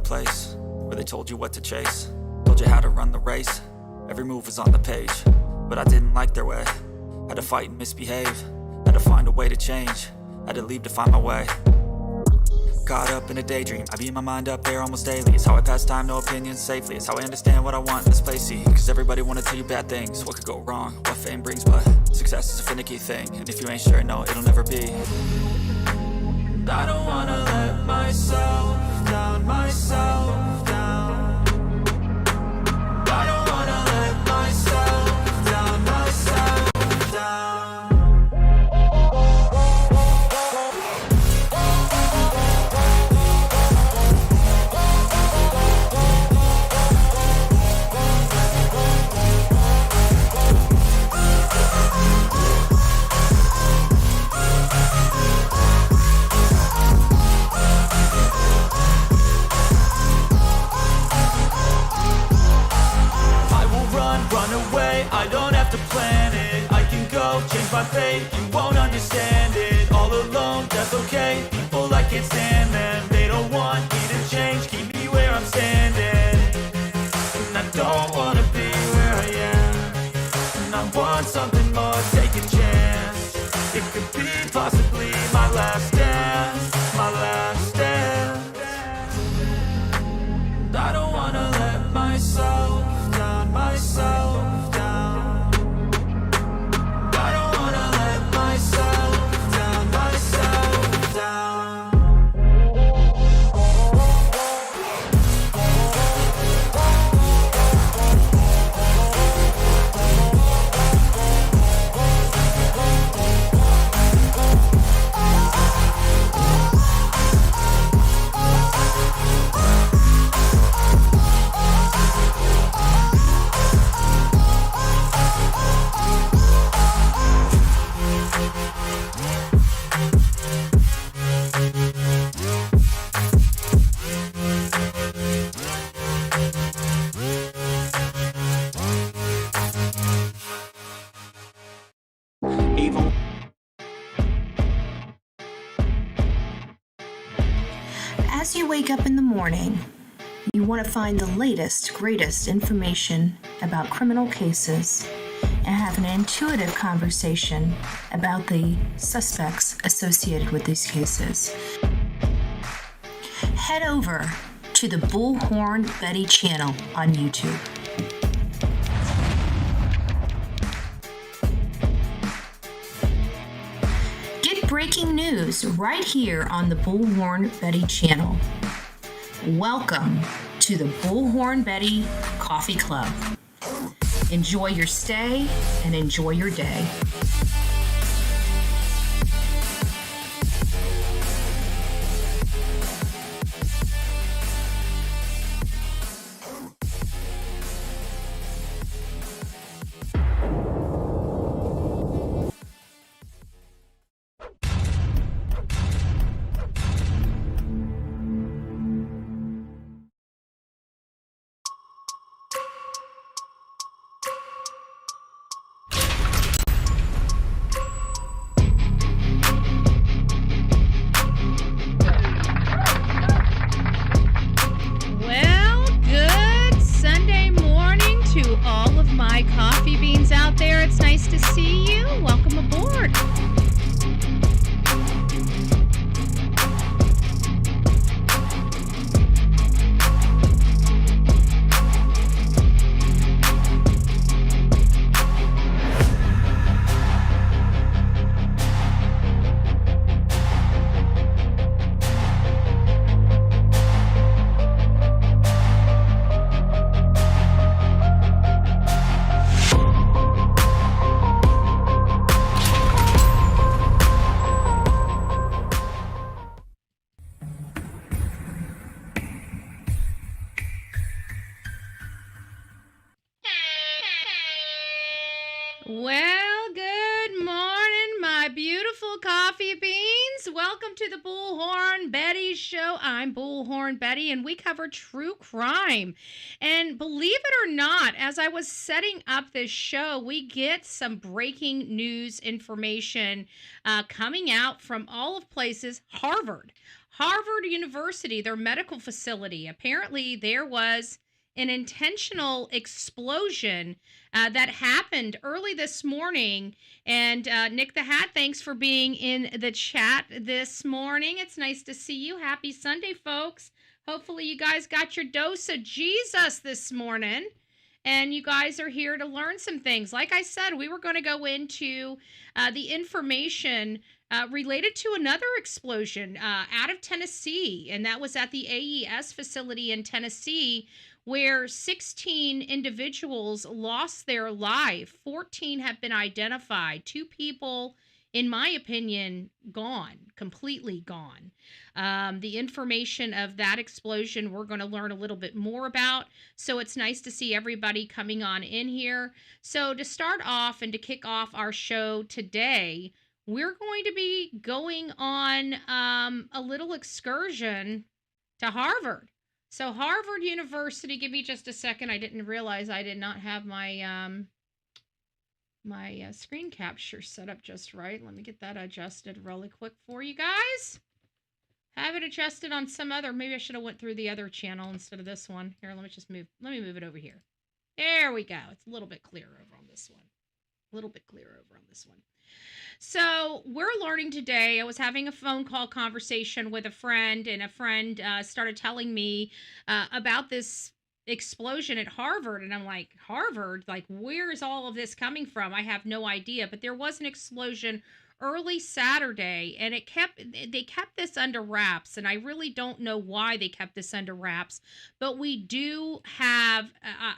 place where they told you what to chase, told you how to run the race. Every move was on the page, but I didn't like their way. Had to fight and misbehave, had to find a way to change, had to leave to find my way. Caught up in a daydream, I beat my mind up there almost daily. It's how I pass time, no opinions safely. It's how I understand what I want in this place, see. Cause everybody wanna tell you bad things, what could go wrong, what fame brings. But success is a finicky thing, and if you ain't sure, no, it'll never be. And I don't wanna let myself down, myself down. I don't wanna let myself down, myself down. I don't have to plan it, I can go change my fate. You won't understand it, all alone, that's okay. People, I can't stand them, they don't want me to change. Keep me where I'm standing, and I don't wanna be where I am. And I want something more, take a chance. It could be possibly my last dance, my last dance. And I don't wanna let myself down, myself. As you wake up in the morning, you want to find the latest, greatest information about criminal cases and have an intuitive conversation about the suspects associated with these cases. Head over to the Bullhorn Betty channel on YouTube. Breaking news right here on the Bullhorn Betty channel. Welcome to the Bullhorn Betty Coffee Club. Enjoy your stay and enjoy your day. Well, good morning, my beautiful coffee beans. Welcome to the Bullhorn Betty Show. I'm Bullhorn Betty, and we cover true crime. And believe it or not, as I was setting up this show, we get some breaking news information coming out from all of places. Harvard. Harvard University, their medical facility. Apparently, there was an intentional explosion that happened early this morning. And Nick the Hat, thanks for being in the chat this morning. It's nice to see you. Happy Sunday, folks. Hopefully, you guys got your dose of Jesus this morning. And you guys are here to learn some things. Like I said, we were going to go into the information related to another explosion out of Tennessee, and that was at the AES facility in Tennessee, where 16 individuals lost their life. 14 have been identified. 2 people, in my opinion, gone, completely gone. The information of that explosion we're going to learn a little bit more about. So it's nice to see everybody coming on in here. So to start off and to kick off our show today, we're going to be going on a little excursion to Harvard. So Harvard University, give me just a second. I didn't realize I did not have my my screen capture set up just right. Let me get that adjusted really quick for you guys. Have it adjusted on some other, maybe I should have went through the other channel instead of this one. Here, let me move it over here. There we go. It's a little bit clearer over on this one. A little bit clearer over on this one. So we're learning today. I was having a phone call conversation with a friend, and a friend started telling me about this explosion at Harvard. And I'm like, Harvard? Like, where is all of this coming from? I have no idea. But there was an explosion early Saturday, and they kept this under wraps, and I really don't know why they kept this under wraps, but we do have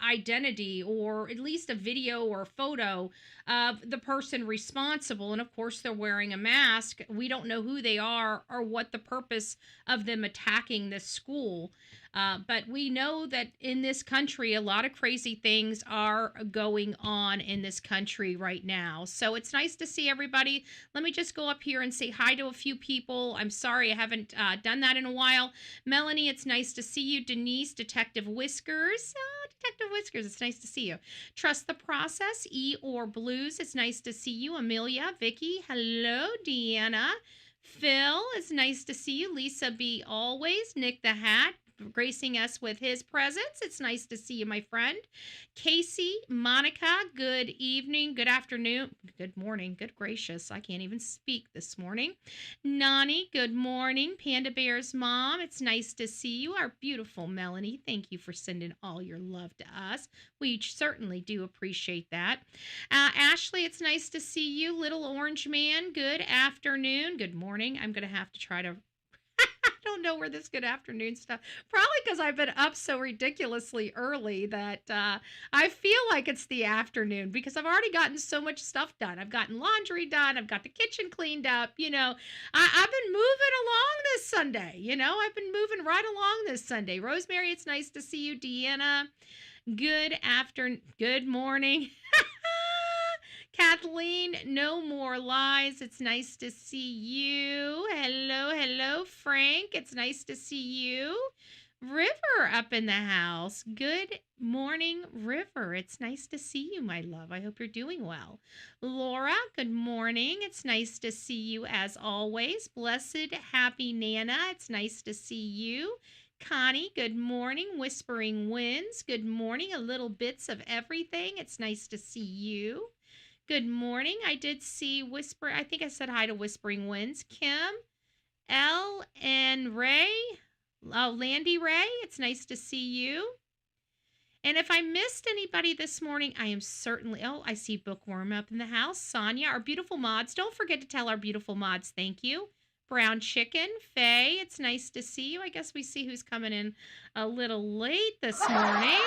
identity, or at least a video or photo of the person responsible, and of course they're wearing a mask. We don't know who they are or what the purpose of them attacking this school. But we know that in this country, a lot of crazy things are going on in this country right now. So it's nice to see everybody. Let me just go up here and say hi to a few people. I'm sorry I haven't done that in a while. Melanie, it's nice to see you. Denise, Detective Whiskers. Oh, Detective Whiskers, it's nice to see you. Trust the Process, E or Blues, it's nice to see you. Amelia, Vicky, hello. Deanna, Phil, it's nice to see you. Lisa B. Always, Nick the Hat, gracing us with his presence. It's nice to see you, my friend. Casey, Monica, good evening, good afternoon, good morning, good gracious. I can't even speak this morning. Nani, good morning. Panda Bear's mom, it's nice to see you. Our beautiful Melanie, thank you for sending all your love to us. We certainly do appreciate that. Ashley, it's nice to see you. Little Orange Man, good afternoon, good morning. I'm going to have to try to I don't know where this good afternoon stuff, probably because I've been up so ridiculously early that I feel like it's the afternoon, because I've already gotten so much stuff done. I've gotten laundry done. I've got the kitchen cleaned up. I've been moving along this Sunday. I've been moving right along this Sunday. Rosemary, it's nice to see you. Deanna, good morning. Kathleen, no more lies. It's nice to see you. Hello, Frank. It's nice to see you. River up in the house. Good morning, River. It's nice to see you, my love. I hope you're doing well. Laura, good morning. It's nice to see you as always. Blessed, happy Nana. It's nice to see you. Connie, good morning. Whispering Winds, good morning. A little bits of everything. It's nice to see you. Good morning. I did see I think I said hi to Whispering Winds. Kim, Elle, and Ray. Oh, Landy Ray, it's nice to see you. And if I missed anybody this morning, I am certainly... Oh, I see Bookworm up in the house. Sonia, our beautiful mods. Don't forget to tell our beautiful mods thank you. Brown Chicken, Faye, it's nice to see you. I guess we see who's coming in a little late this morning.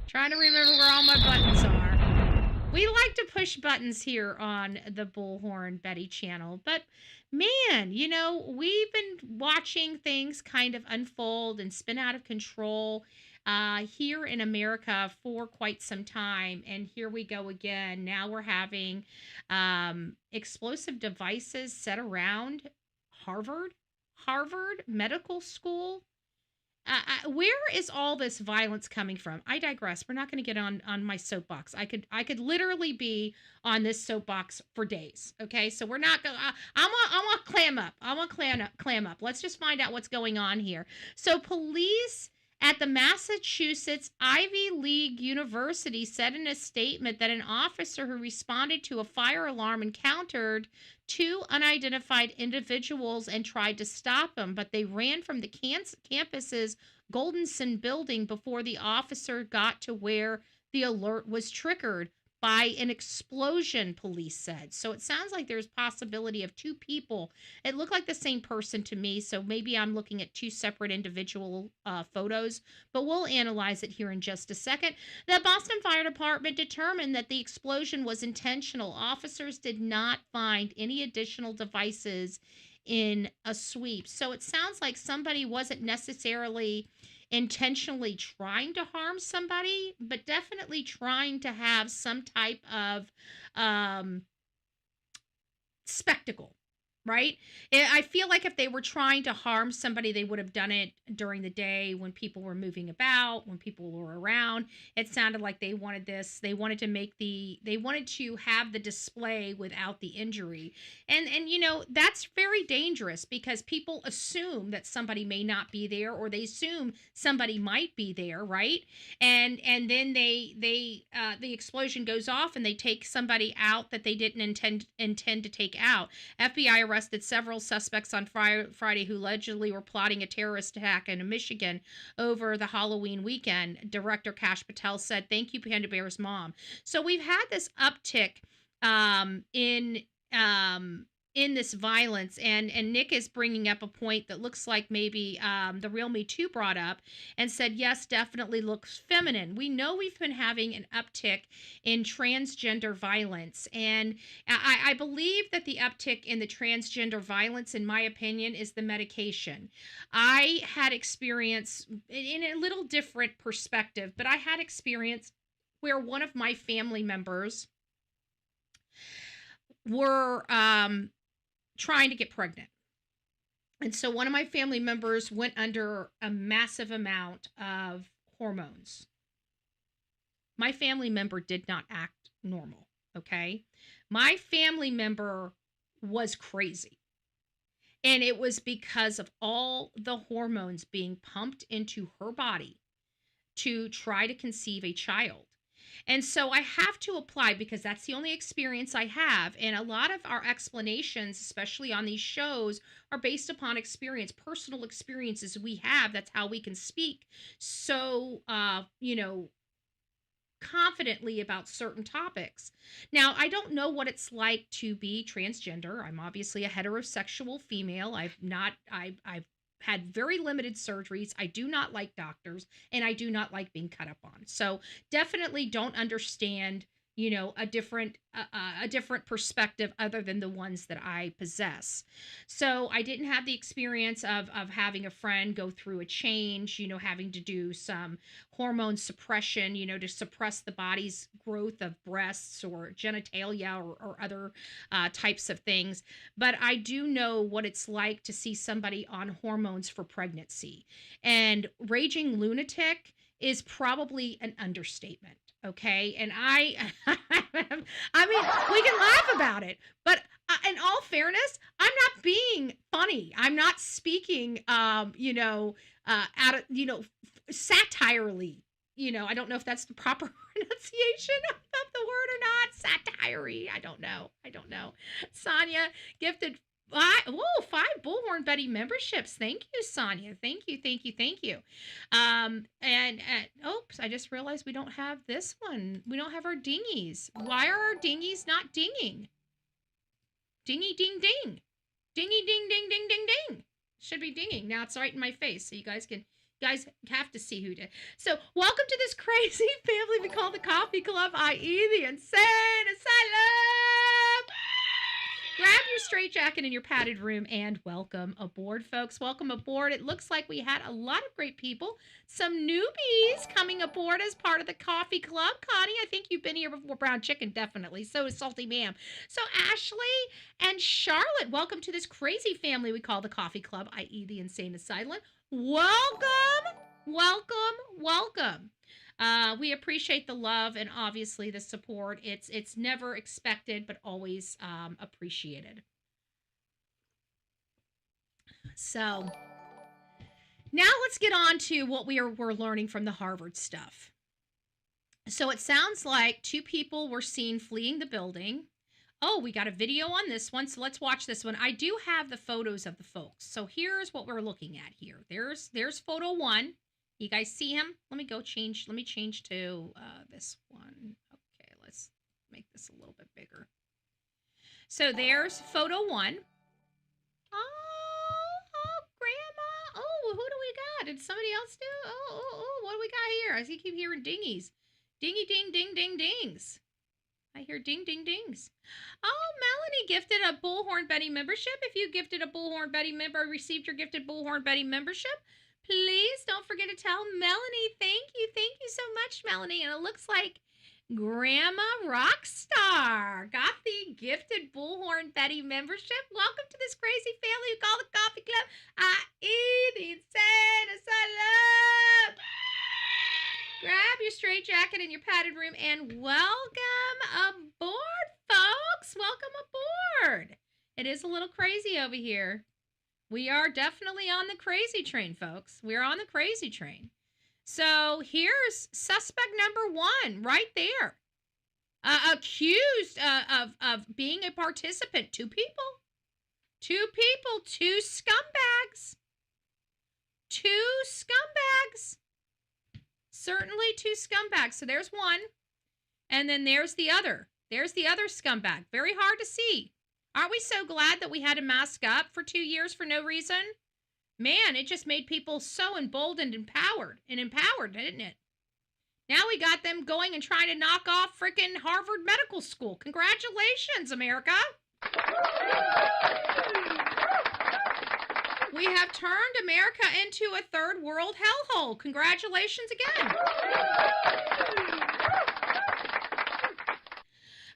Trying to remember where all my buttons are. We like to push buttons here on the Bullhorn Betty channel, but man, we've been watching things kind of unfold and spin out of control here in America for quite some time, and here we go again. Now we're having explosive devices set around Harvard Medical School. where is all this violence coming from? I digress. We're not going to get on my soapbox. I could literally be on this soapbox for days. Okay, so we're not going. I want to clam up. I want to clam up. Let's just find out what's going on here. So police at the Massachusetts Ivy League University said in a statement that an officer who responded to a fire alarm encountered two unidentified individuals and tried to stop them, but they ran from the campus's Goldenson building before the officer got to where the alert was triggered by an explosion, police said. So it sounds like there's possibility of two people. It looked like the same person to me, so maybe I'm looking at two separate individual photos, but we'll analyze it here in just a second. The Boston Fire Department determined that the explosion was intentional. Officers did not find any additional devices in a sweep. So it sounds like somebody wasn't necessarily intentionally trying to harm somebody, but definitely trying to have some type of spectacle, right? I feel like if they were trying to harm somebody, they would have done it during the day when people were moving about, when people were around. It sounded like they wanted this. They wanted to have the display without the injury. And you know, that's very dangerous because people assume that somebody may not be there, or they assume somebody might be there, right? And then the explosion goes off and they take somebody out that they didn't intend to take out. FBI arrested several suspects on Friday who allegedly were plotting a terrorist attack in Michigan over the Halloween weekend. Director Kash Patel said, "Thank you, Panda Bear's mom." So we've had this uptick in this violence, and Nick is bringing up a point that looks like maybe the Real Me Too brought up and said, yes, definitely looks feminine. We know we've been having an uptick in transgender violence, and I believe that the uptick in the transgender violence, in my opinion, is the medication. I had experience in a little different perspective, but I had experience where one of my family members were trying to get pregnant. And so one of my family members went under a massive amount of hormones. My family member did not act normal, okay? My family member was crazy. And it was because of all the hormones being pumped into her body to try to conceive a child. And so I have to apply because that's the only experience I have. And a lot of our explanations, especially on these shows, are based upon experience, personal experiences we have. That's how we can speak so, confidently about certain topics. Now, I don't know what it's like to be transgender. I'm obviously a heterosexual female. I've had very limited surgeries. I do not like doctors, and I do not like being cut up on. So definitely don't understand, a different perspective other than the ones that I possess. So I didn't have the experience of having a friend go through a change, having to do some hormone suppression, to suppress the body's growth of breasts or genitalia or other types of things. But I do know what it's like to see somebody on hormones for pregnancy. And raging lunatic is probably an understatement. Okay. And I mean, we can laugh about it, but in all fairness, I'm not being funny. I'm not speaking, satirely. I don't know if that's the proper pronunciation of the word or not. Satire. I don't know. Sonia gifted 5 Bullhorn Betty memberships. Thank you, Sonia. Thank you. And oops, I just realized we don't have this one. We don't have our dingies. Why are our dingies not dinging? Dingy ding ding. Dingy ding ding ding ding ding. Should be dinging. Now it's right in my face, so you guys have to see who did. So welcome to this crazy family we call the Coffee Club, i.e. the Insane Asylum. Grab your straitjacket in your padded room and welcome aboard, folks. Welcome aboard. It looks like we had a lot of great people, some newbies coming aboard as part of the coffee club. Connie, I think you've been here before. Brown chicken, definitely. So is Salty Ma'am. So Ashlee and Charlotte, welcome to this crazy family we call the coffee club, i.e. the insane asylum. Welcome, welcome, welcome. We appreciate the love and obviously the support. It's never expected, but always appreciated. So now let's get on to what we're learning from the Harvard stuff. So it sounds like 2 people were seen fleeing the building. Oh, we got a video on this one, so let's watch this one. I do have the photos of the folks. So here's what we're looking at here. There's photo 1. You guys see him? Let me change to this one. Okay, let's make this a little bit bigger. So there's photo 1. Oh, Grandma. Oh, who do we got? Did somebody else do? Oh, what do we got here? I keep hearing dingies. Dingy, ding, ding, ding, dings. I hear ding, ding, dings. Oh, Melanie gifted a Bullhorn Betty membership. If you gifted a Bullhorn Betty member, received your gifted Bullhorn Betty membership, please don't forget to tell Melanie. Thank you so much, Melanie. And it looks like Grandma Rockstar got the gifted Bullhorn Betty membership. Welcome to this crazy family we call the Coffee Club, i.e. the insane asylum. Grab your straitjacket in your padded room and welcome aboard, folks. Welcome aboard. It is a little crazy over here. We are definitely on the crazy train, folks. We're on the crazy train. So here's suspect number 1 right there. Accused of being a participant. 2 people. 2 people. 2 scumbags. 2 scumbags. Certainly 2 scumbags. So there's one. And then there's the other. There's the other scumbag. Very hard to see. Aren't we so glad that we had to mask up for 2 years for no reason? Man, it just made people so emboldened and empowered, didn't it? Now we got them going and trying to knock off freaking Harvard Medical School. Congratulations, America. We have turned America into a third world hellhole. Congratulations again.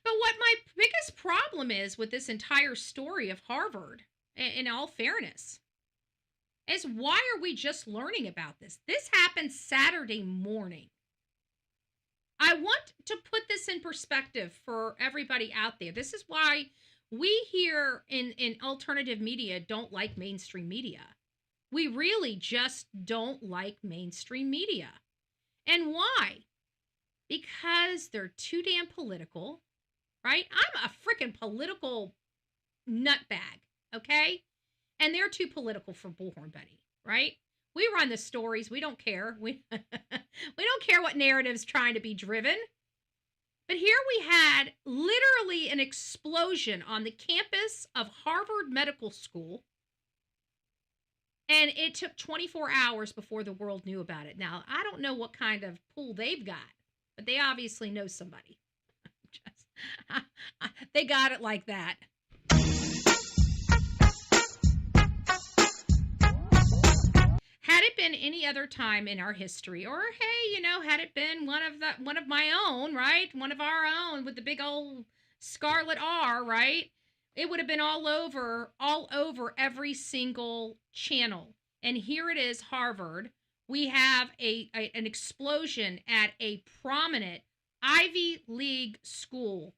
But what my biggest problem is with this entire story of Harvard, in all fairness, is why are we just learning about this? This happened Saturday morning. I want to put this in perspective for everybody out there. This is why we here in alternative media don't like mainstream media. We really just don't like mainstream media. And why? Because they're too damn political, right? I'm a freaking political nutbag, okay? And they're too political for Bullhorn Betty, right? We run the stories. We don't care. We don't care what narrative's trying to be driven. But here we had literally an explosion on the campus of Harvard Medical School. And it took 24 hours before the world knew about it. Now, I don't know what kind of pull they've got, but they obviously know somebody. They got it like that. Had it been any other time in our history, or hey, had it been one of my own, right? One of our own with the big old scarlet R, right? It would have been all over every single channel. And here it is, Harvard. We have an explosion at a prominent Ivy League school,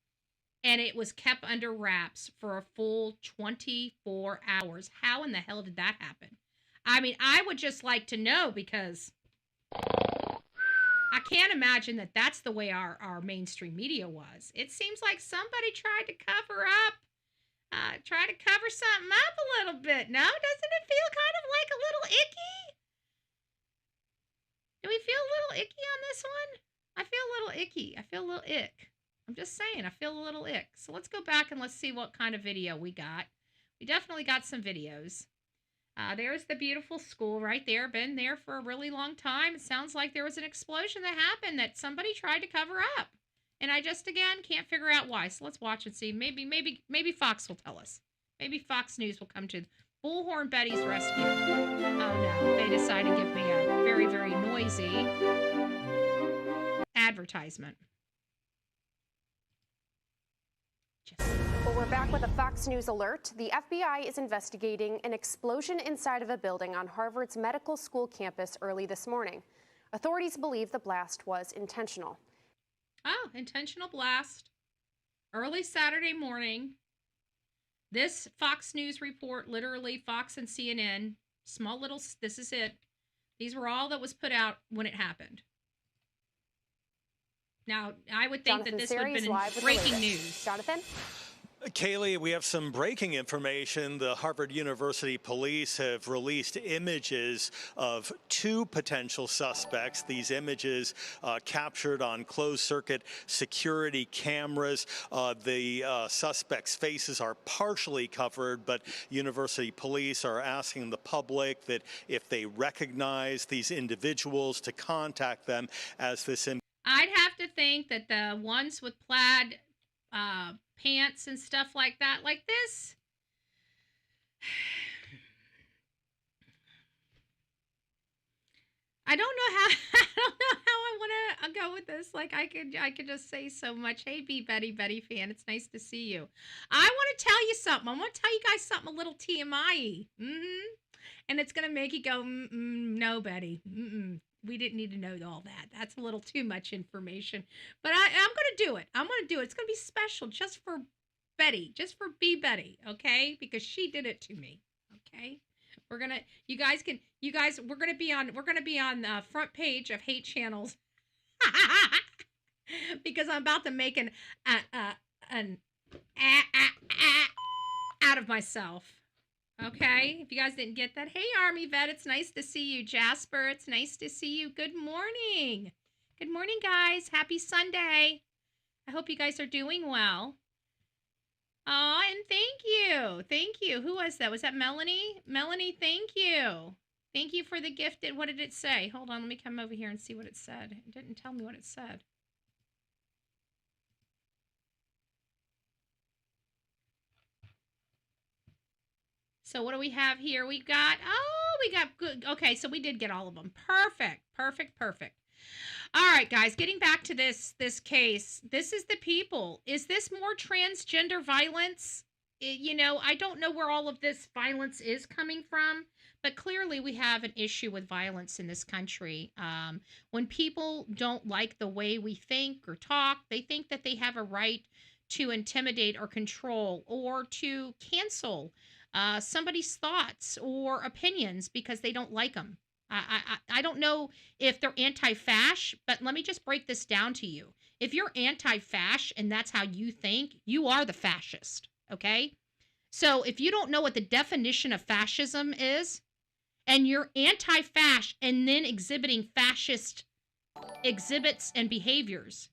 and it was kept under wraps for a full 24 hours. How in the hell did that happen? I mean, I would just like to know, because I can't imagine that that's the way our mainstream media was. It seems like somebody tried to cover something up a little bit. No? Doesn't it feel kind of like a little icky? Do we feel a little icky on this one? I feel a little icky. I feel a little ick. I'm just saying, I feel a little ick. So let's go back and let's see what kind of video we got. We definitely got some videos. There's the beautiful school right there. Been there for a really long time. It sounds like there was an explosion that happened that somebody tried to cover up. And I just, again, can't figure out why. So let's watch and see. Maybe Fox will tell us. Maybe Fox News will come to Bullhorn Betty's rescue. Oh, no. They decided to give me a very, very noisy advertisement. Well, we're back with a Fox News alert. The FBI is investigating an explosion inside of a building on Harvard's medical school campus early this morning. Authorities believe the blast was intentional. Oh, intentional blast. Early Saturday morning. This Fox News report, literally Fox and CNN, small little, this is it. These were all that was put out when it happened. Now, I would think that this would have been breaking news. Jonathan? Kaylee, we have some breaking information. The Harvard University police have released images of 2 potential suspects. These images captured on closed-circuit security cameras. The suspects' faces are partially covered, but university police are asking the public that if they recognize these individuals to contact them as this. I'd have to think that the ones with plaid pants and stuff like that, like this. I don't know how I want to go with this. Like I could just say so much. Hey, Betty fan, it's nice to see you. I want to tell you something. I want to tell you guys something a little TMI. And it's gonna make you go, no, Betty. We didn't need to know all that. That's a little too much information. But I'm going to do it. I'm going to do it. It's going to be special just for Betty. Just for Betty, okay? Because she did it to me, okay? We're going to be on the front page of Hate Channels. Because I'm about to make an out of myself. Okay, if you guys didn't get that. Hey, Army Vet, it's nice to see you. Jasper, it's nice to see you. Good morning. Good morning, guys. Happy Sunday. I hope you guys are doing well. Oh, and thank you. Thank you. Who was that? Was that Melanie? Melanie, thank you. Thank you for the gift. What did it say? Hold on, let me come over here and see what it said. It didn't tell me what it said. So what do we have here? We got good. Okay, so we did get all of them. Perfect. All right, guys, getting back to this case. This is the People. Is this more transgender violence? I don't know where all of this violence is coming from, but clearly we have an issue with violence in this country. When people don't like the way we think or talk, they think that they have a right to intimidate or control or to cancel somebody's thoughts or opinions because they don't like them. I don't know if they're anti-fash, but let me just break this down to you. If you're anti-fash and that's how you think, you are the fascist, okay? So if you don't know what the definition of fascism is, and you're anti-fash and then exhibiting fascist exhibits and behaviors,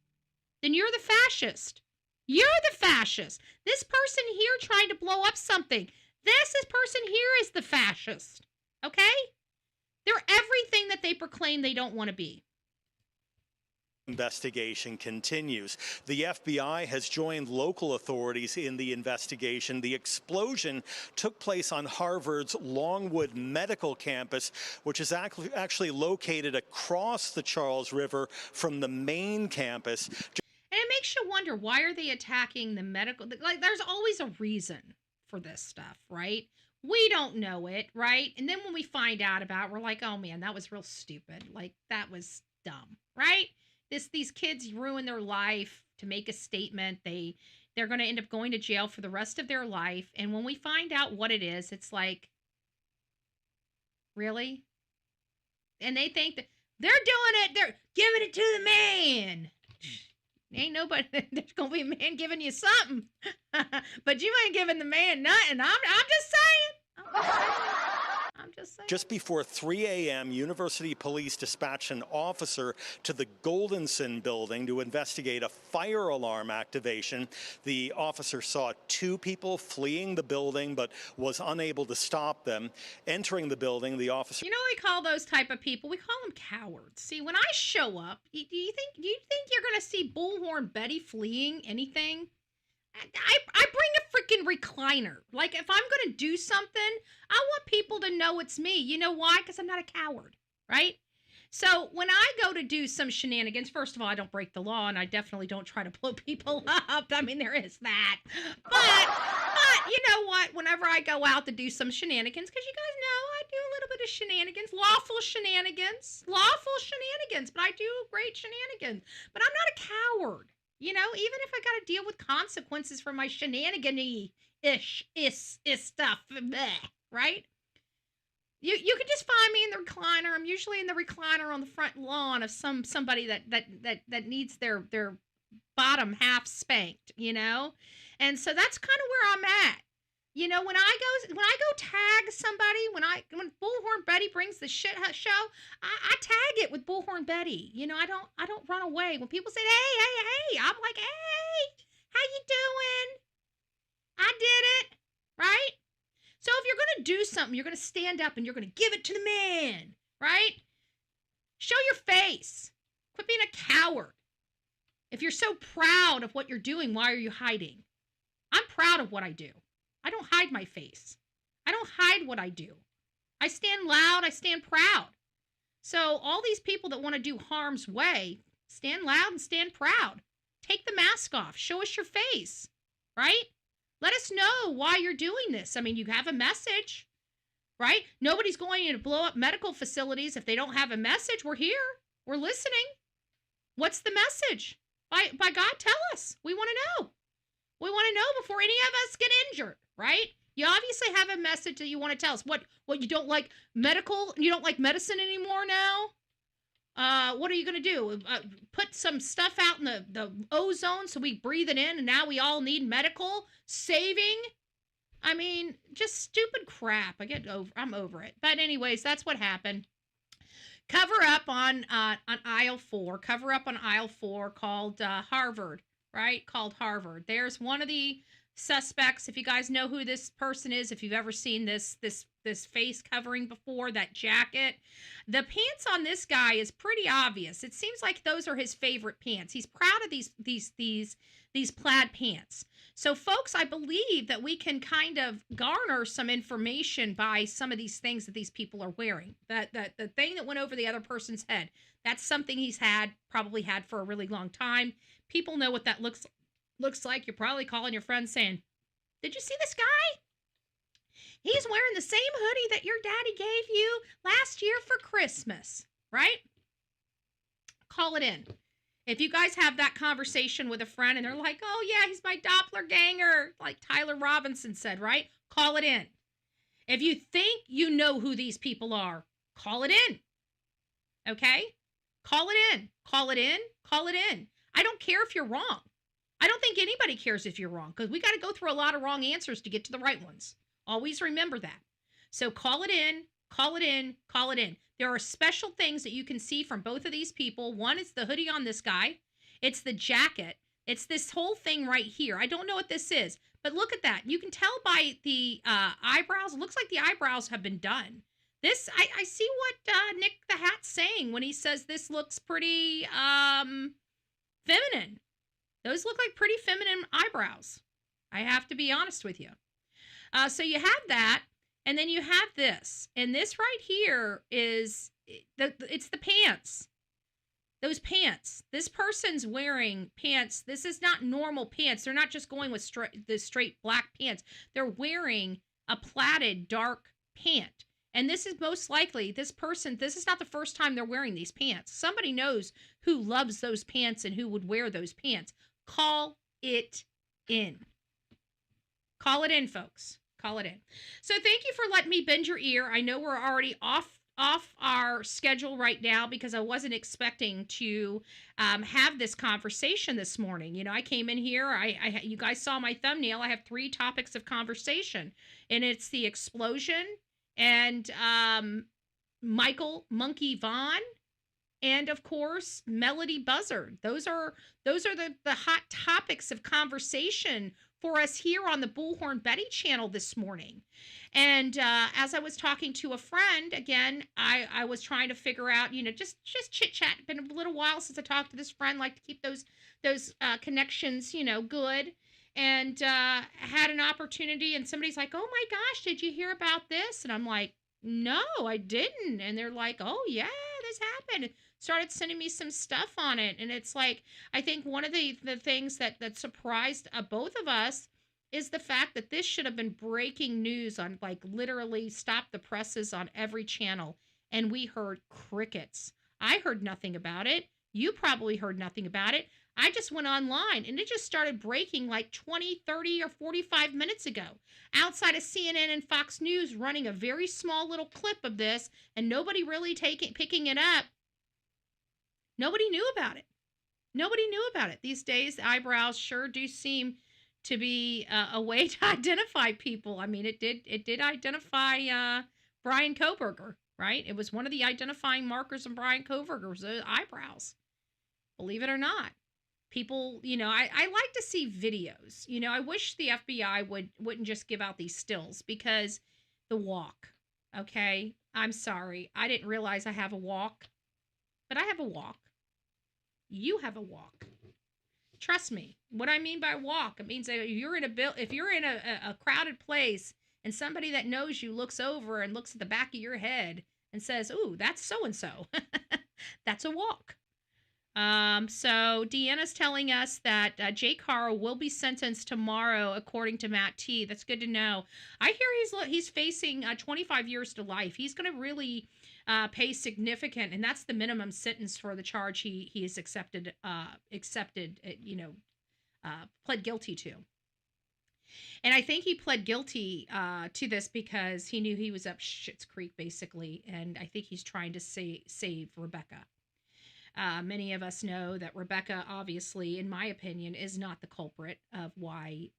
then you're the fascist. You're the fascist. This person here trying to blow up something. This person here is the fascist, okay? They're everything that they proclaim they don't want to be. Investigation continues. The FBI has joined local authorities in the investigation. The explosion took place on Harvard's Longwood Medical Campus, which is actually located across the Charles River from the main campus. And it makes you wonder, why are they attacking the medical? Like, there's always a reason for this stuff, right? We don't know it, right? And then when we find out about it, we're like, oh man, that was real stupid. Like, that was dumb, right? These kids ruin their life to make a statement. They're going to end up going to jail for the rest of their life. And when we find out what it is, it's like, really? And they think that they're doing it. They're giving it to the man. Ain't nobody, there's going to be a man giving you something. But you ain't giving the man nothing. I'm just saying. just saying. Just before 3 a.m., University Police dispatched an officer to the Goldenson building to investigate a fire alarm activation. The officer saw 2 people fleeing the building but was unable to stop them. Entering the building, the officer... You know what we call those type of people? We call them cowards. See, when I show up, do you think you're going to see Bullhorn Betty fleeing anything? I bring a freaking recliner. Like, if I'm going to do something, I want people to know it's me. You know why? Because I'm not a coward, right? So when I go to do some shenanigans, first of all, I don't break the law, and I definitely don't try to blow people up. I mean, there is that. But you know what? Whenever I go out to do some shenanigans, because you guys know I do a little bit of shenanigans, lawful shenanigans, but I do great shenanigans. But I'm not a coward. You know, even if I got to deal with consequences for my shenanigan-ish stuff, bleh, right? You can just find me in the recliner. I'm usually in the recliner on the front lawn of somebody that needs their bottom half spanked, you know? And so that's kind of where I'm at. You know, when I go tag somebody, when Bullhorn Betty brings the shit show, I tag it with Bullhorn Betty. You know, I don't run away. When people say, hey, I'm like, hey, how you doing? I did it, right? So if you're going to do something, you're going to stand up and you're going to give it to the man, right? Show your face. Quit being a coward. If you're so proud of what you're doing, why are you hiding? I'm proud of what I do. I don't hide my face. I don't hide what I do. I stand loud. I stand proud. So all these people that want to do harm's way, stand loud and stand proud. Take the mask off. Show us your face, right? Let us know why you're doing this. I mean, you have a message, right? Nobody's going to blow up medical facilities if they don't have a message. We're here. We're listening. What's the message? By God, tell us. We want to know. We want to know before any of us get injured, right? You obviously have a message that you want to tell us. What you don't like you don't like medicine anymore now? What are you going to do? Put some stuff out in the ozone so we breathe it in and now we all need medical saving? I mean, just stupid crap. I'm over it. But anyways, that's what happened. Cover up on aisle 4. Cover up on aisle 4 called Harvard. Right? Called Harvard. There's one of the suspects. If you guys know who this person is, if you've ever seen this face covering before, that jacket, the pants on this guy is pretty obvious. It seems like those are his favorite pants. He's proud of these plaid pants. So folks, I believe that we can kind of garner some information by some of these things that these people are wearing. That the thing that went over the other person's head, that's something he's probably had for a really long time. People know what that looks like. You're probably calling your friend saying, did you see this guy? He's wearing the same hoodie that your daddy gave you last year for Christmas, right? Call it in. If you guys have that conversation with a friend and they're like, oh yeah, he's my doppelganger, like Tyler Robinson said, right? Call it in. If you think you know who these people are, call it in. Okay? Call it in. Call it in. Call it in. I don't care if you're wrong. I don't think anybody cares if you're wrong because we got to go through a lot of wrong answers to get to the right ones. Always remember that. So call it in, call it in, call it in. There are special things that you can see from both of these people. One is the hoodie on this guy. It's the jacket. It's this whole thing right here. I don't know what this is, but look at that. You can tell by the eyebrows. It looks like the eyebrows have been done. This, I see what Nick the Hat's saying when he says this looks pretty feminine. Those look like pretty feminine eyebrows. I have to be honest with you. So you have that, and then you have this. And this right here is, it's the pants. Those pants. This person's wearing pants. This is not normal pants. They're not just going with the straight black pants. They're wearing a plaited dark pant. And this is most likely, this is not the first time they're wearing these pants. Somebody knows who loves those pants and who would wear those pants. Call it in. Call it in, folks. Call it in. So thank you for letting me bend your ear. I know we're already off our schedule right now because I wasn't expecting to have this conversation this morning. You know, I came in here, you guys saw my thumbnail. I have 3 topics of conversation, and it's the explosion, and Michael Monkey Vaughn, and of course Melodee Buzzard. Those are the hot topics of conversation for us here on the Bullhorn Betty channel this morning. And as I was talking to a friend, again, I was trying to figure out, just chit chat. Been a little while since I talked to this friend. Like to keep those connections, good. And had an opportunity, and somebody's like, "Oh my gosh, did you hear about this?" And I'm like, "No, I didn't." And they're like, "Oh yeah, this happened." Started sending me some stuff on it, and it's like, I think one of the things that surprised both of us is the fact that this should have been breaking news on, like, literally stop the presses on every channel, and we heard crickets. I heard nothing about it. You probably heard nothing about it. I just went online, and it just started breaking like 20, 30, or 45 minutes ago. Outside of CNN and Fox News running a very small little clip of this, and nobody really picking it up. Nobody knew about it. Nobody knew about it. These days, eyebrows sure do seem to be a way to identify people. I mean, it did identify Brian Koberger, right? It was one of the identifying markers of Brian Koberger's eyebrows. Believe it or not. People, I like to see videos. I wish the FBI wouldn't just give out these stills, because the walk, okay? I'm sorry. I didn't realize I have a walk, but I have a walk. You have a walk. Trust me. What I mean by walk, it means that if you're in a crowded place and somebody that knows you looks over and looks at the back of your head and says, "Ooh, that's so-and-so," that's a walk. So Deanna's telling us that Jay Carl will be sentenced tomorrow, according to Matt T. That's good to know. I hear he's facing 25 years to life. He's going to really pay significant, and that's the minimum sentence for the charge he has pled guilty to. And I think he pled guilty to this because he knew he was up Schitt's Creek, basically, and I think he's trying to save Rebecca. Many of us know that Rebecca, obviously, in my opinion, is not the culprit of why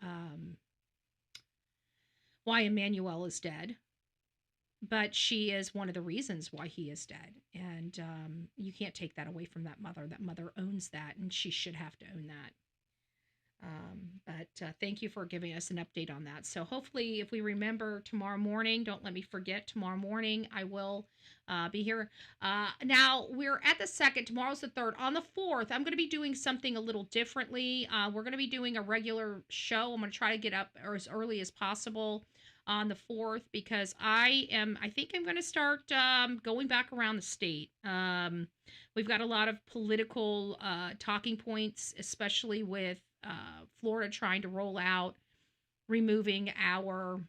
Emmanuel is dead. But she is one of the reasons why he is dead. And you can't take that away from that mother. That mother owns that, and she should have to own that. But thank you for giving us an update on that. So hopefully, if we remember tomorrow morning, don't let me forget, tomorrow morning I will be here. Now, we're at the 2nd. Tomorrow's the 3rd. On the 4th, I'm going to be doing something a little differently. We're going to be doing a regular show. I'm going to try to get up as early as possible on the 4th, because I think I'm going to start going back around the state. We've got a lot of political talking points, especially with Florida trying to roll out removing our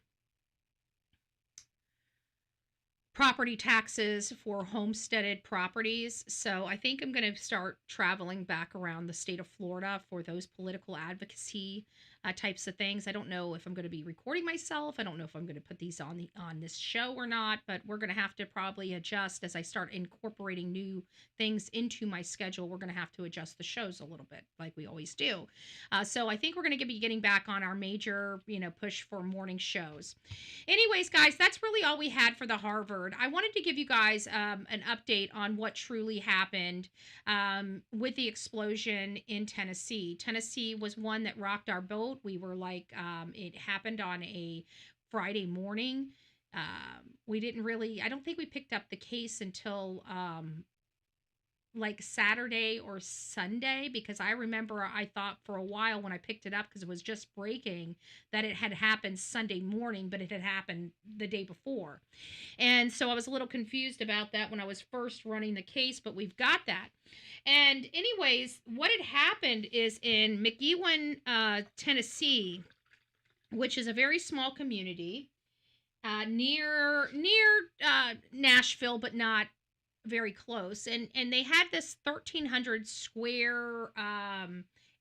property taxes for homesteaded properties. So I think I'm going to start traveling back around the state of Florida for those political advocacy types of things. I don't know if I'm going to be recording myself. I don't know if I'm going to put these on this show or not, but we're going to have to probably adjust as I start incorporating new things into my schedule. We're going to have to adjust the shows a little bit, like we always do. So I think we're going to be getting back on our major, push for morning shows. Anyways, guys, that's really all we had for the Harvard. I wanted to give you guys an update on what truly happened with the explosion in Tennessee. Tennessee was one that rocked our boat. We were like, it happened on a Friday morning. We didn't really, I don't think we picked up the case until like Saturday or Sunday, because I remember I thought for a while when I picked it up, because it was just breaking, that it had happened Sunday morning, but it had happened the day before. And so I was a little confused about that when I was first running the case, but we've got that. And anyways, what had happened is in McEwen, Tennessee, which is a very small community near Nashville, but not very close, and they had this 1,300 square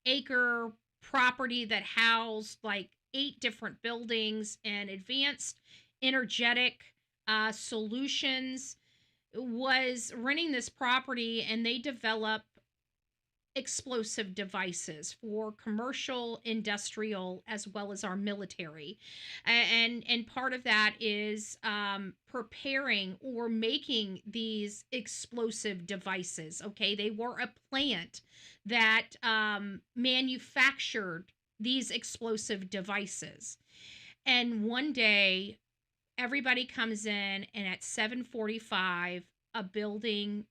acre property that housed like 8 different buildings, and Advanced Energetic Solutions was renting this property, and they develop explosive devices for commercial, industrial, as well as our military. And part of that is preparing or making these explosive devices. Okay, they were a plant that manufactured these explosive devices. And one day, everybody comes in, and at 7:45, a building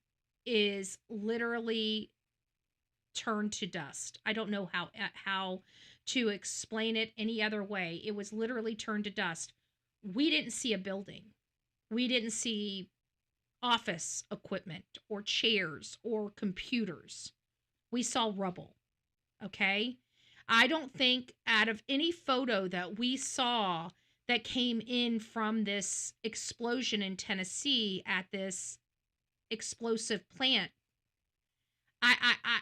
is literally turned to dust. I don't know how to explain it any other way. It was literally turned to dust. We didn't see a building. We didn't see office equipment or chairs or computers. We saw rubble. Okay? I don't think out of any photo that we saw that came in from this explosion in Tennessee at this explosive plant,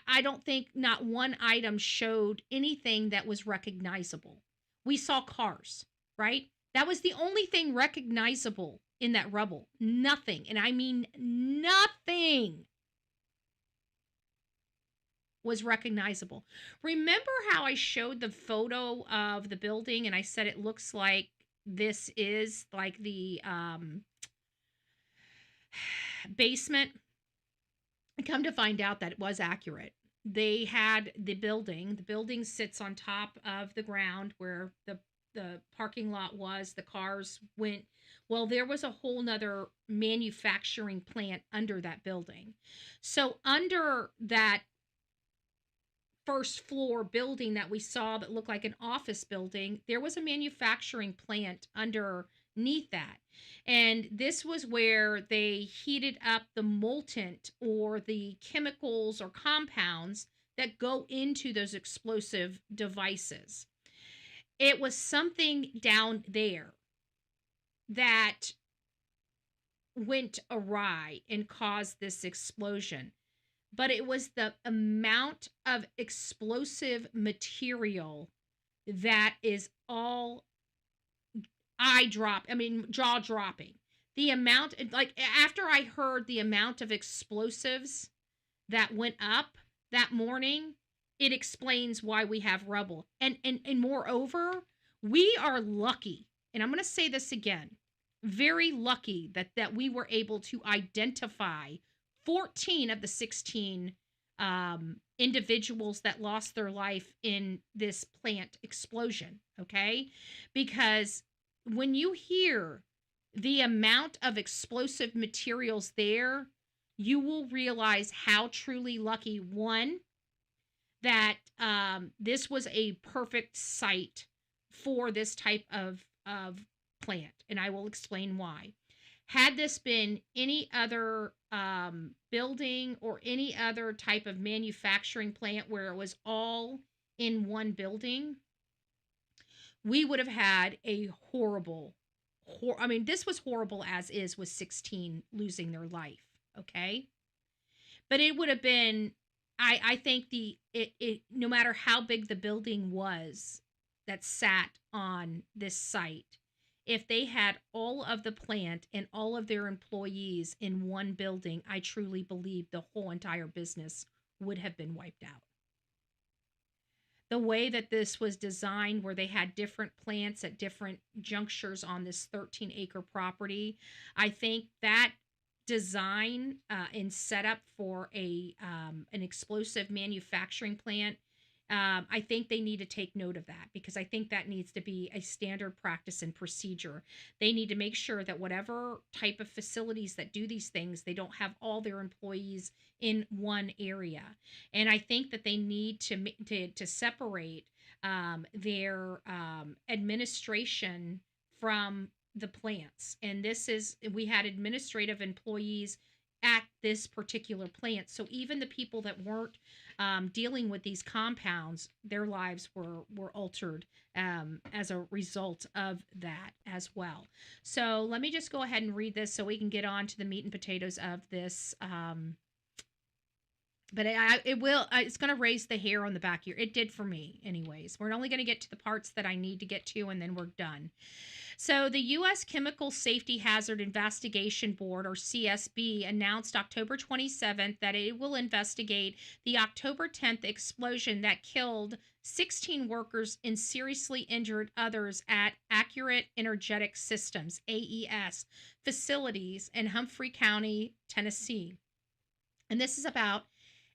I don't think not one item showed anything that was recognizable. We saw cars, right? That was the only thing recognizable in that rubble. Nothing, and I mean nothing, was recognizable. Remember how I showed the photo of the building and I said it looks like this is like the basement? Come to find out that it was accurate. They had the building. The building sits on top of the ground where the parking lot was. The cars went. Well, there was a whole nother manufacturing plant under that building. So under that first floor building that we saw that looked like an office building, there was a manufacturing plant underneath that. And this was where they heated up the molten or the chemicals or compounds that go into those explosive devices. It was something down there that went awry and caused this explosion. But it was the amount of explosive material that is all jaw dropping. The amount, like after I heard the amount of explosives that went up that morning, it explains why we have rubble. And moreover, we are lucky, and I'm going to say this again, very lucky that we were able to identify 14 of the 16 individuals that lost their life in this plant explosion, okay? Because when you hear the amount of explosive materials there, you will realize how truly lucky, one, that this was a perfect site for this type of plant, and I will explain why. Had this been any other building or any other type of manufacturing plant where it was all in one building, we would have had a horrible, this was horrible as is with 16 losing their life, okay? But it would have been, I think it no matter how big the building was that sat on this site, if they had all of the plant and all of their employees in one building, I truly believe the whole entire business would have been wiped out. The way that this was designed, where they had different plants at different junctures on this 13-acre property, I think that design and setup for an explosive manufacturing plant, I think they need to take note of that, because I think that needs to be a standard practice and procedure. They need to make sure that whatever type of facilities that do these things, they don't have all their employees in one area. And I think that they need to separate their administration from the plants. And we had administrative employees at this particular plant. So even the people that weren't dealing with these compounds, their lives were altered as a result of that as well. So let me just go ahead and read this so we can get on to the meat and potatoes of this But it's going to raise the hair on the back of your, it did for me anyways. We're only going to get to the parts that I need to get to, and then we're done. So the U.S. Chemical Safety Hazard Investigation Board, or CSB, announced October 27th that it will investigate the October 10th explosion that killed 16 workers and seriously injured others at Accurate Energetic Systems, AES, facilities in Humphrey County, Tennessee. And this is about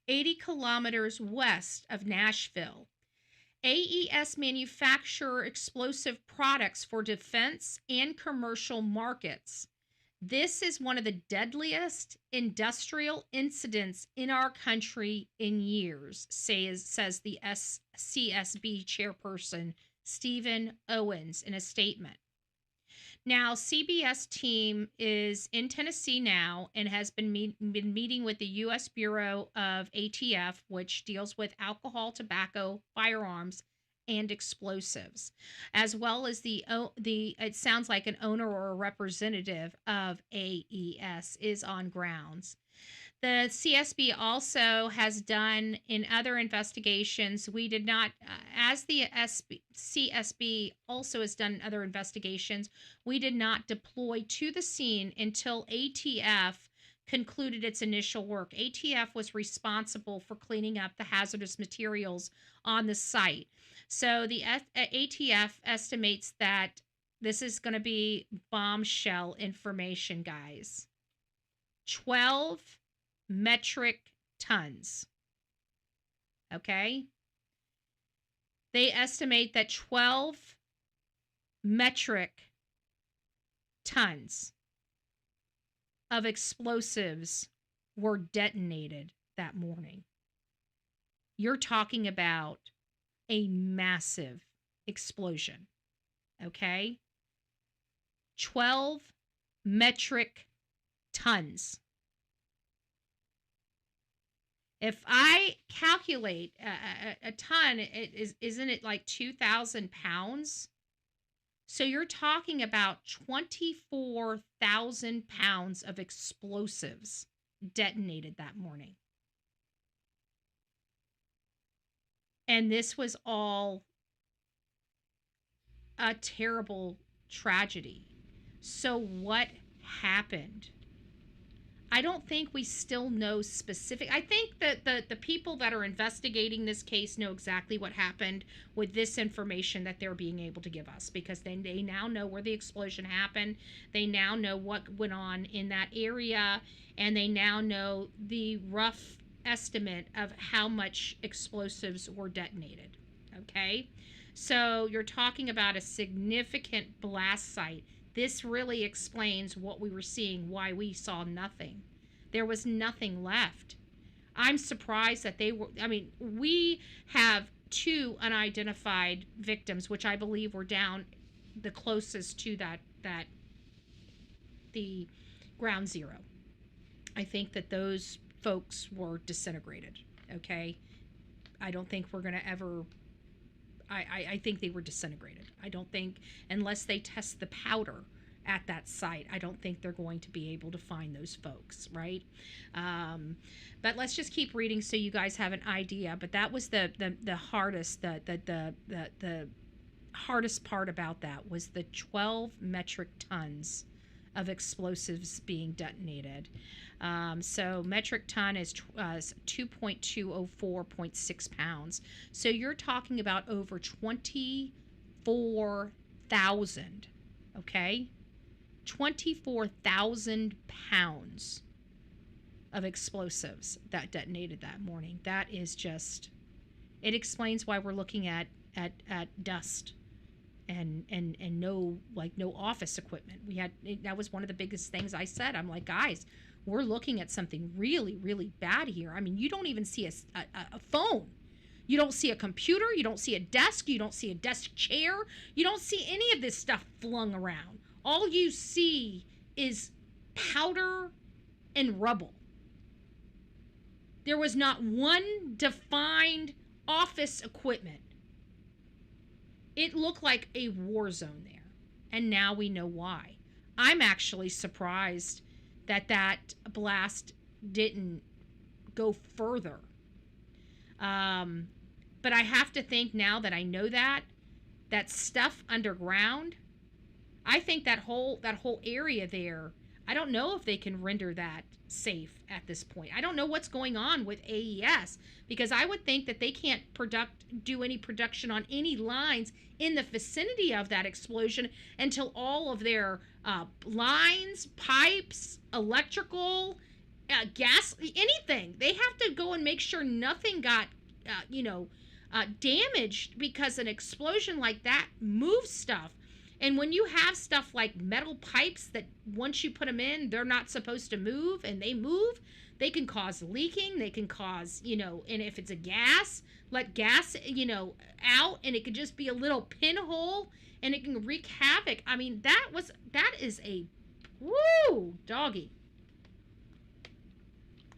80 kilometers west of Nashville. AES manufacture explosive products for defense and commercial markets. This is one of the deadliest industrial incidents in our country in years, says the CSB chairperson, Stephen Owens, in a statement. Now, CBS team is in Tennessee now and has been meeting with the U.S. Bureau of ATF, which deals with alcohol, tobacco, firearms, and explosives, as well as the it sounds like an owner or a representative of AES is on grounds. The CSB also has done in other investigations. We did not, as the CSB also has done in other investigations, we did not deploy to the scene until ATF concluded its initial work. ATF was responsible for cleaning up the hazardous materials on the site. So the ATF estimates that this is going to be bombshell information, guys. 12 metric tons. Okay? They estimate that 12 metric tons of explosives were detonated that morning. You're talking about a massive explosion. Okay? 12 metric tons. If I calculate a ton, isn't it like 2,000 pounds? So you're talking about 24,000 pounds of explosives detonated that morning. And this was all a terrible tragedy. So what happened? I don't think we still know specific. I think that the people that are investigating this case know exactly what happened with this information that they're being able to give us, because they now know where the explosion happened. They now know what went on in that area, and they now know the rough estimate of how much explosives were detonated. Okay? So you're talking about a significant blast site. This really explains what we were seeing, why we saw nothing. There was nothing left. I'm surprised that they were, we have 2 unidentified victims, which I believe were down the closest to the ground zero. I think that those folks were disintegrated, okay? I don't think we're going to ever... I think they were disintegrated. I don't think, unless they test the powder at that site, I don't think they're going to be able to find those folks, right? But let's just keep reading so you guys have an idea. But that was the hardest, the hardest part about that was the 12 metric tons of explosives being detonated. So metric ton is 2.204.6 pounds. So you're talking about over 24,000, okay? 24,000 pounds of explosives that detonated that morning. That is just, it explains why we're looking at dust and no office equipment. That was one of the biggest things I said. I'm like, guys, we're looking at something really, really bad here. I mean, you don't even see a phone. You don't see a computer. You don't see a desk. You don't see a desk chair. You don't see any of this stuff flung around. All you see is powder and rubble. There was not one defined office equipment. It looked like a war zone there. And now we know why. I'm actually surprised that blast didn't go further But I have to think now that I know that stuff underground, I think that whole area there, I don't know if they can render that safe at this point. I don't know what's going on with AES, because I would think that they can't do any production on any lines in the vicinity of that explosion until all of their lines, pipes, electrical, gas, anything. They have to go and make sure nothing got, damaged, because an explosion like that moves stuff. And when you have stuff like metal pipes that once you put them in, they're not supposed to move, and they move, they can cause leaking. They can cause, and if it's a gas, let gas, out, and it could just be a little pinhole, and it can wreak havoc. I mean, that is a, woo, doggy.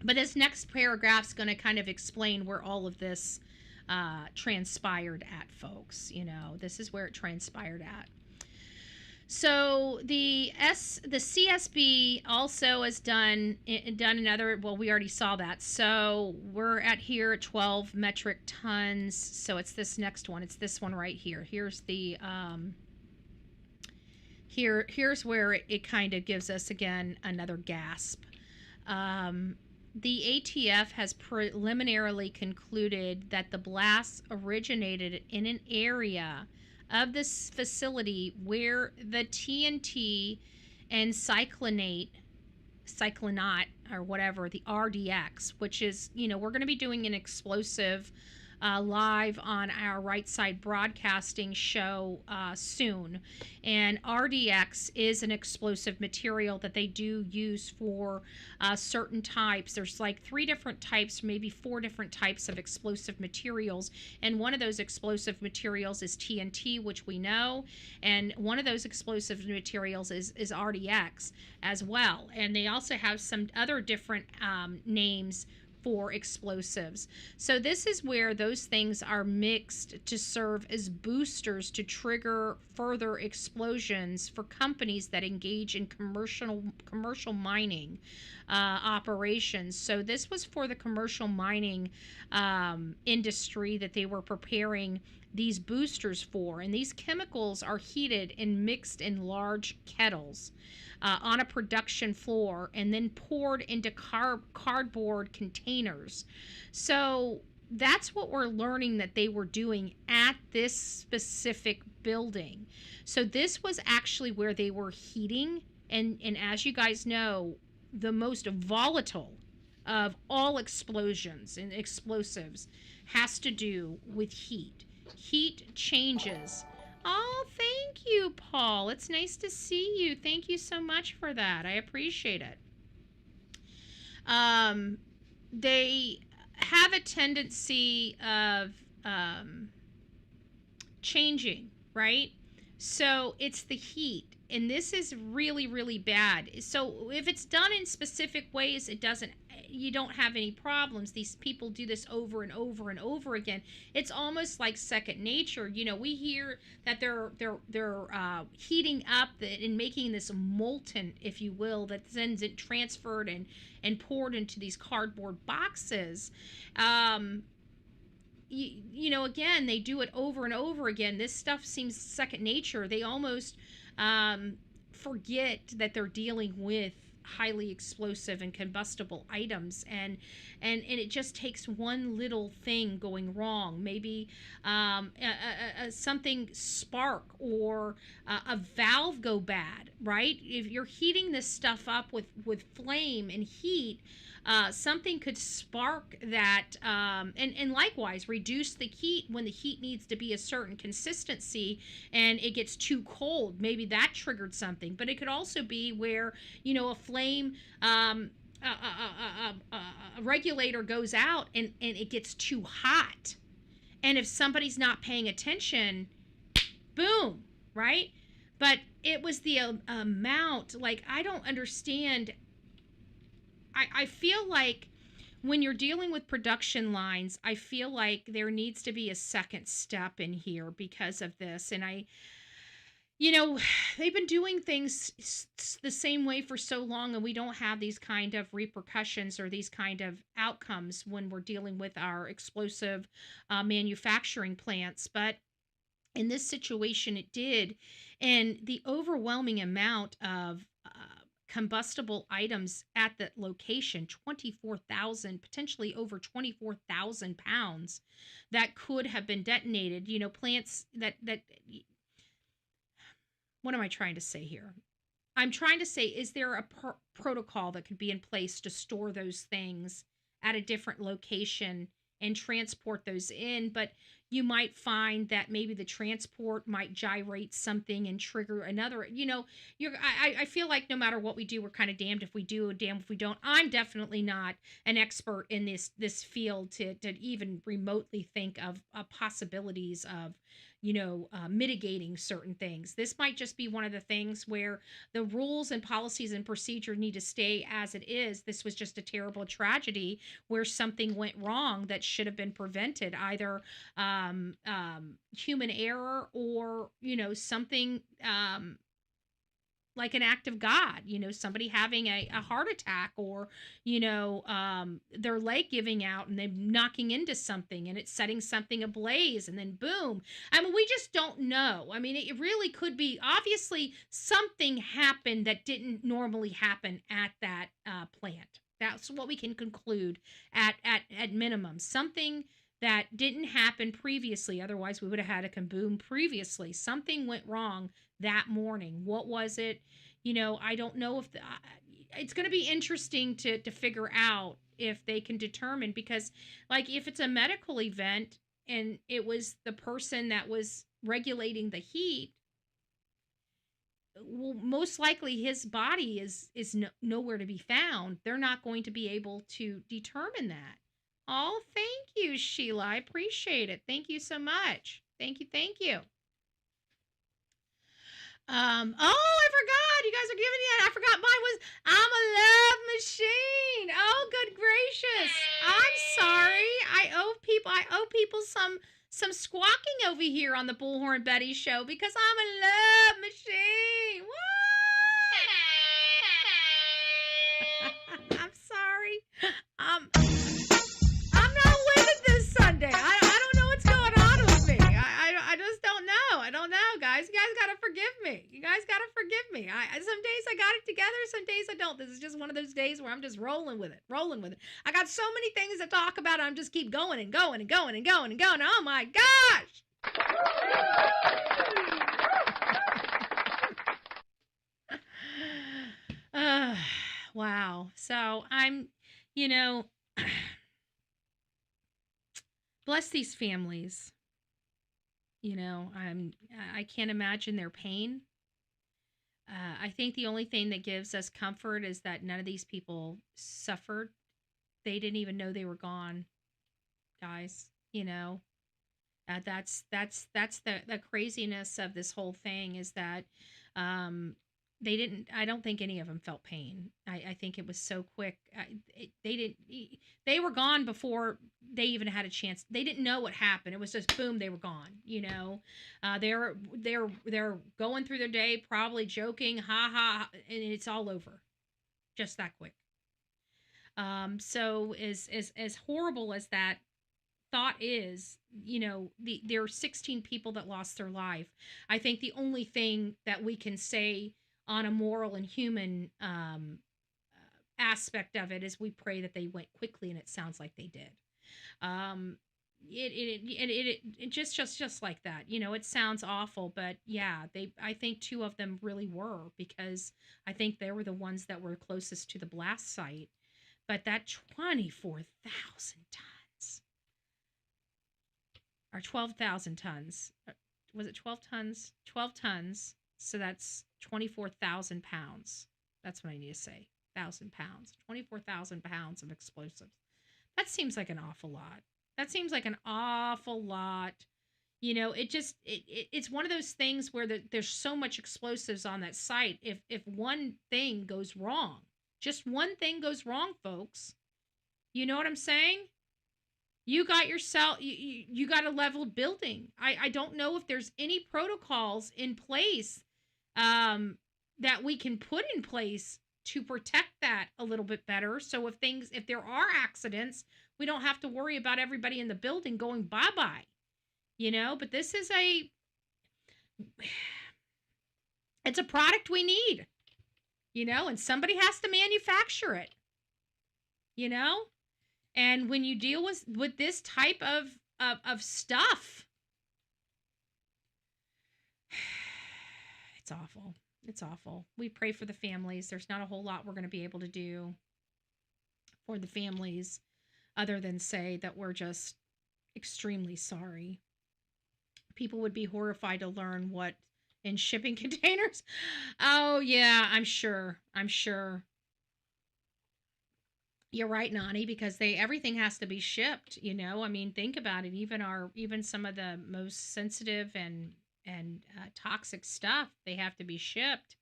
But this next paragraph's going to kind of explain where all of this transpired at, folks. This is where it transpired at. So the CSB also has done another, well, we already saw that. So we're at 12 metric tons. So it's this next one. It's this one right here. Here's the here's where it kind of gives us again another gasp. The ATF has preliminarily concluded that the blast originated in an area of this facility where the TNT and cyclonate, or whatever, the RDX, which is, we're going to be doing an explosive live on our Right Side Broadcasting show soon. And RDX is an explosive material that they do use for certain types. There's like 3 different types, maybe 4 different types of explosive materials. And one of those explosive materials is TNT, which we know. And one of those explosive materials is RDX as well. And they also have some other different names for explosives. So this is where those things are mixed to serve as boosters to trigger further explosions for companies that engage in commercial mining operations. So this was for the commercial mining industry that they were preparing these boosters for. And these chemicals are heated and mixed in large kettles on a production floor and then poured into cardboard containers. So that's what we're learning that they were doing at this specific building. So this was actually where they were heating. And as you guys know, the most volatile of all explosions and explosives has to do with heat. Heat changes. Oh, thank you, Paul. It's nice to see you. Thank you so much for that. I appreciate it. They have a tendency of changing, right? So it's the heat. And this is really, really bad. So if it's done in specific ways, you don't have any problems. These people do this over and over and over again. It's almost like second nature. We hear that they're heating up and making this molten, if you will, that then is transferred and poured into these cardboard boxes. Again, they do it over and over again. This stuff seems second nature. They almost forget that they're dealing with highly explosive and combustible items, and it just takes one little thing going wrong, maybe something spark or a valve go bad, right? If you're heating this stuff up with flame and heat, something could spark that, and likewise reduce the heat when the heat needs to be a certain consistency and it gets too cold. Maybe that triggered something. But it could also be where, a flame, a regulator goes out and it gets too hot. And if somebody's not paying attention, boom, right? But it was the amount, like, I don't understand. I feel like when you're dealing with production lines, I feel like there needs to be a second step in here because of this. And they've been doing things the same way for so long, and we don't have these kind of repercussions or these kind of outcomes when we're dealing with our explosive manufacturing plants. But in this situation, it did. And the overwhelming amount of combustible items at the location, 24,000, potentially over 24,000 pounds that could have been detonated, plants that what am I trying to say here? I'm trying to say, is there a protocol that could be in place to store those things at a different location and transport those in? But you might find that maybe the transport might gyrate something and trigger another. I feel like no matter what we do, we're kind of damned if we do, damned if we don't. I'm definitely not an expert in this field to even remotely think of possibilities of mitigating certain things. This might just be one of the things where the rules and policies and procedure need to stay as it is. This was just a terrible tragedy where something went wrong that should have been prevented, either human error or something like an act of God, somebody having a heart attack, or their leg giving out and then knocking into something and it's setting something ablaze, and then boom. I mean, we just don't know. I mean, it really could be, obviously something happened that didn't normally happen at that plant. That's what we can conclude at minimum. Something that didn't happen previously. Otherwise, we would have had a kaboom previously. Something went wrong that morning. What was it? I don't know if it's going to be interesting to figure out if they can determine, because like if it's a medical event and it was the person that was regulating the heat, well, most likely his body is nowhere to be found. They're not going to be able to determine that. Oh, thank you, Sheila. I appreciate it. Thank you so much. Thank you. I forgot. You guys are giving it. I forgot mine was I'm a love machine. Oh, good gracious. I'm sorry. I owe people some squawking over here on the Bullhorn Betty show because I'm a love machine. What? I'm sorry. I'm not with it this Sunday. I don't know what's going on with me. I just don't know. I don't know, guys. You guys gotta forgive me. Some days I got it together, some days I don't. This is just one of those days where I'm just rolling with it. I got so many things to talk about. I'm just keep going and going and going and going and going. Oh my gosh. Wow. So I'm, bless these families. I can't imagine their pain. I think the only thing that gives us comfort is that none of these people suffered. They didn't even know they were gone, guys. That's the craziness of this whole thing, is that I don't think any of them felt pain. I think it was so quick. They were gone before they even had a chance. They didn't know what happened. It was just boom, they were gone. They're going through their day, probably joking, ha ha, and it's all over, just that quick. So as horrible as that thought is, there are 16 people that lost their life. I think the only thing that we can say on a moral and human aspect of it is we pray that they went quickly, and it sounds like they did. It just like that. It sounds awful, but yeah, I think two of them really were, because I think they were the ones that were closest to the blast site. But that 24,000 tons or 12,000 tons, was it 12 tons? 12 tons. So that's 24,000 pounds. That's what I need to say. 1,000 pounds. 24,000 pounds of explosives. That seems like an awful lot. It's one of those things where there's so much explosives on that site. If one thing goes wrong, just one thing goes wrong, folks. You know what I'm saying? You got yourself, you got a leveled building. I don't know if there's any protocols in place that we can put in place to protect that a little bit better. So if there are accidents, we don't have to worry about everybody in the building going bye-bye, but this is it's a product we need, and somebody has to manufacture it, and when you deal with this type of stuff, it's awful. It's awful. We pray for the families. There's not a whole lot we're going to be able to do for the families other than say that we're just extremely sorry. People would be horrified to learn what in shipping containers. Oh, yeah, I'm sure. You're right, Nani, because everything has to be shipped, I mean, think about it. Even some of the most sensitive and toxic stuff, they have to be shipped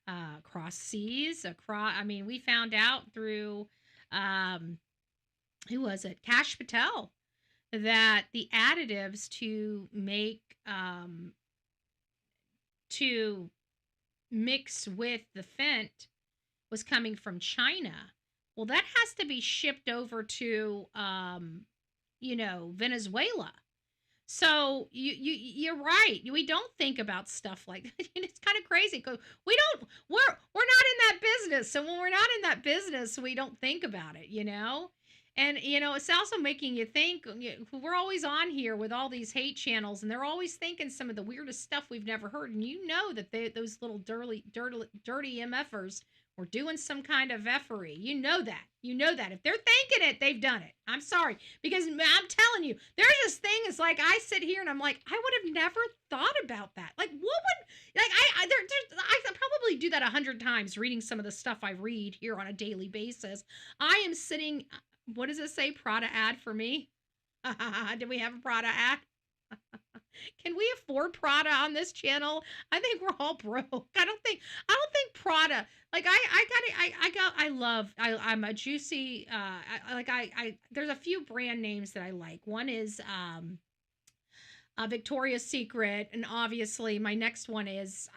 across seas, I mean, we found out through who was it, Kash Patel, that the additives to make to mix with the Fent was coming from China. Well, that has to be shipped over to Venezuela. So you're right. We don't think about stuff like that. It's kind of crazy because we're not in that business. So when we're not in that business, we don't think about it, And it's also making you think. We're always on here with all these hate channels, and they're always thinking some of the weirdest stuff we've never heard. And that those little dirty MFers were doing some kind of effery. You know that. If they're thinking it, they've done it. I'm sorry. Because I'm telling you, there's this thing, it's like I sit here and I'm like, I would have never thought about that. Like, what would, like, I probably do that 100 times reading some of the stuff I read here on a daily basis. I am sitting, what does it say? Prada ad for me? Do we have a Prada ad? Can we afford Prada on this channel? I think we're all broke. I don't think Prada, like I'm a Juicy, there's a few brand names that I like. One is Victoria's Secret, and obviously my next one is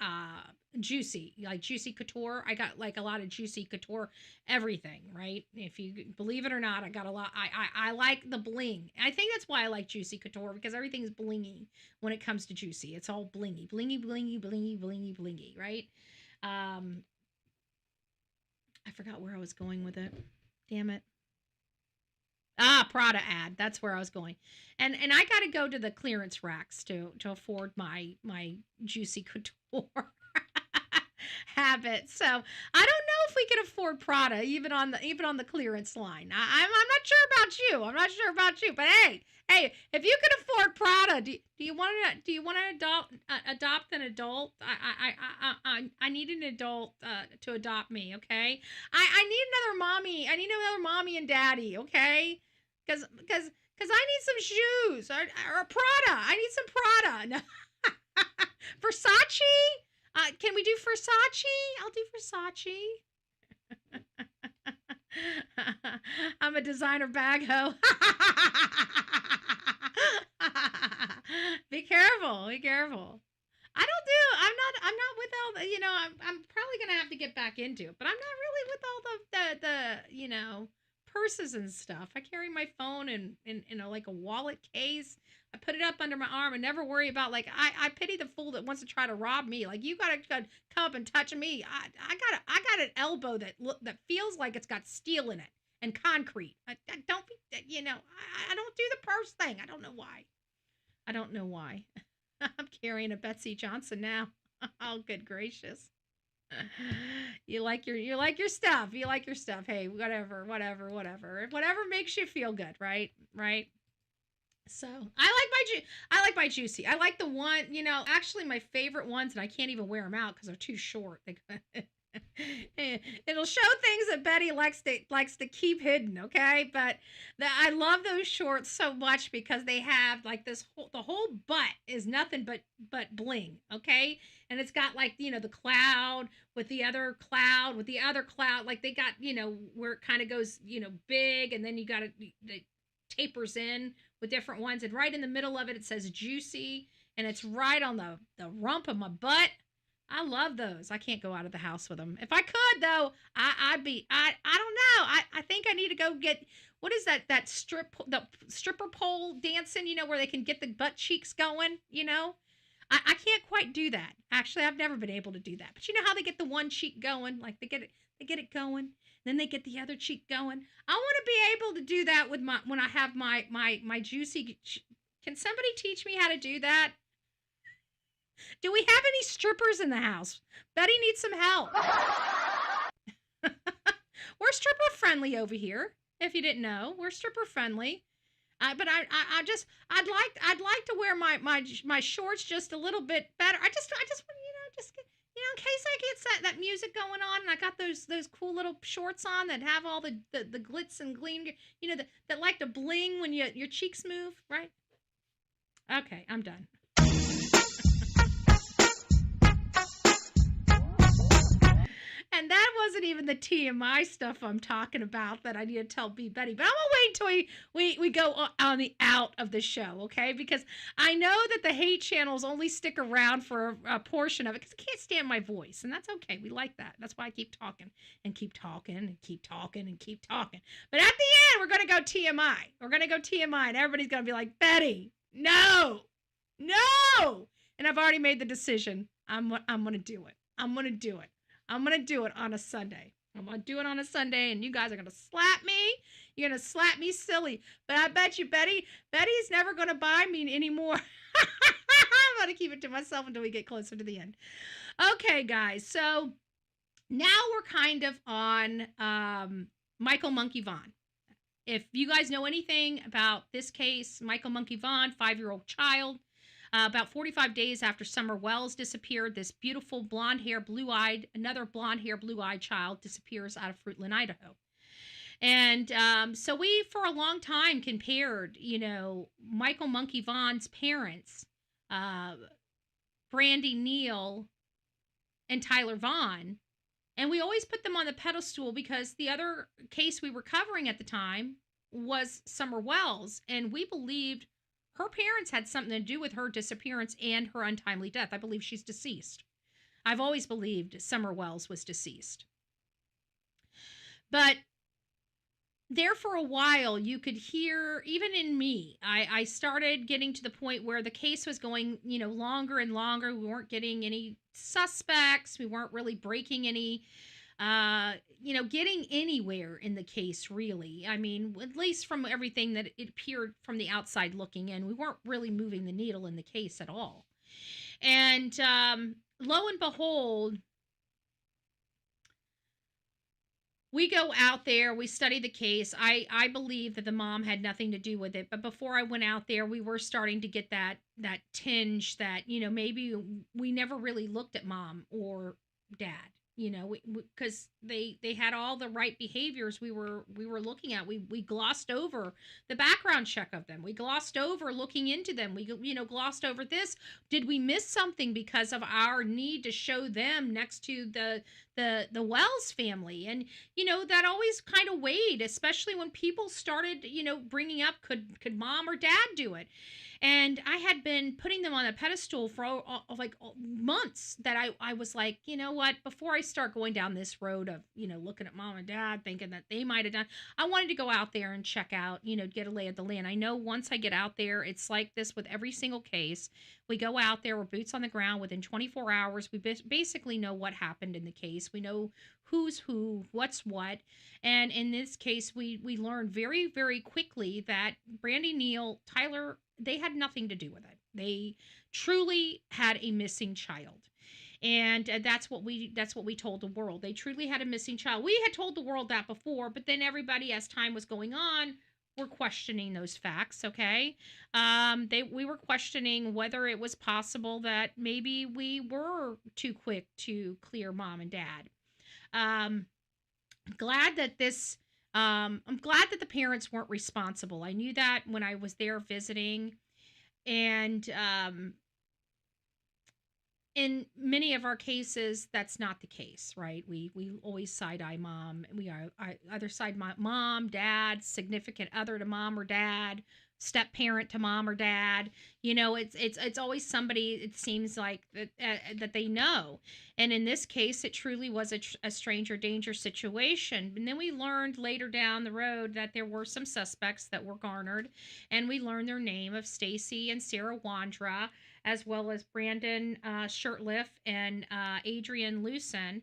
Juicy, like Juicy Couture. I got like a lot of Juicy Couture everything, right? If you believe it or not, I got a lot. I like the bling. I think that's why I like Juicy Couture, because everything's blingy when it comes to Juicy. It's all blingy, right? I forgot where I was going with it. Damn it. Prada ad. That's where I was going. And I got to go to the clearance racks to afford my Juicy Couture habit. So I don't know if we can afford Prada even on the clearance line. I'm not sure about you. But hey, if you can afford Prada, do you want to adopt an adult? I need an adult to adopt me. Okay. I need another mommy. I need another mommy and daddy. Okay. Because I need some shoes or Prada. I need some Prada. No. Versace? Can we do Versace? I'll do Versace. I'm a designer bag hoe. Be careful. I'm not with all the, I'm probably going to have to get back into it, but I'm not really with all the purses and stuff. I carry my phone in like a wallet case. I put it up under my arm and never worry about, like, I pity the fool that wants to try to rob me. Like, you gotta come up and touch me. I got an elbow that feels like it's got steel in it and concrete. I don't do the purse thing. I don't know why. I'm carrying a Betsy Johnson now. Oh, good gracious. You like your stuff. Hey, whatever makes you feel good, right? So I like my Juicy. I like the one, actually my favorite ones, and I can't even wear them out because they're too short. It'll show things that Betty likes to keep hidden, okay? But I love those shorts so much because they have like the whole butt is nothing but bling, okay? And it's got like, the cloud with the other cloud like they got, where it kind of goes, big, and then you got it tapers in with different ones, and right in the middle of it says Juicy, and it's right on the rump of my butt. I love those. I can't go out of the house with them. If I could, though, I don't know. I think I need to go get, what is the stripper pole dancing, where they can get the butt cheeks going. I can't quite do that. Actually, I've never been able to do that. But you know how they get the one cheek going, like they get it going, then they get the other cheek going. I want to be able to do that with when I have my juicy. Can somebody teach me how to do that? Do we have any strippers in the house? Betty needs some help. We're stripper friendly over here. If you didn't know, we're stripper friendly. But I'd like to wear my shorts just a little bit better. I just in case I get that music going on, and I got those cool little shorts on that have all the glitz and gleam, that like to bling when your cheeks move, right? Okay, I'm done. And that wasn't even the TMI stuff I'm talking about that I need to tell B. Betty. But I'm going to wait until we go on the out of the show, okay? Because I know that the hate channels only stick around for a portion of it because I can't stand my voice. And that's okay. We like that. That's why I keep talking and keep talking and keep talking and keep talking. But at the end, we're going to go TMI. We're going to go TMI. And everybody's going to be like, Betty, no. And I've already made the decision. I'm going to do it. I'm going to do it. I'm going to do it on a Sunday. I'm going to do it on a Sunday, and you guys are going to slap me. You're going to slap me silly. But I bet you Betty's never going to buy me anymore. I'm going to keep it to myself until we get closer to the end. Okay, guys. So now we're kind of on Michael Monkey Vaughn. If you guys know anything about this case, Michael Monkey Vaughn, 5-year-old child, about 45 days after Summer Wells disappeared, this beautiful another blonde hair, blue-eyed child disappears out of Fruitland, Idaho. And so we, for a long time, compared, Michael Monkey Vaughn's parents, Brandy Neal and Tyler Vaughn, and we always put them on the pedestal because the other case we were covering at the time was Summer Wells, and we believed her parents had something to do with her disappearance and her untimely death. I believe she's deceased. I've always believed Summer Wells was deceased. But there for a while, you could hear, even in me, I started getting to the point where the case was going, longer and longer. We weren't getting any suspects. We weren't really breaking any getting anywhere in the case, really. I mean, at least from everything that it appeared from the outside looking in, we weren't really moving the needle in the case at all. And lo and behold, we go out there, we study the case. I believe that the mom had nothing to do with it. But before I went out there, we were starting to get that tinge that, maybe we never really looked at mom or dad. Because they had all the right behaviors we were looking at. We glossed over the background check of them. We glossed over looking into them. We glossed over this. Did we miss something because of our need to show them next to the Wells family? And that always kind of weighed, especially when people started bringing up could mom or dad do it. And I had been putting them on a pedestal for like months that I was like, you know what, before I start going down this road of, looking at mom and dad, thinking that they might have done, I wanted to go out there and check out, get a lay of the land. I know once I get out there, it's like this with every single case. We go out there, we're boots on the ground within 24 hours. We basically know what happened in the case. We know who's who, what's what. And in this case, we learned very, very quickly that Brandy Neal, Tyler, they had nothing to do with it. They truly had a missing child. And that's what we told the world. They truly had a missing child. We had told the world that before, but then everybody, as time was going on, were questioning those facts, okay? We were questioning whether it was possible that maybe we were too quick to clear mom and dad. I'm glad that the parents weren't responsible. I knew that when I was there visiting, and in many of our cases, that's not the case, right? We always side-eye mom. We are either side mom, dad, significant other to mom or dad, step parent to mom or dad. You know, it's always somebody, it seems like, that they know. And in this case, it truly was a stranger danger situation. And then we learned later down the road that there were some suspects that were garnered, and we learned their name of Stacy and Sarah Wandra, as well as Brandon Shirtliff and Adrian Lucen.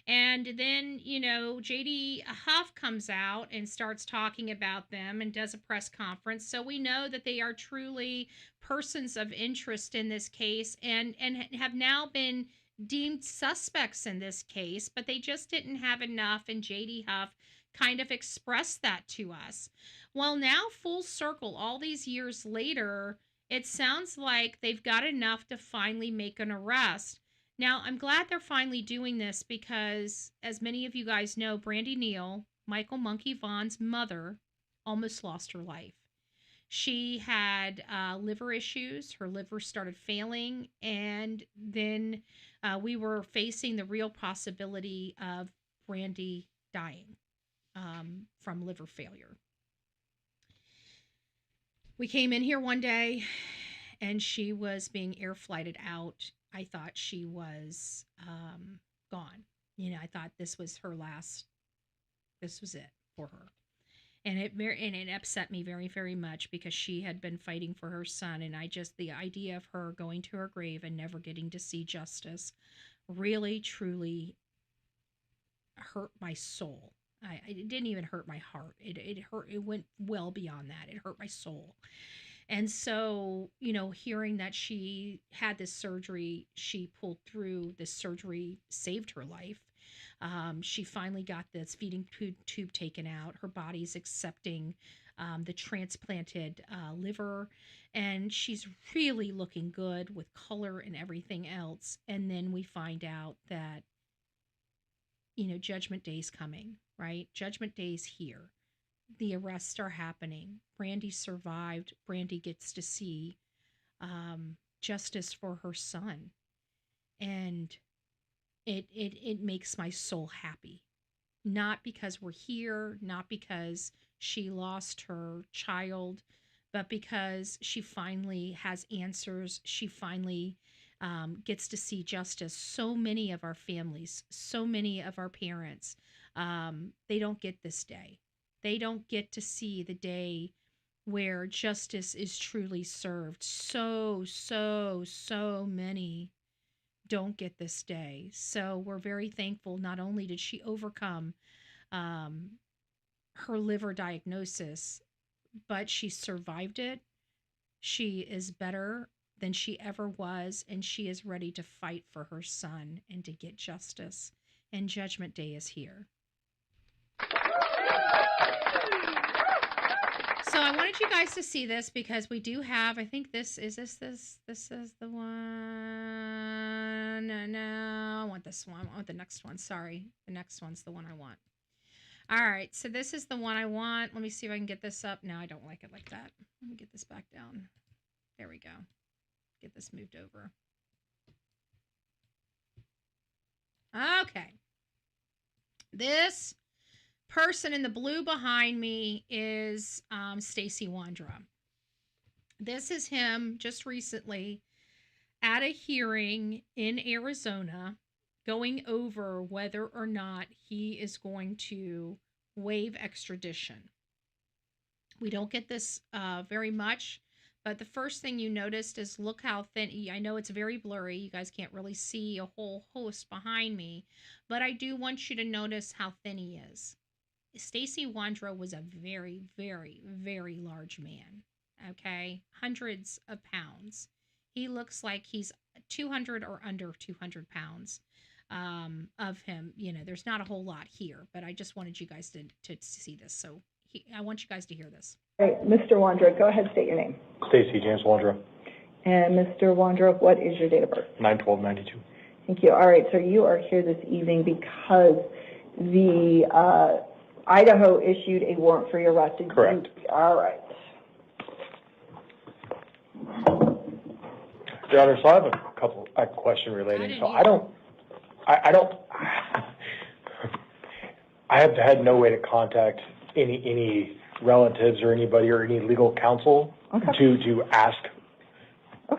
And then, you know, JD Huff comes out and starts talking about them and does a press conference. So we know that they are truly persons of interest in this case, and have now been deemed suspects in this case, but they just didn't have enough, and JD Huff kind of expressed that to us. Well, now full circle, all these years later, it sounds like they've got enough to finally make an arrest. Now, I'm glad they're finally doing this because, as many of you guys know, Brandy Neal, Michael Monkey Vaughn's mother, almost lost her life. She had liver issues. Her liver started failing, and then we were facing the real possibility of Brandy dying from liver failure. We came in here one day, and she was being air flighted out. I thought she was gone. You know, I thought this was her last. This was it for her, and it upset me very, very much because she had been fighting for her son, and the idea of her going to her grave and never getting to see justice, really, truly hurt my soul. It didn't even hurt my heart. It hurt. It went well beyond that. It hurt my soul. And so, you know, hearing that she had this surgery, she pulled through this surgery, saved her life. She finally got this feeding tube taken out. Her body's accepting the transplanted liver, and she's really looking good with color and everything else. And then we find out that, you know, Judgment Day's coming, right? Judgment Day's here. The arrests are happening. Brandy survived. Brandy gets to see justice for her son. And it makes my soul happy. Not because we're here, not because she lost her child, but because she finally has answers. She finally gets to see justice. So many of our families, so many of our parents, they don't get this day. They don't get to see the day where justice is truly served. So many don't get this day. So we're very thankful. Not only did she overcome her liver diagnosis, but she survived it. She is better than she ever was, and she is ready to fight for her son and to get justice. And Judgment Day is here. So I wanted you guys to see this because we do have, I think this is the one. No, I want this one. I want the next one. Sorry. The next one's the one I want. All right. So this is the one I want. Let me see if I can get this up. No, I don't like it like that. Let me get this back down. There we go. Get this moved over. Okay. This person in the blue behind me is Stacy Wandra. This is him just recently at a hearing in Arizona going over whether or not he is going to waive extradition. We don't get this very much, but the first thing you noticed is look how thin. I know it's very blurry. You guys can't really see a whole host behind me, but I do want you to notice how thin he is. Stacy Wandra was a very, very, very large man, okay? Hundreds of pounds. He looks like he's 200 or under 200 pounds of him. You know, there's not a whole lot here, but I just wanted you guys to see this. So I want you guys to hear this. All right, Mr. Wandra, go ahead, state your name. Stacy James Wandra. And Mr. Wandra, what is your date of birth? 9/12/92. Thank you. All right, so you are here this evening because the Idaho issued a warrant for your arrest. Correct. All right. Your Honor, so I have a question relating. So I have had no way to contact any relatives or anybody or any legal counsel Okay. to ask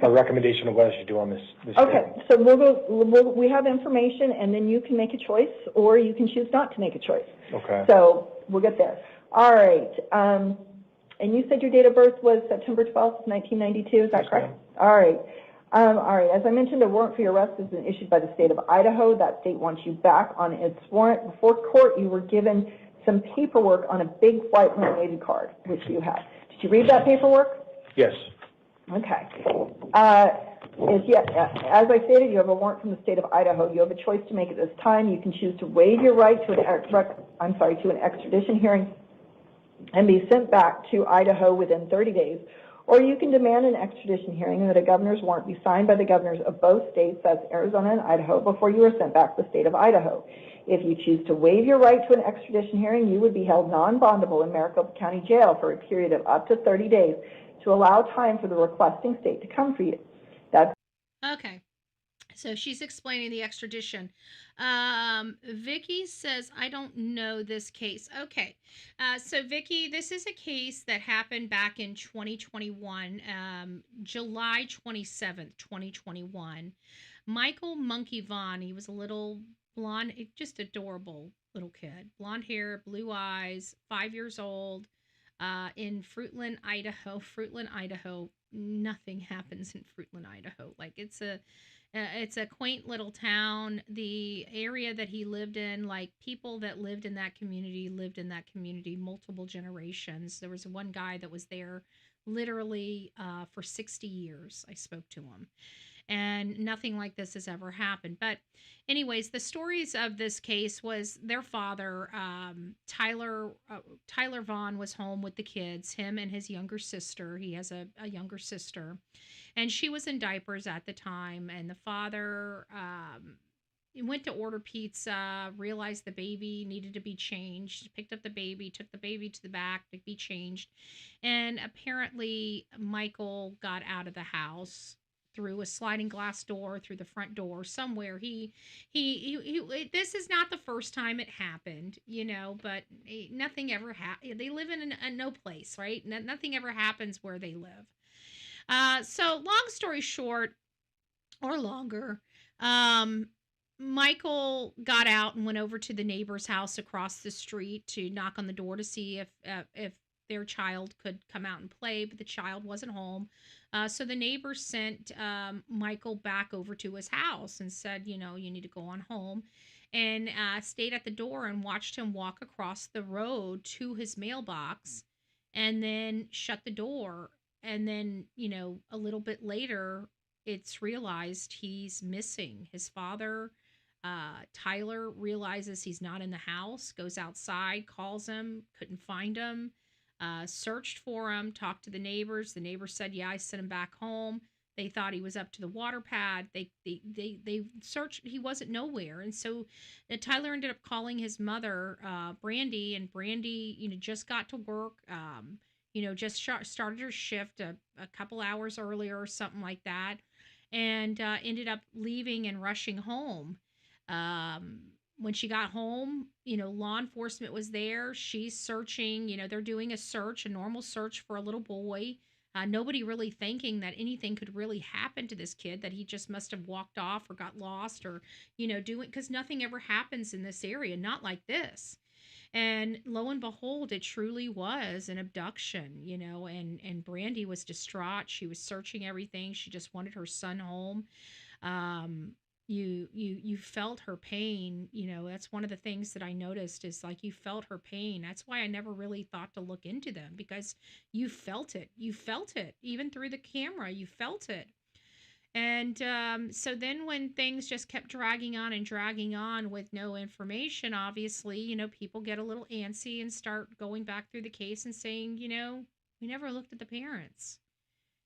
a recommendation of what I should do on this. Okay, so we have information, and then you can make a choice, or you can choose not to make a choice. Okay. So we'll get there. All right. And you said your date of birth was September 12th, 1992. Is that Yes, correct? ma'am. All right. All right. As I mentioned, a warrant for your arrest has been issued by the state of Idaho. That state wants you back on its warrant. Before court, you were given some paperwork on a big white laminated card, which you have. Did you read that paperwork? Yes. Okay. As I stated, you have a warrant from the state of Idaho. You have a choice to make at this time. You can choose to waive your right to an extradition hearing and be sent back to Idaho within 30 days, or you can demand an extradition hearing and that a governor's warrant be signed by the governors of both states, that's Arizona and Idaho, before you are sent back to the state of Idaho. If you choose to waive your right to an extradition hearing, you would be held non-bondable in Maricopa County Jail for a period of up to 30 days to allow time for the requesting state to come for you. That's Okay. So she's explaining the extradition. Vicky says, I don't know this case. Okay. So Vicky, this is a case that happened back in 2021, July 27th, 2021. Michael Monkey Vaughn, he was a little blonde, just adorable little kid. Blonde hair, blue eyes, 5 years old, in Fruitland, Idaho. Fruitland, Idaho. Nothing happens in Fruitland, Idaho. Like it's a quaint little town. The area that he lived in, like people that lived in that community multiple generations. There was one guy that was there literally for 60 years. I spoke to him. And nothing like this has ever happened. But anyways, the stories of this case was their father, Tyler Vaughn, was home with the kids, him and his younger sister. He has a younger sister. And she was in diapers at the time. And the father went to order pizza, realized the baby needed to be changed, picked up the baby, took the baby to the back to be changed. And apparently Michael got out of the house through a sliding glass door, through the front door, somewhere. He this is not the first time it happened, but nothing ever they live in a no place, right? Nothing ever happens where they live. So long story short, or longer, Michael got out and went over to the neighbor's house across the street to knock on the door to see if their child could come out and play, but the child wasn't home. So the neighbor sent Michael back over to his house and said, you need to go on home, and stayed at the door and watched him walk across the road to his mailbox and then shut the door. And then, a little bit later, it's realized he's missing. His father, Tyler, realizes he's not in the house, goes outside, calls him, couldn't find him. Searched for him, talked to the neighbors. The neighbors said, yeah, I sent him back home. They thought he was up to the water pad. They searched. He wasn't nowhere. And so Tyler ended up calling his mother, Brandy, and Brandy, just got to work, just started her shift a couple hours earlier or something like that, and ended up leaving and rushing home. When she got home, law enforcement was there. She's searching, they're doing a normal search for a little boy. Nobody really thinking that anything could really happen to this kid, that he just must have walked off or got lost or, because nothing ever happens in this area, not like this. And lo and behold, it truly was an abduction, and Brandy was distraught. She was searching everything. She just wanted her son home. You felt her pain. That's one of the things that I noticed, is like you felt her pain. That's why I never really thought to look into them, because you felt it even through the camera. You felt it. And so then when things just kept dragging on with no information, obviously, people get a little antsy and start going back through the case and saying, we never looked at the parents.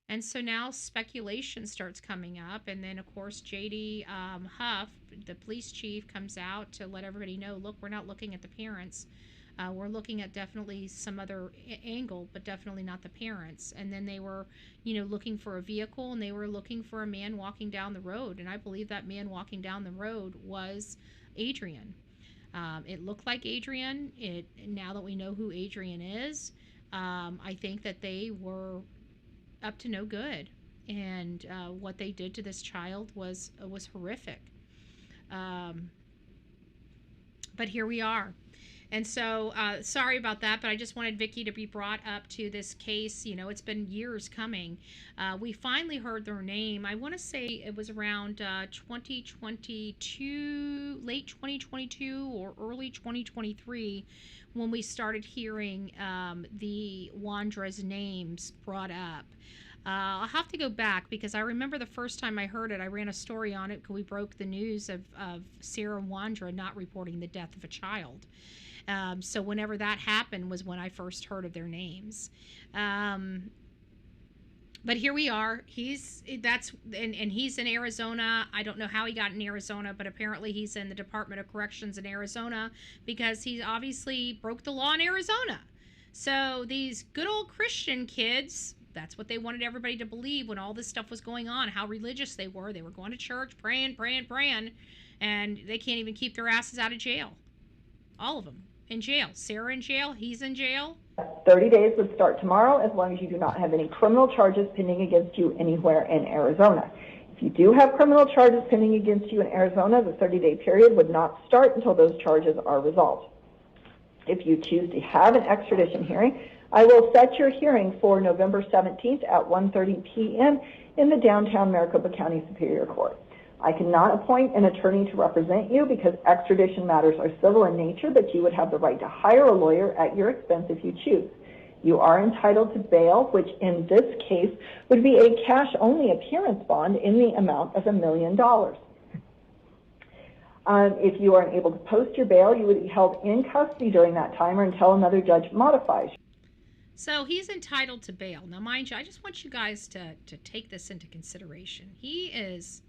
And so now speculation starts coming up. And then, of course, J.D. Huff, the police chief, comes out to let everybody know, look, we're not looking at the parents. We're looking at definitely some other angle, but definitely not the parents. And then they were, looking for a vehicle, and they were looking for a man walking down the road. And I believe that man walking down the road was Adrian. It looked like Adrian. Now that we know who Adrian is, I think that they were up to no good. And what they did to this child was horrific. But here we are. And so, sorry about that, but I just wanted Vicki to be brought up to this case. You know, it's been years coming. We finally heard their name. I want to say it was around 2022, late 2022 or early 2023, when we started hearing the Wandra's names brought up. I'll have to go back because I remember the first time I heard it, I ran a story on it because we broke the news of Sarah Wandra not reporting the death of a child. So whenever that happened was when I first heard of their names. But here we are. He's in Arizona. I don't know how he got in Arizona, but apparently he's in the Department of Corrections in Arizona because he obviously broke the law in Arizona. So these good old Christian kids, that's what they wanted everybody to believe when all this stuff was going on, how religious they were. They were going to church, praying, and they can't even keep their asses out of jail. All of them in jail. Sarah in jail. He's in jail. 30 days would start tomorrow as long as you do not have any criminal charges pending against you anywhere in Arizona. If you do have criminal charges pending against you in Arizona, the 30-day period would not start until those charges are resolved. If you choose to have an extradition hearing, I will set your hearing for November 17th at 1:30 p.m. in the downtown Maricopa County Superior Court. I cannot appoint an attorney to represent you because extradition matters are civil in nature, but you would have the right to hire a lawyer at your expense if you choose. You are entitled to bail, which in this case would be a cash-only appearance bond in the amount of $1 million. If you are unable to post your bail, you would be held in custody during that time or until another judge modifies. So he's entitled to bail. Now, mind you, I just want you guys to take this into consideration. He is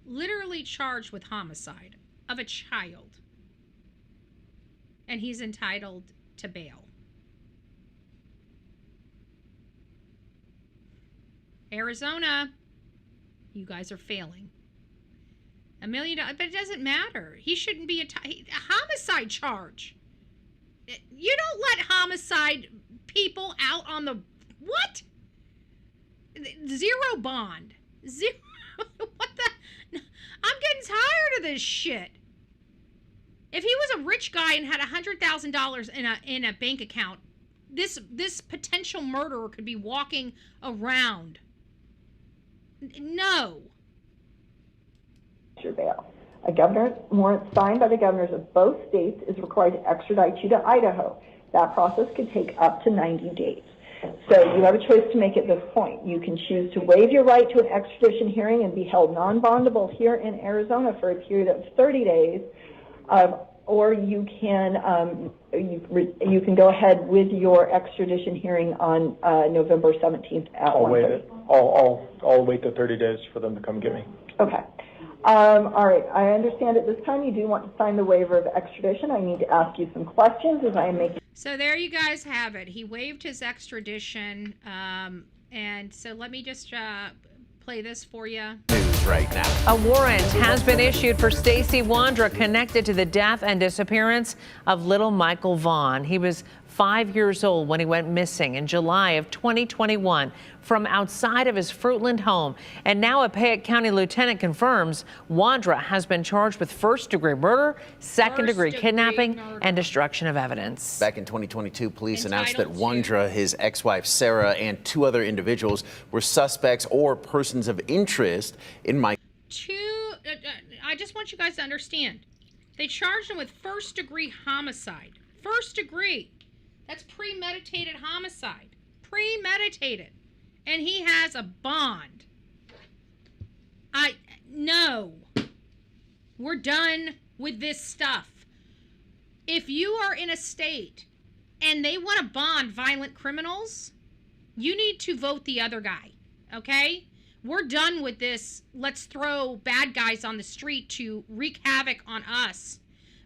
literally charged with homicide of a child, and he's entitled to bail. Arizona, you guys are failing. $1 million, but it doesn't matter. He shouldn't be a homicide charge. You don't let homicide people out on the what? Zero bond. Zero. What the? I'm getting tired of this shit. If he was a rich guy and had $100,000 in a bank account, this potential murderer could be walking around. No. Your bail. A governor's warrant signed by the governors of both states is required to extradite you to Idaho. That process could take up to 90 days. So you have a choice to make at this point. You can choose to waive your right to an extradition hearing and be held non-bondable here in Arizona for a period of 30 days, or you can you can go ahead with your extradition hearing on November 17th at 1:30. I'll wait the 30 days for them to come get me. Okay. All right. I understand at this time you do want to sign the waiver of extradition. I need to ask you some questions as I am making. So there you guys have it. He waived his extradition. And so let me just play this for you. News right now. A warrant has been issued for Stacey Wandra connected to the death and disappearance of little Michael Vaughn. He was 5 years old when he went missing in July of 2021 from outside of his Fruitland home. And now a Payette County lieutenant confirms Wandra has been charged with first-degree murder, second-degree kidnapping, and destruction of evidence. Back in 2022, police announced that Wandra, his ex-wife Sarah, and 2 other individuals were suspects or persons of interest in Mike. I just want you guys to understand. They charged him with first-degree homicide. First degree. That's premeditated homicide. Premeditated. And he has a bond. No. We're done with this stuff. If you are in a state and they want to bond violent criminals, you need to vote the other guy. Okay? We're done with this. Let's throw bad guys on the street to wreak havoc on us.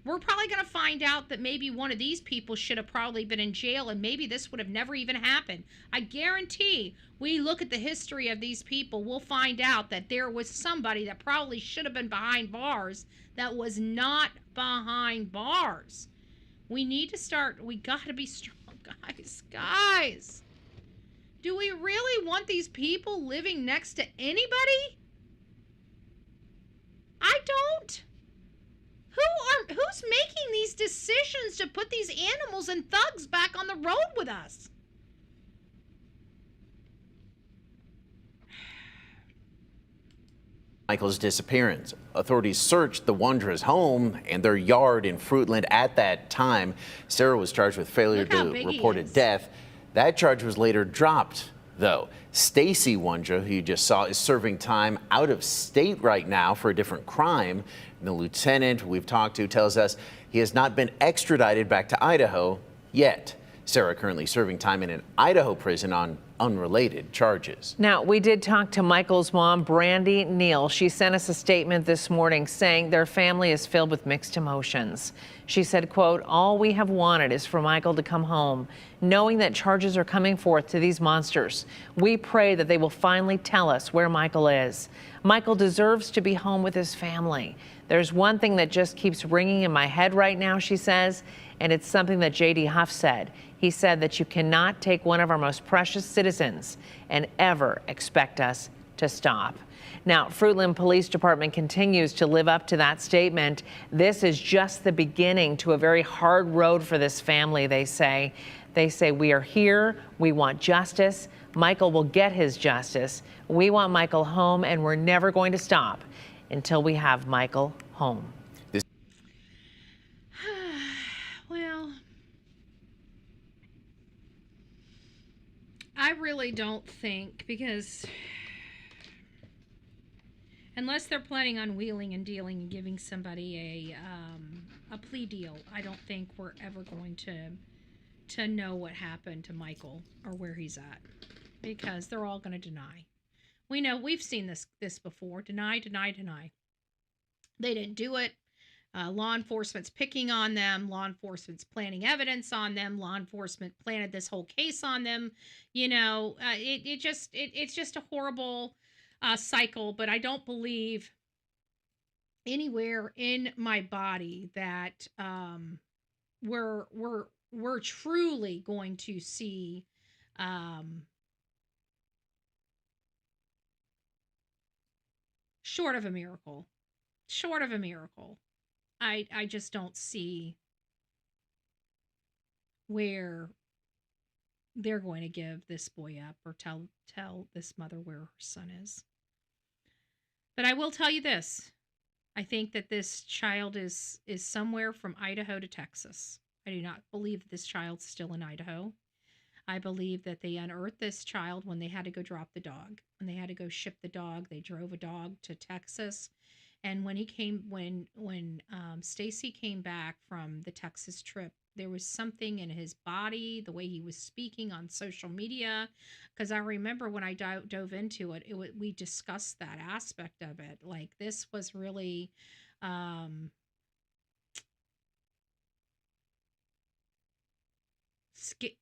We're probably going to find out that maybe one of these people should have probably been in jail, and maybe this would have never even happened. I guarantee we look at the history of these people, we'll find out that there was somebody that probably should have been behind bars that was not behind bars. We need to start, we got to be strong, guys. Do we really want these people living next to anybody? I don't. Who's making these decisions to put these animals and thugs back on the road with us? Michael's disappearance. Authorities searched the Wandra's home and their yard in Fruitland at that time. Sarah was charged with failure to report a death. That charge was later dropped, though. Stacy Wondra, who you just saw, is serving time out of state right now for a different crime. And the lieutenant we've talked to tells us he has not been extradited back to Idaho yet. Sarah currently serving time in an Idaho prison on unrelated charges. Now, we did talk to Michael's mom, Brandy Neal. She sent us a statement this morning saying their family is filled with mixed emotions. She said, quote, "All we have wanted is for Michael to come home, knowing that charges are coming forth to these monsters. We pray that they will finally tell us where Michael is. Michael deserves to be home with his family. There's one thing that just keeps ringing in my head right now," she says, and it's something that J.D. Huff said. He said that you cannot take one of our most precious citizens and ever expect us to stop. Now, Fruitland Police Department continues to live up to that statement. This is just the beginning to a very hard road for this family, they say. They say, we are here, we want justice. Michael will get his justice. We want Michael home, and we're never going to stop until we have Michael home. Well, I really don't think, because unless they're planning on wheeling and dealing and giving somebody a plea deal, I don't think we're ever going to know what happened to Michael or where he's at, because they're all going to deny. We know, we've seen this before. Deny, deny, deny. They didn't do it. Law enforcement's picking on them. Law enforcement's planting evidence on them. Law enforcement planted this whole case on them. You know, it's just a horrible cycle. But I don't believe anywhere in my body that we're truly going to see short of a miracle. Short of a miracle. I just don't see where they're going to give this boy up or tell this mother where her son is. But I will tell you this. I think that this child is somewhere from Idaho to Texas. I do not believe that this child's still in Idaho. I believe that they unearthed this child when they had to go drop the dog. When they had to go ship the dog, they drove a dog to Texas. And when Stacy came back from the Texas trip, there was something in his body, the way he was speaking on social media. Because I remember when I dove into it, we discussed that aspect of it. Like, this was really,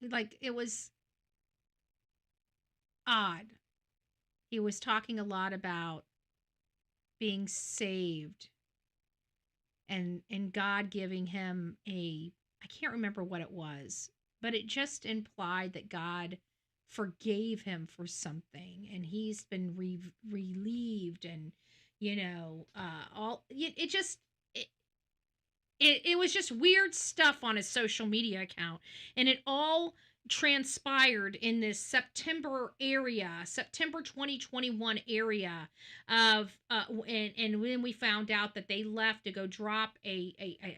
like, it was odd. He was talking a lot about being saved and God giving him I can't remember what it was, but it just implied that God forgave him for something, and he's been relieved, and it was just weird stuff on his social media account, and it all transpired in this September 2021 area of and when we found out that they left to go drop I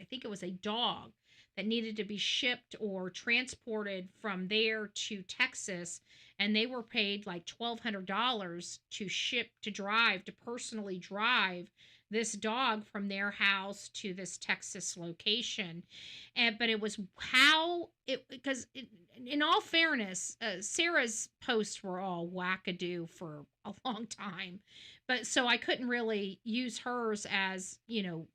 think it was a dog that needed to be shipped or transported from there to Texas, and they were paid like $1,200 to personally drive this dog from their house to this Texas location. But it was because in all fairness, Sarah's posts were all wackadoo for a long time. But so I couldn't really use hers as, woo, woo,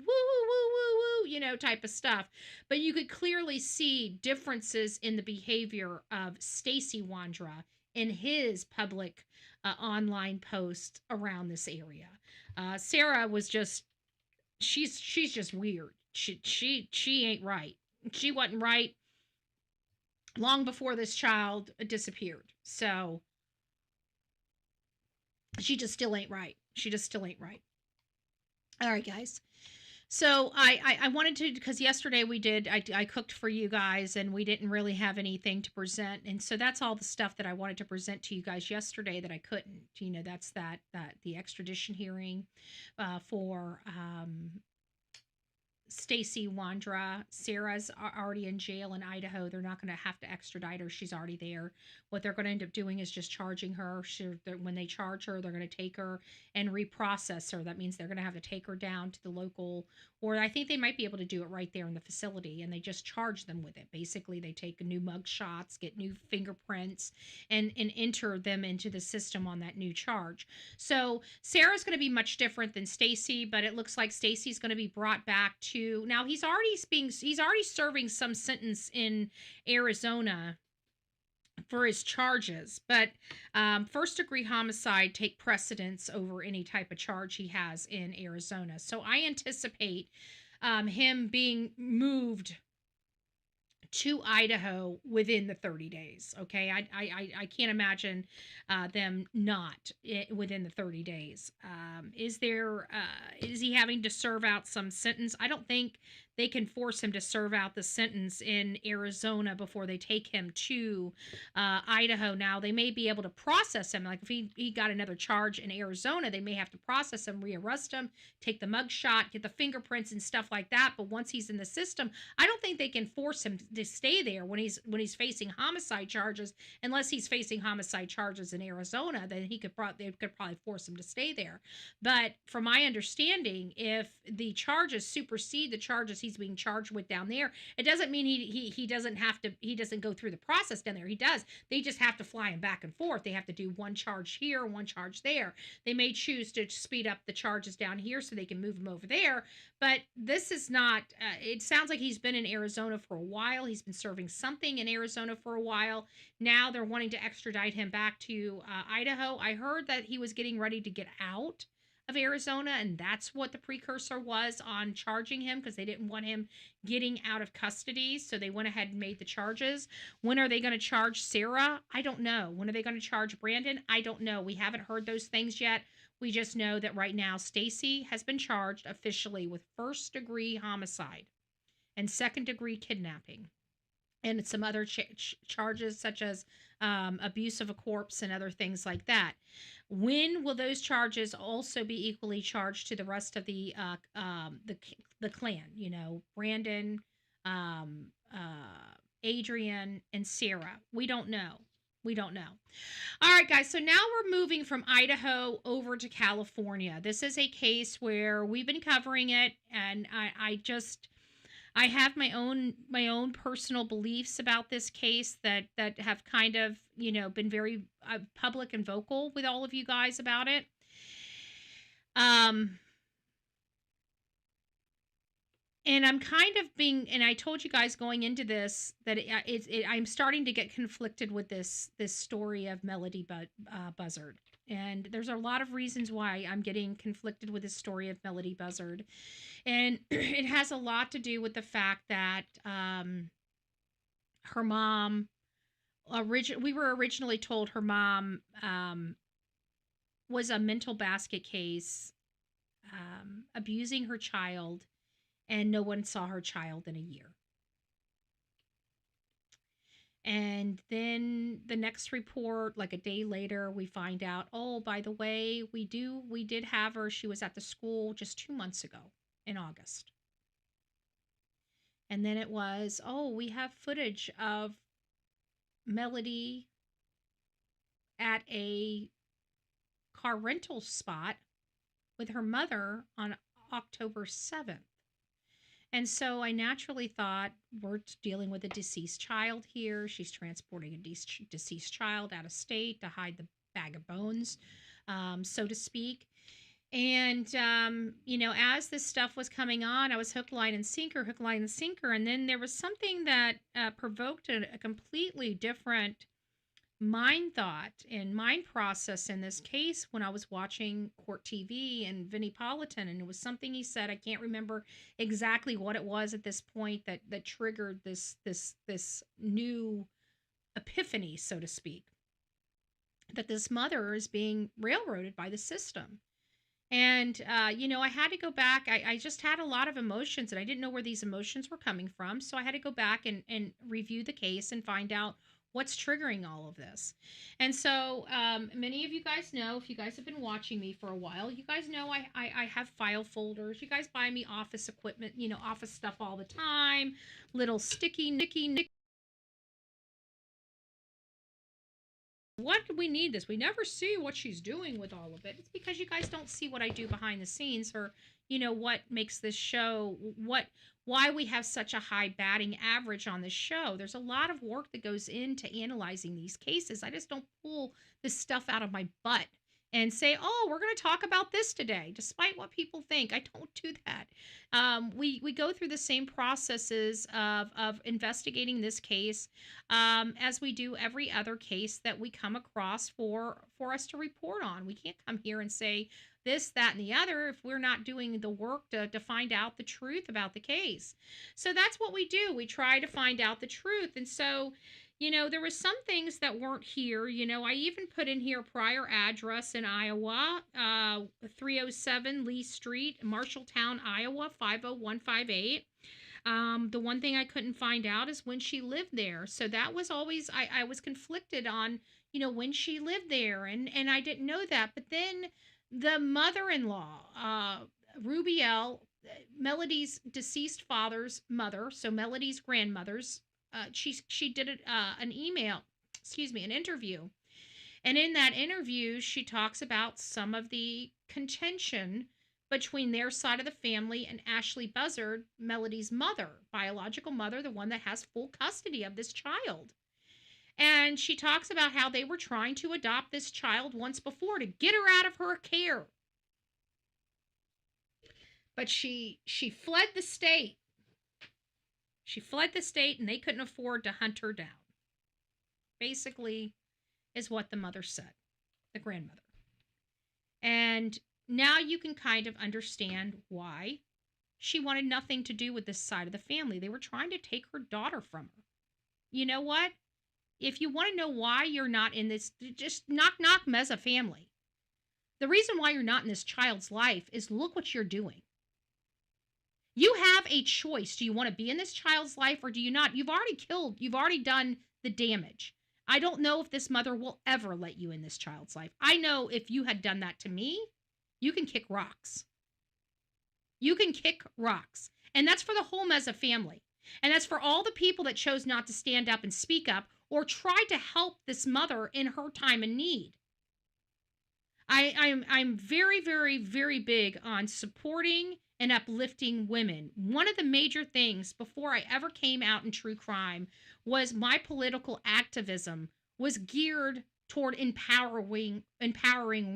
woo, woo, woo, type of stuff. But you could clearly see differences in the behavior of Stacy Wondra in his public online posts around this area. Sarah was just, she's just weird. She ain't right. She wasn't right. long before this child disappeared. So she just still ain't right. She just still ain't right. All right, guys. So I wanted to, because yesterday I cooked for you guys and we didn't really have anything to present. And so that's all the stuff that I wanted to present to you guys yesterday that I couldn't. That's the extradition hearing for Stacy Wandra. Sarah's already in jail in Idaho. They're not going to have to extradite her. She's already there. What they're going to end up doing is just charging her. When they charge her, they're going to take her and reprocess her. That means they're going to have to take her down to the local, or I think they might be able to do it right there in the facility, and they just charge them with it. Basically, they take new mug shots, get new fingerprints, and enter them into the system on that new charge. So Sarah's going to be much different than Stacy, but it looks like Stacy's going to be brought back to, now he's already serving some sentence in Arizona for his charges, but first degree homicide take precedence over any type of charge he has in Arizona. So I anticipate him being moved to Idaho within the 30 days. Okay. I can't imagine them not within the 30 days. Is he having to serve out some sentence? I don't think they can force him to serve out the sentence in Arizona before they take him to Idaho. Now, they may be able to process him. Like if he got another charge in Arizona, they may have to process him, rearrest him, take the mug shot, get the fingerprints and stuff like that. But once he's in the system, I don't think they can force him to stay there when he's facing homicide charges, unless he's facing homicide charges in Arizona. Then they could probably force him to stay there. But from my understanding, if the charges supersede the charges he's being charged with down there, it doesn't mean he doesn't go through the process down there. He does. They just have to fly him back and forth. They have to do one charge here, one charge there. They may choose to speed up the charges down here so they can move him over there. But this is not, it sounds like he's been in Arizona for a while. He's been serving something in Arizona for a while. Now they're wanting to extradite him back to Idaho. I heard that he was getting ready to get out of Arizona, and that's what the precursor was on charging him, because they didn't want him getting out of custody. So they went ahead and made the charges. When are they going to charge Sarah? I don't know. When are they going to charge Brandon? I don't know. We haven't heard those things yet. We just know that right now Stacy has been charged officially with first-degree homicide and second-degree kidnapping, and some other charges such as abuse of a corpse and other things like that. When will those charges also be equally charged to the rest of the clan? Brandon, Adrian, and Sarah. We don't know. All right, guys. So now we're moving from Idaho over to California. This is a case where we've been covering it, and I have my own personal beliefs about this case that have kind of, been very public and vocal with all of you guys about it. And I'm kind of and I told you guys going into this that I'm starting to get conflicted with this story of Melodee Buzzard. And there's a lot of reasons why I'm getting conflicted with this story of Melodee Buzzard. And it has a lot to do with the fact that her mom, we were originally told her mom was a mental basket case, abusing her child, and no one saw her child in a year. And then the next report, like a day later, we find out, oh, by the way, we did have her. She was at the school just 2 months ago in August. And then it was, oh, we have footage of Melodee at a car rental spot with her mother on October 7th. And so I naturally thought, we're dealing with a deceased child here. She's transporting a deceased child out of state to hide the bag of bones, so to speak. And, as this stuff was coming on, I was hook, line, and sinker. And then there was something that provoked a completely different mind thought and mind process in this case when I was watching Court TV and Vinnie Politan, and it was something he said. I can't remember exactly what it was at this point that triggered this new epiphany, so to speak, that this mother is being railroaded by the system. And, I had to go back. I just had a lot of emotions and I didn't know where these emotions were coming from. So I had to go back and review the case and find out what's triggering all of this. And so many of you guys know, if you guys have been watching me for a while, you guys know I have file folders. You guys buy me office equipment, office stuff all the time, little sticky, nicky. What do we need this? We never see what she's doing with all of it. It's because you guys don't see what I do behind the scenes, or what makes this show, why we have such a high batting average on this show. There's a lot of work that goes into analyzing these cases. I just don't pull this stuff out of my butt and say, oh, we're going to talk about this today, despite what people think. I don't do that. We go through the same processes of investigating this case as we do every other case that we come across for us to report on. We can't come here and say this, that, and the other if we're not doing the work to find out the truth about the case. So that's what we do. We try to find out the truth. And so, there were some things that weren't here. I even put in here prior address in Iowa, 307 Lee Street, Marshalltown, Iowa, 50158. The one thing I couldn't find out is when she lived there. So that was always, I was conflicted on, when she lived there. And I didn't know that. But then the mother-in-law, Rubiel, Melodee's deceased father's mother, so Melodee's grandmother's, she did an interview. And in that interview, she talks about some of the contention between their side of the family and Ashlee Buzzard, Melodee's mother, biological mother, the one that has full custody of this child. And she talks about how they were trying to adopt this child once before to get her out of her care. But she fled the state. She fled the state and they couldn't afford to hunt her down. Basically, is what the mother said, the grandmother. And now you can kind of understand why she wanted nothing to do with this side of the family. They were trying to take her daughter from her. You know what? If you want to know why you're not in this, just knock Meza family. The reason why you're not in this child's life is look what you're doing. You have a choice. Do you want to be in this child's life or do you not? You've already done the damage. I don't know if this mother will ever let you in this child's life. I know if you had done that to me, you can kick rocks. You can kick rocks. And that's for the whole Meza family. And that's for all the people that chose not to stand up and speak up or try to help this mother in her time of need. I'm very, very, very big on supporting and uplifting women. One of the major things before I ever came out in true crime was my political activism was geared toward empowering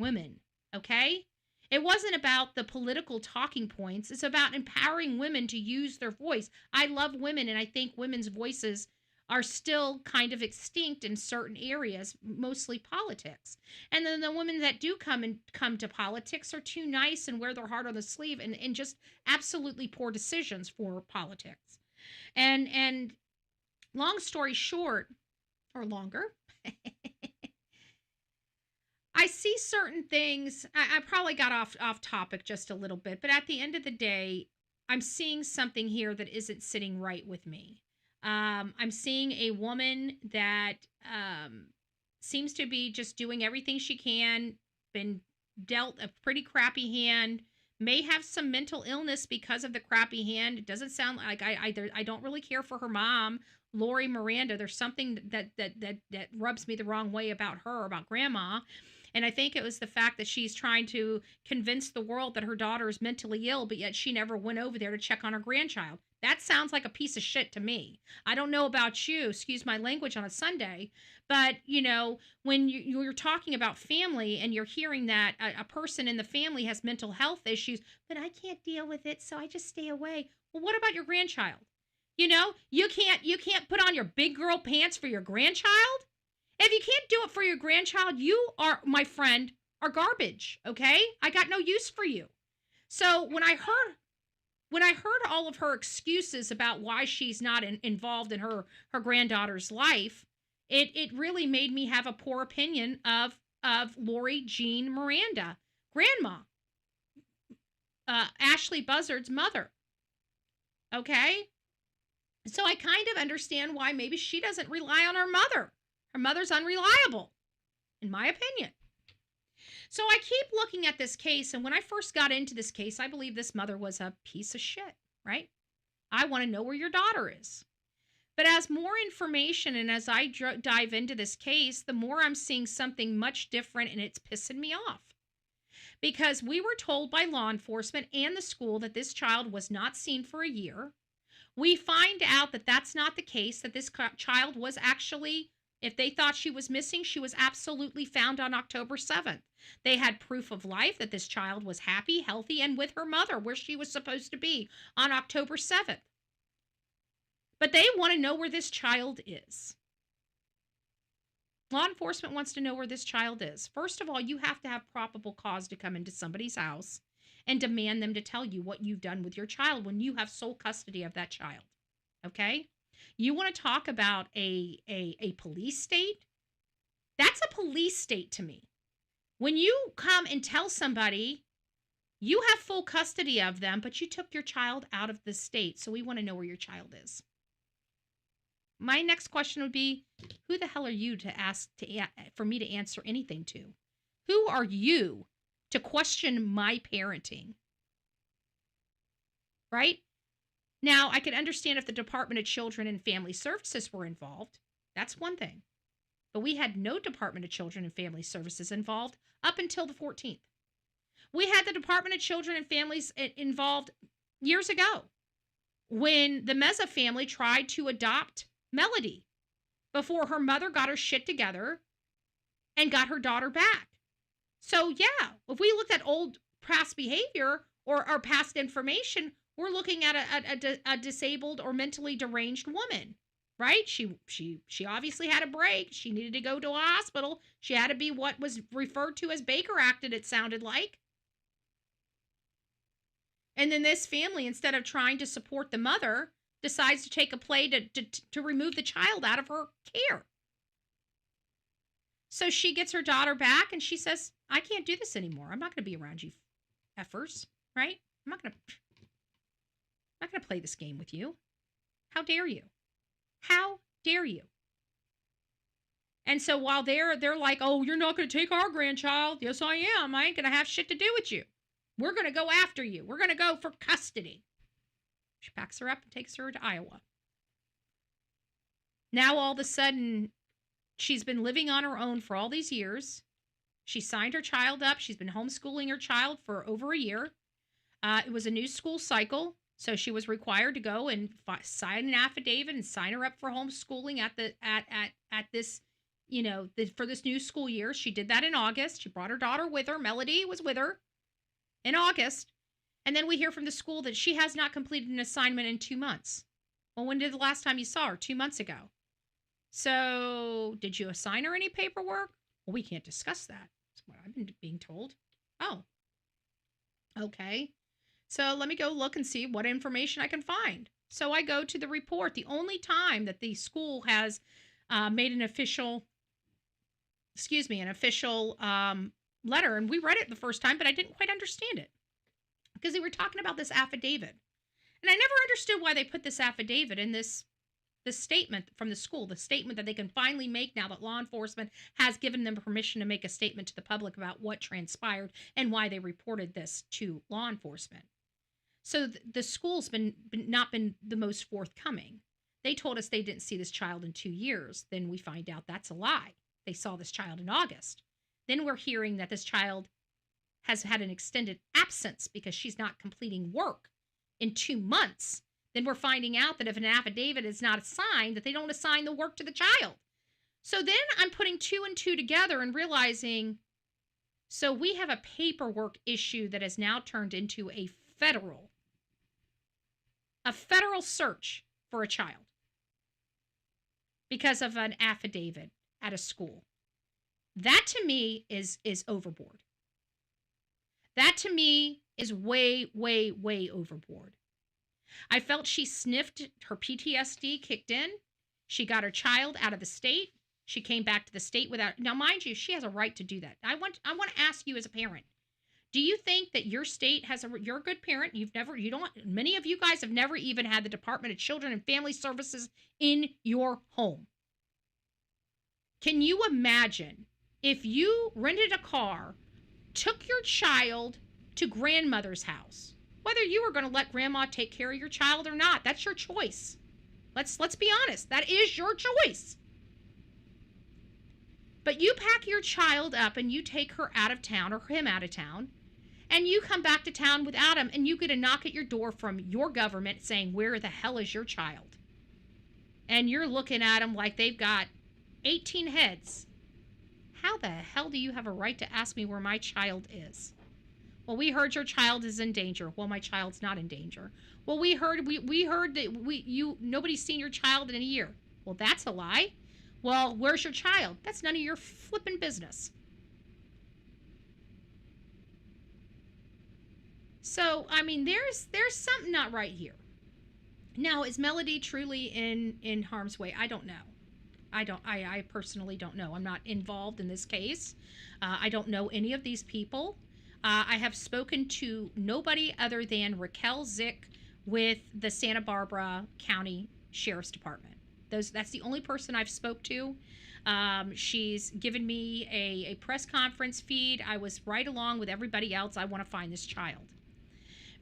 women, okay? It wasn't about the political talking points. It's about empowering women to use their voice. I love women, and I think women's voices are still kind of extinct in certain areas, mostly politics. And then the women that do come to politics are too nice and wear their heart on the sleeve and just absolutely poor decisions for politics. And long story short, or longer, I see certain things. I probably got off topic just a little bit, but at the end of the day, I'm seeing something here that isn't sitting right with me. I'm seeing a woman that seems to be just doing everything she can, been dealt a pretty crappy hand, may have some mental illness because of the crappy hand. It doesn't sound like I don't really care for her mom, Lori Miranda. There's something that rubs me the wrong way about her, about grandma. And I think it was the fact that she's trying to convince the world that her daughter is mentally ill, but yet she never went over there to check on her grandchild. That sounds like a piece of shit to me. I don't know about you, excuse my language on a Sunday, but, when you're talking about family and you're hearing that a person in the family has mental health issues, but I can't deal with it, so I just stay away. Well, what about your grandchild? You can't put on your big girl pants for your grandchild? If you can't do it for your grandchild, you are, my friend, are garbage, okay? I got no use for you. So when I heard all of her excuses about why she's not involved in her granddaughter's life, It really made me have a poor opinion of Lori Jean Miranda, grandma, Ashlee Buzzard's mother. Okay? So I kind of understand why maybe she doesn't rely on her mother. Her mother's unreliable, in my opinion. So I keep looking at this case, and when I first got into this case, I believe this mother was a piece of shit, right? I want to know where your daughter is. But as more information and as I dive into this case, the more I'm seeing something much different, and it's pissing me off. Because we were told by law enforcement and the school that this child was not seen for a year. We find out that that's not the case, that this child was actually, if they thought she was missing, she was absolutely found on October 7th. They had proof of life that this child was happy, healthy, and with her mother where she was supposed to be on October 7th. But they want to know where this child is. Law enforcement wants to know where this child is. First of all, you have to have probable cause to come into somebody's house and demand them to tell you what you've done with your child when you have sole custody of that child. Okay? You want to talk about a police state? That's a police state to me. When you come and tell somebody you have full custody of them, but you took your child out of the state, so we want to know where your child is. My next question would be, who the hell are you to ask for me to answer anything to? Who are you to question my parenting? Right? Now, I could understand if the Department of Children and Family Services were involved. That's one thing. But we had no Department of Children and Family Services involved up until the 14th. We had the Department of Children and Families involved years ago when the Meza family tried to adopt Melodee before her mother got her shit together and got her daughter back. So yeah, if we looked at old past behavior or past information, we're looking at a disabled or mentally deranged woman, right? She obviously had a break. She needed to go to a hospital. She had to be what was referred to as Baker acted, it sounded like. And then this family, instead of trying to support the mother, decides to take a play to remove the child out of her care. So she gets her daughter back and she says, I can't do this anymore. I'm not going to be around you effers, right? I'm not going to play this game with you. How dare you? How dare you? And so while they're like, oh, you're not going to take our grandchild. Yes, I am. I ain't going to have shit to do with you. We're going to go after you. We're going to go for custody. She packs her up and takes her to Iowa. Now, all of a sudden, she's been living on her own for all these years. She signed her child up. She's been homeschooling her child for over a year. It was a new school cycle, so she was required to go and sign an affidavit and sign her up for homeschooling at this, for this new school year. She did that in August. She brought her daughter with her. Melodee was with her in August. And then we hear from the school that she has not completed an assignment in 2 months. Well, when did the last time you saw her? 2 months ago. So, did you assign her any paperwork? Well, we can't discuss that. That's what I've been being told. Oh. Okay. So, let me go look and see what information I can find. So, I go to the report. The only time that the school has made an official letter, and we read it the first time, but I didn't quite understand it. Because they were talking about this affidavit. And I never understood why they put this affidavit in this statement from the school, the statement that they can finally make now that law enforcement has given them permission to make a statement to the public about what transpired and why they reported this to law enforcement. So the school's not been the most forthcoming. They told us they didn't see this child in 2 years. Then we find out that's a lie. They saw this child in August. Then we're hearing that this child has had an extended absence because she's not completing work in 2 months. Then we're finding out that if an affidavit is not assigned, that they don't assign the work to the child. So then I'm putting 2 and 2 together and realizing, so we have a paperwork issue that has now turned into a federal search for a child because of an affidavit at a school. That to me is overboard. That to me is way, way, way overboard. I felt she sniffed, her PTSD kicked in. She got her child out of the state. She came back to the state without. Now, mind you, she has a right to do that. I want to ask you as a parent. Do you think that your state has you're a good parent? Many of you guys have never even had the Department of Children and Family Services in your home. Can you imagine if you rented a car, took your child to grandmother's house, whether you were going to let grandma take care of your child or not? That's your choice. Let's be honest. That is your choice. But you pack your child up and you take her out of town or him out of town, and you come back to town without him, and you get a knock at your door from your government saying, where the hell is your child? And you're looking at them like they've got 18 heads. How the hell do you have a right to ask me where my child is? Well, we heard your child is in danger. Well, my child's not in danger. Well, we heard that nobody's seen your child in a year. Well, that's a lie. Well, where's your child? That's none of your flipping business. So, I mean, there's something not right here. Now, is Melodee truly in harm's way? I don't know. I personally don't know. I'm not involved in this case. I don't know any of these people. I have spoken to nobody other than Raquel Zick with the Santa Barbara County Sheriff's Department. That's the only person I've spoke to. She's given me a press conference feed. I was right along with everybody else. I want to find this child.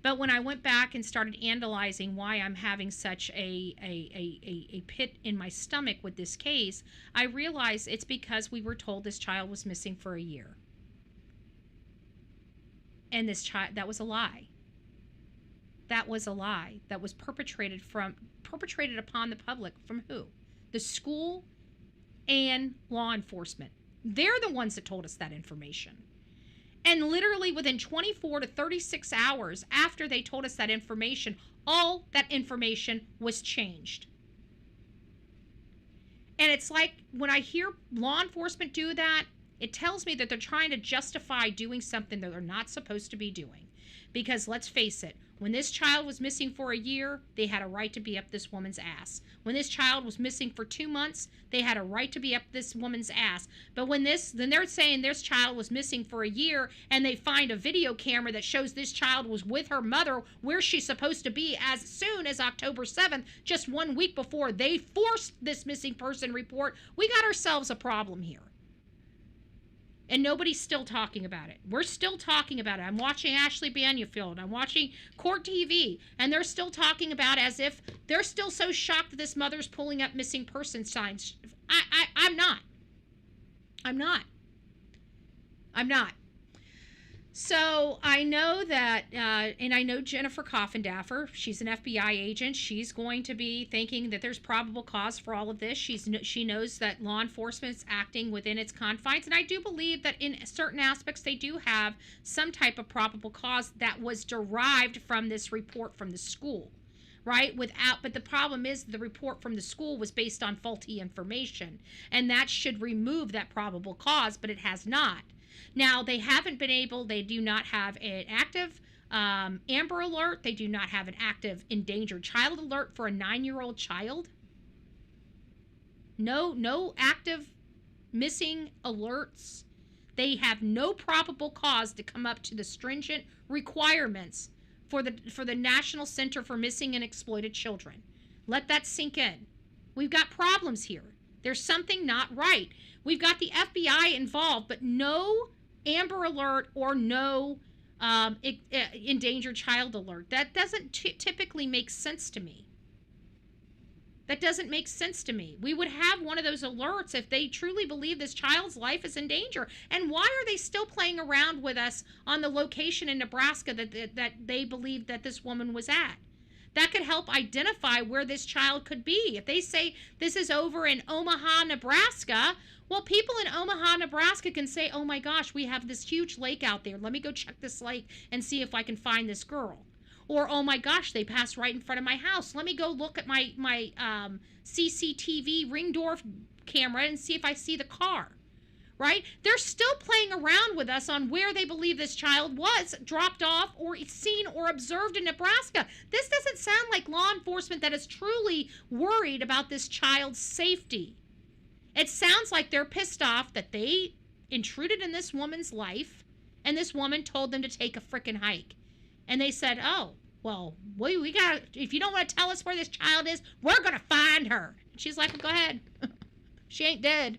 But when I went back and started analyzing why I'm having such a pit in my stomach with this case, I realized it's because we were told this child was missing for a year. And this child, that was a lie. That was a lie that was perpetrated upon the public from who? The school and law enforcement. They're the ones that told us that information. And literally within 24 to 36 hours after they told us that information, all that information was changed. And it's like when I hear law enforcement do that, it tells me that they're trying to justify doing something that they're not supposed to be doing. Because let's face it, when this child was missing for a year, they had a right to be up this woman's ass. When this child was missing for 2 months, they had a right to be up this woman's ass. But then they're saying this child was missing for a year, and they find a video camera that shows this child was with her mother where she's supposed to be as soon as October 7th, just 1 week before they forced this missing person report. We got ourselves a problem here. And nobody's still talking about it. We're still talking about it. I'm watching Ashlee Buzzard. I'm watching Court TV. And they're still talking about it as if they're still so shocked that this mother's pulling up missing person signs. I'm not. So I know that, and I know Jennifer Coffindaffer, she's an FBI agent. She's going to be thinking that there's probable cause for all of this. She knows that law enforcement's acting within its confines. And I do believe that in certain aspects, they do have some type of probable cause that was derived from this report from the school, right? But the problem is the report from the school was based on faulty information, and that should remove that probable cause, but it has not. Now, they do not have an active Amber Alert. They do not have an active endangered child alert for a 9-year-old child. No active missing alerts. They have no probable cause to come up to the stringent requirements for the National Center for Missing and Exploited Children. Let that sink in. We've got problems here. There's something not right. We've got the FBI involved, but no Amber Alert or no endangered child alert. That doesn't typically make sense to me. That doesn't make sense to me. We would have one of those alerts if they truly believe this child's life is in danger. And why are they still playing around with us on the location in Nebraska that they believe that this woman was at? That could help identify where this child could be. If they say this is over in Omaha, Nebraska, well, people in Omaha, Nebraska can say, oh my gosh, we have this huge lake out there. Let me go check this lake and see if I can find this girl. Or, oh my gosh, they passed right in front of my house. Let me go look at my CCTV ring door camera and see if I see the car. Right? They're still playing around with us on where they believe this child was dropped off or seen or observed in Nebraska. This doesn't sound like law enforcement that is truly worried about this child's safety It sounds like they're pissed off that they intruded in this woman's life and this woman told them to take a frickin' hike. And they said, oh, well, we got, if you don't want to tell us where this child is, we're going to find her. And she's like, well, go ahead. She ain't dead.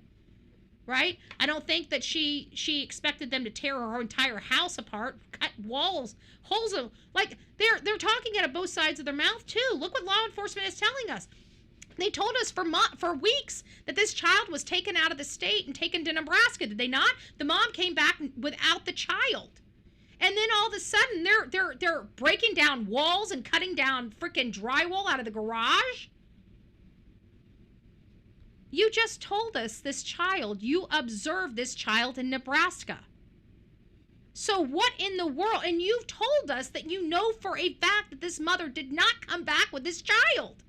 Right? I don't think that she expected them to tear her entire house apart, cut walls, holes of, like, they're talking out of both sides of their mouth too. Look what law enforcement is telling us. They told us for weeks that this child was taken out of the state and taken to Nebraska. Did they not? The mom came back without the child. And then all of a sudden they're breaking down walls and cutting down freaking drywall out of the garage. You just told us this child, you observed this child in Nebraska. So what in the world? And you've told us that you know for a fact that this mother did not come back with this child.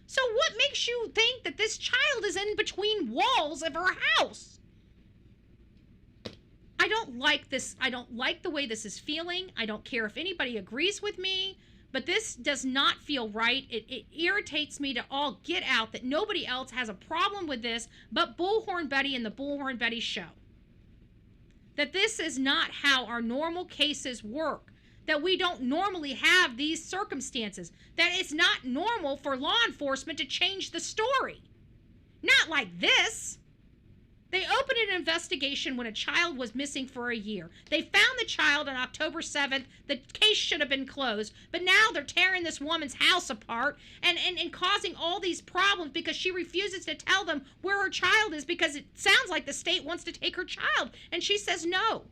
So what makes you think that this child is in between walls of her house? I don't like this. I don't like the way this is feeling. I don't care if anybody agrees with me, but this does not feel right. It irritates me to all get out that nobody else has a problem with this but Bullhorn Betty and the Bullhorn Betty Show. That this is not how our normal cases work. That we don't normally have these circumstances. That it's not normal for law enforcement to change the story. Not like this. They opened an investigation when a child was missing for a year. They found the child on October 7th. The case should have been closed. But now they're tearing this woman's house apart and causing all these problems because she refuses to tell them where her child is because it sounds like the state wants to take her child. And she says no.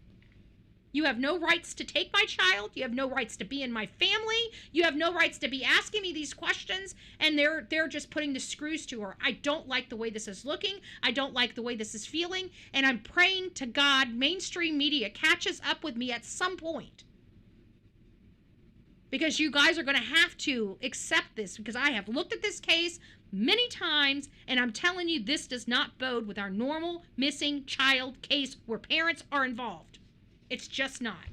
You have no rights to take my child. You have no rights to be in my family. You have no rights to be asking me these questions. And they're just putting the screws to her. I don't like the way this is looking. I don't like the way this is feeling. And I'm praying to God mainstream media catches up with me at some point. Because you guys are going to have to accept this. Because I have looked at this case many times. And I'm telling you, this does not bode with our normal missing child case where parents are involved. It's just not.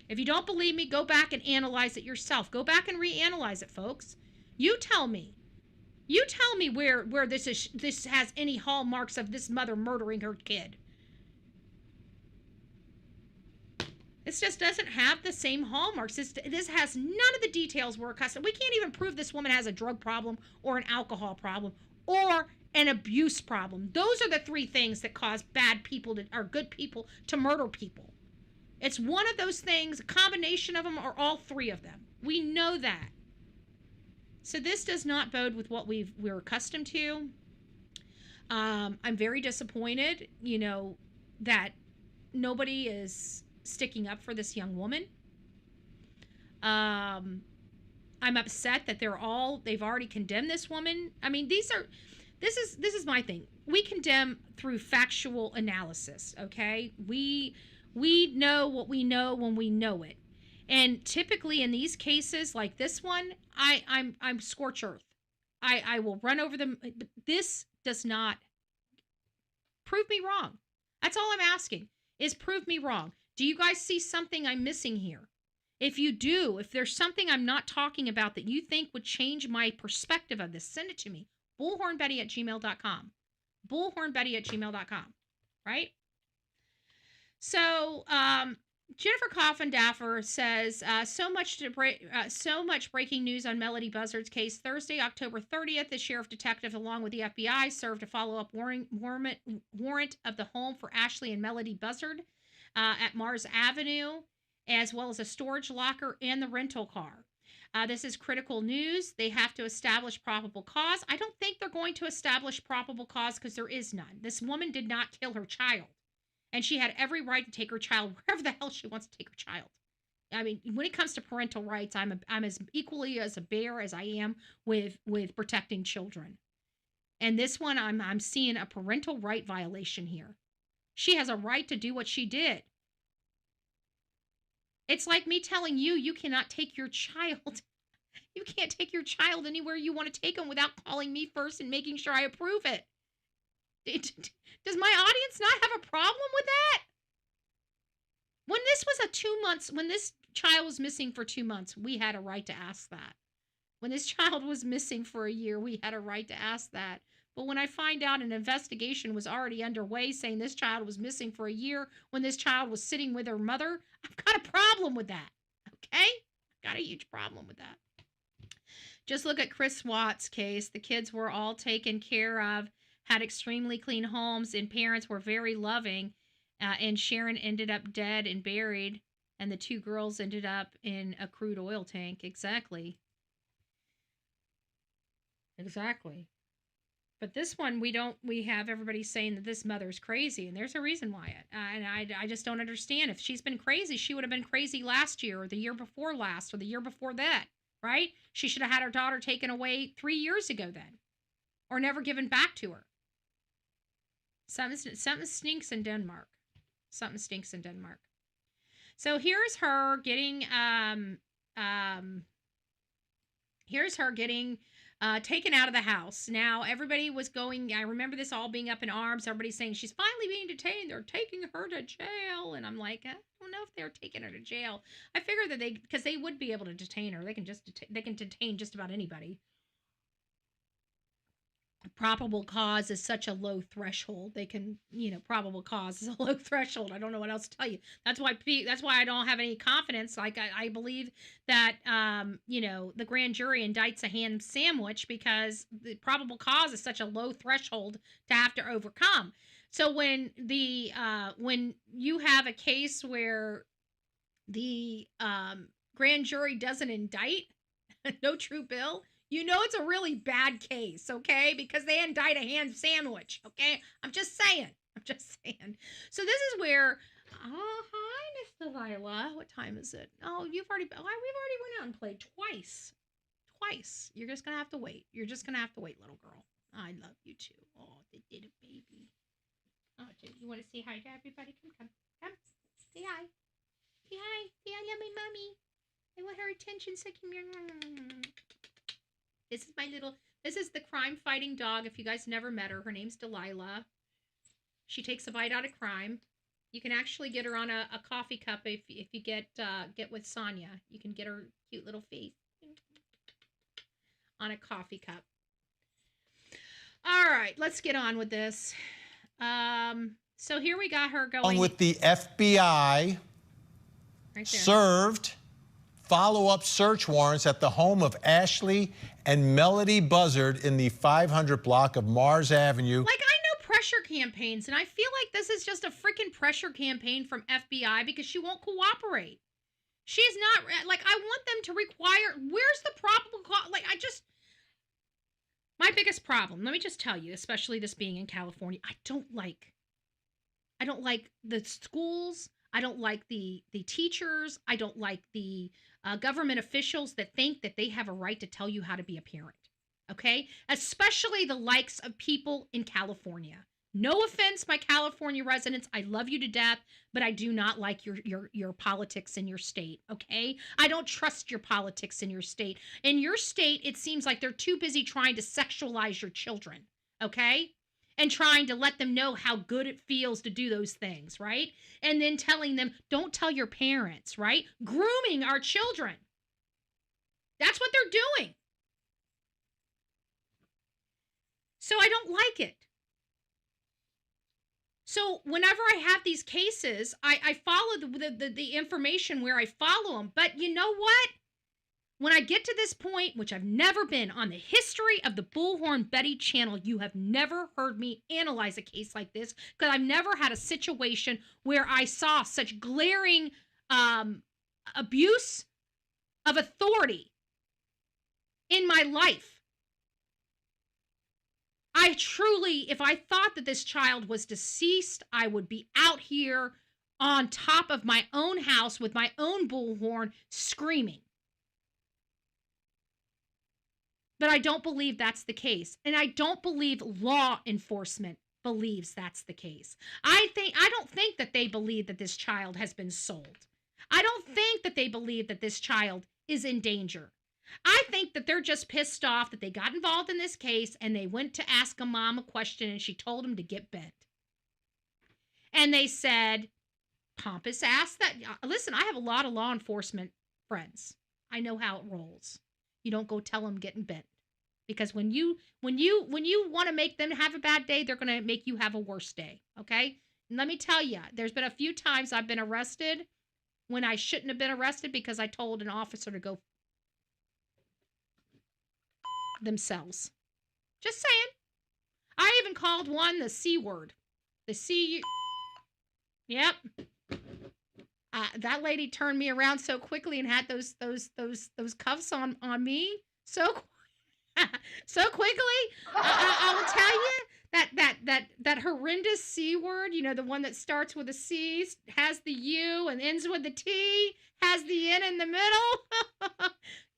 If you don't believe me, go back and analyze it yourself. Go back and reanalyze it, folks. You tell me. You tell me where this has any hallmarks of this mother murdering her kid. This just doesn't have the same hallmarks. This has none of the details we're accustomed. We can't even prove this woman has a drug problem or an alcohol problem or an abuse problem. Those are the three things that cause bad people or good people to murder people. It's one of those things, a combination of them, or all three of them. We know that. So this does not bode with what we're accustomed to. I'm very disappointed, that nobody is sticking up for this young woman. I'm upset that they've already condemned this woman. I mean, this is my thing. We condemn through factual analysis, okay? We know what we know when we know it. And typically in these cases like this one, I'm scorched earth. I will run over them. But this does not prove me wrong. That's all I'm asking is prove me wrong. Do you guys see something I'm missing here? If you do, if there's something I'm not talking about that you think would change my perspective of this, send it to me. bullhornbetty@gmail.com. bullhornbetty@gmail.com. Right? So, Jennifer Coffin-Daffer says, so much breaking news on Melodee Buzzard's case. Thursday, October 30th, the sheriff detective, along with the FBI, served a follow-up warrant of the home for Ashlee and Melodee Buzzard at Mars Avenue, as well as a storage locker and the rental car. This is critical news. They have to establish probable cause. I don't think they're going to establish probable cause because there is none. This woman did not kill her child. And she had every right to take her child wherever the hell she wants to take her child. I mean, when it comes to parental rights, I'm as equally as a bear as I am with protecting children. And this one, I'm seeing a parental right violation here. She has a right to do what she did. It's like me telling you, you cannot take your child. You can't take your child anywhere you want to take them without calling me first and making sure I approve it. Does my audience not have a problem with that? When this child was missing for 2 months, we had a right to ask that. When this child was missing for a year, we had a right to ask that. But when I find out an investigation was already underway saying this child was missing for a year when this child was sitting with her mother, I've got a problem with that. Okay? Got a huge problem with that. Just look at Chris Watts' case. The kids were all taken care of, had extremely clean homes, and parents were very loving. And Sharon ended up dead and buried, and the 2 girls ended up in a crude oil tank. Exactly. But this one, we have everybody saying that this mother's crazy, and there's a reason why. And I just don't understand. If she's been crazy, she would have been crazy last year or the year before last or the year before that, right? She should have had her daughter taken away 3 years ago then, or never given back to her. Something stinks in Denmark. Something stinks in Denmark. So here's her getting taken out of the house. Now, everybody was going, I remember this all being up in arms. Everybody's saying, she's finally being detained. They're taking her to jail. And I'm like, I don't know if they're taking her to jail. I figure that because they would be able to detain her. They can detain just about anybody. Probable cause is such a low threshold. They can, probable cause is a low threshold. I don't know what else to tell you. That's why I don't have any confidence. Like I believe that, the grand jury indicts a ham sandwich because the probable cause is such a low threshold to have to overcome. So when you have a case where the grand jury doesn't indict no true bill, it's a really bad case, okay? Because they indict a ham sandwich, okay? I'm just saying. So this is where, hi, Miss Delilah. What time is it? Oh, we've already went out and played twice. You're just going to have to wait. Little girl. I love you too. Oh, they did it, baby. Oh, you want to say hi to everybody? Come. Say hi. Say I love my mommy. I want her attention, so come here. This is the crime-fighting dog. If you guys never met her name's Delilah. She takes a bite out of crime. You can actually get her on a coffee cup if you get with Sonia. You can get her cute little face on a coffee cup. All right, let's get on with this. So here we got her going. With the FBI right served follow-up search warrants at the home of Ashlee and Melodee Buzzard in the 500 block of Mars Avenue. Like, I know pressure campaigns, and I feel like this is just a freaking pressure campaign from FBI because she won't cooperate. She's not, like, I want them to require, where's the probable cause? Like, my biggest problem, let me just tell you, especially this being in California, I don't like the schools. I don't like the teachers. I don't like the government officials that think that they have a right to tell you how to be a parent, okay? Especially the likes of people in California. No offense, my California residents. I love you to death, but I do not like your politics in your state, okay? I don't trust your politics in your state. In your state, it seems like they're too busy trying to sexualize your children, okay? And trying to let them know how good it feels to do those things, right? And then telling them, don't tell your parents, right? Grooming our children. That's what they're doing. So I don't like it. So whenever I have these cases, I follow the information where I follow them. But you know what? When I get to this point, which I've never been on the history of the Bullhorn Betty channel, you have never heard me analyze a case like this because I've never had a situation where I saw such glaring abuse of authority in my life. I truly, if I thought that this child was deceased, I would be out here on top of my own house with my own bullhorn screaming. But I don't believe that's the case. And I don't believe law enforcement believes that's the case. I don't think that they believe that this child has been sold. I don't think that they believe that this child is in danger. I think that they're just pissed off that they got involved in this case and they went to ask a mom a question and she told them to get bent. And they said, pompous ass that, listen, I have a lot of law enforcement friends. I know how it rolls. You don't go tell them getting bent because when you want to make them have a bad day, they're going to make you have a worse day. Okay. And let me tell you, there's been a few times I've been arrested when I shouldn't have been arrested because I told an officer to go themselves. Just saying. I even called one the C word. The C. Yep. That lady turned me around so quickly and had those cuffs on me so quickly. I will tell you that horrendous C word. You know, the one that starts with a C, has the U, and ends with the T, has the N in the middle.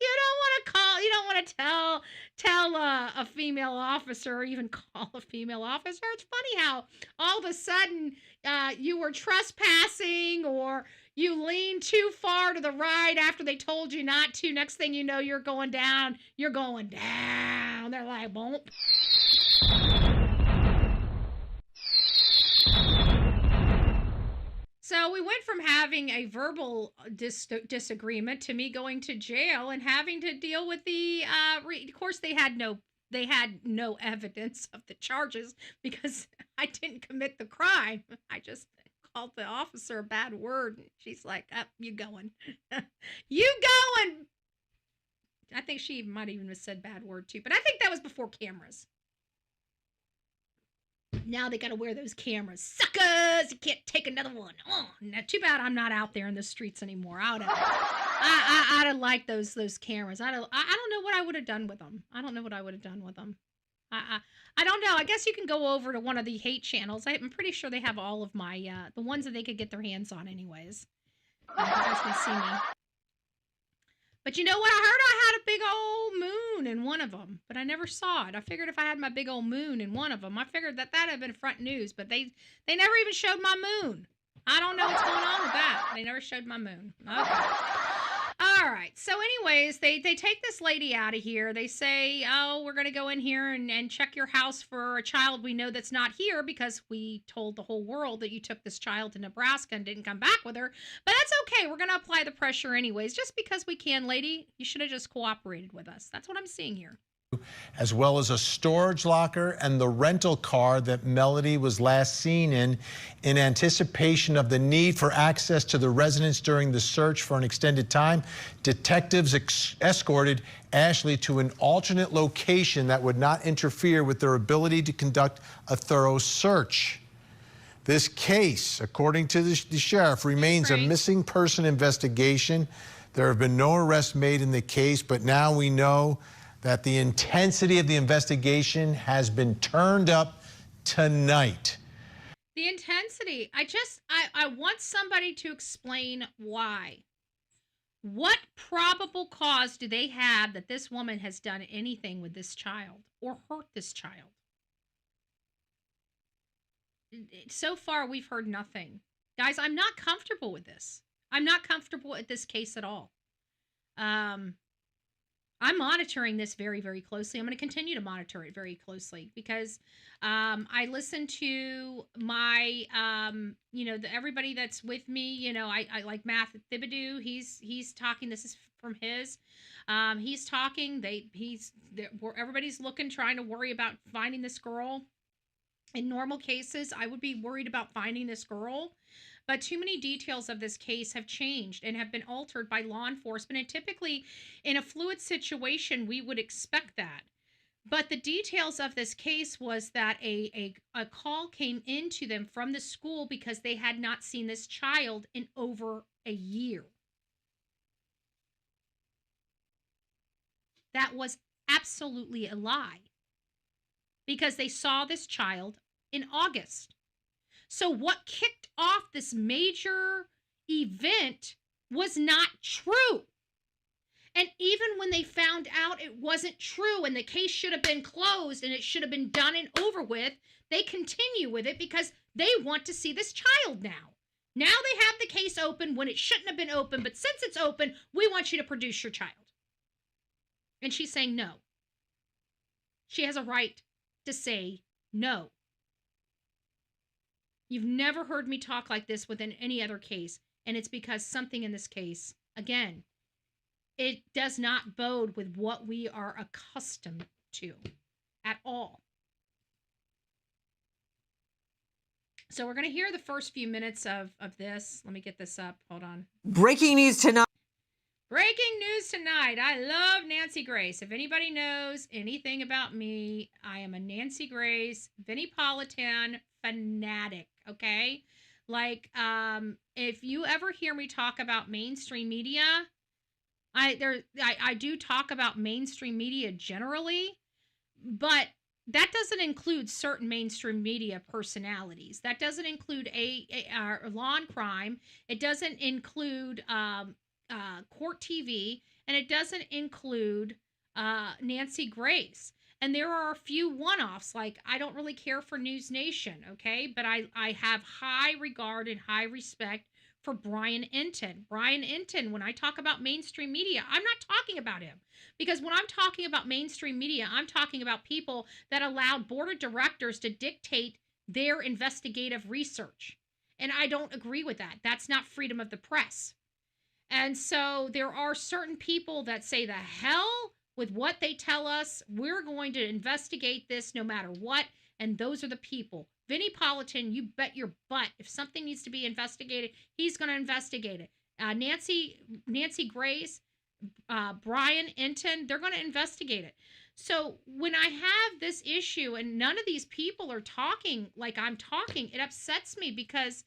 You don't want to tell a female officer, or even call a female officer. It's funny how all of a sudden you were trespassing, or you leaned too far to the right after they told you not to. Next thing you know, you're going down. You're going down. They're like, bump. So we went from having a verbal disagreement to me going to jail and having to deal with the, of course, they had no evidence of the charges because I didn't commit the crime. I just called the officer a bad word. She's like, you going. You going. I think she might even have said bad word too, but I think that was before cameras. Now they got to wear those cameras. Suckers! You can't take another one. Oh, now, too bad I'm not out there in the streets anymore. I'd have liked those cameras. I don't know what I would have done with them. I don't know. I guess you can go over to one of the hate channels. I'm pretty sure they have all of my, the ones that they could get their hands on anyways. You guys can see me. But you know what? I heard I had a big old moon in one of them, but I never saw it. I figured if I had my big old moon in one of them, I figured that had been front news, but they never even showed my moon. I don't know what's going on with that. They never showed my moon. Okay. All right. So anyways, they take this lady out of here. They say, oh, we're going to go in here and check your house for a child we know that's not here because we told the whole world that you took this child to Nebraska and didn't come back with her. But that's okay. We're going to apply the pressure anyways. Just because we can, lady. You should have just cooperated with us. That's what I'm seeing here. As well as a storage locker and the rental car that Melodee was last seen in anticipation of the need for access to the residence during the search for an extended time. Detectives escorted Ashlee to an alternate location that would not interfere with their ability to conduct a thorough search. This case, according to the sheriff, remains a missing person investigation. There have been no arrests made in the case, but now we know that the intensity of the investigation has been turned up tonight. The intensity. I want somebody to explain why. What probable cause do they have that this woman has done anything with this child or hurt this child? So far, we've heard nothing. Guys, I'm not comfortable with this. I'm not comfortable with this case at all. I'm monitoring this very, very closely. I'm going to continue to monitor it very closely because I listen to my, everybody that's with me. I like Matthew Thibodeau. He's talking. This is from his. He's talking. Everybody's trying to worry about finding this girl. In normal cases, I would be worried about finding this girl. But too many details of this case have changed and have been altered by law enforcement. And typically, in a fluid situation, we would expect that. But the details of this case was that a call came into them from the school because they had not seen this child in over a year. That was absolutely a lie. Because they saw this child in August. So what kicked off this major event was not true. And even when they found out it wasn't true and the case should have been closed and it should have been done and over with, they continue with it because they want to see this child now. Now they have the case open when it shouldn't have been open, but since it's open, we want you to produce your child. And she's saying no. She has a right to say no. You've never heard me talk like this within any other case, and it's because something in this case, again, it does not bode with what we are accustomed to at all. So we're going to hear the first few minutes of this. Let me get this up. Hold on. Breaking news tonight. Breaking news tonight. I love Nancy Grace. If anybody knows anything about me, I am a Nancy Grace, Vinnie-Politan fanatic, okay? Like, if you ever hear me talk about mainstream media, I do talk about mainstream media generally, but that doesn't include certain mainstream media personalities. That doesn't include law and crime. It doesn't include court TV, and it doesn't include Nancy Grace. And there are a few one-offs, like I don't really care for News Nation, okay? But I have high regard and high respect for Brian Entin. Brian Entin, when I talk about mainstream media, I'm not talking about him. Because when I'm talking about mainstream media, I'm talking about people that allowed board of directors to dictate their investigative research. And I don't agree with that. That's not freedom of the press. And so there are certain people that say the hell with what they tell us. We're going to investigate this no matter what. And those are the people. Vinnie-Politan, you bet your butt. If something needs to be investigated, he's going to investigate it. Nancy Grace, Brian Entin, they're going to investigate it. So when I have this issue and none of these people are talking like I'm talking, it upsets me because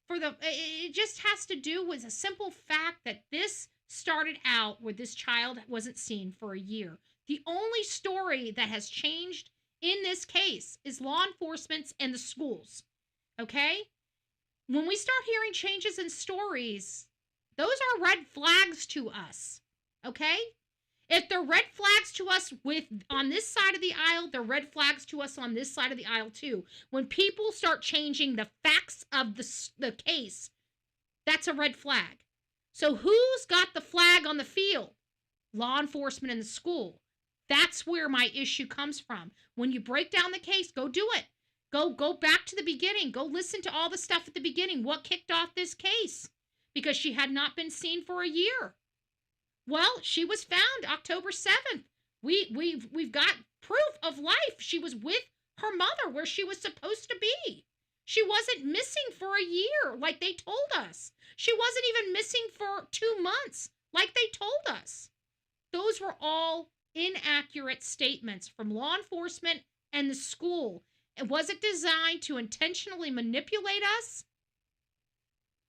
it just has to do with a simple fact that this started out where this child wasn't seen for a year. The only story that has changed in this case is law enforcement and the schools. Okay? When we start hearing changes in stories, those are red flags to us. Okay? If they're red flags to us on this side of the aisle, they're red flags to us on this side of the aisle too. When people start changing the facts of the case, that's a red flag. So who's got the flag on the field? Law enforcement and the school. That's where my issue comes from. When you break down the case, go do it. Go back to the beginning. Go listen to all the stuff at the beginning. What kicked off this case? Because she had not been seen for a year. Well, she was found October 7th. We've got proof of life. She was with her mother where she was supposed to be. She wasn't missing for a year like they told us. She wasn't even missing for 2 months like they told us. Those were all inaccurate statements from law enforcement and the school. And was it designed to intentionally manipulate us?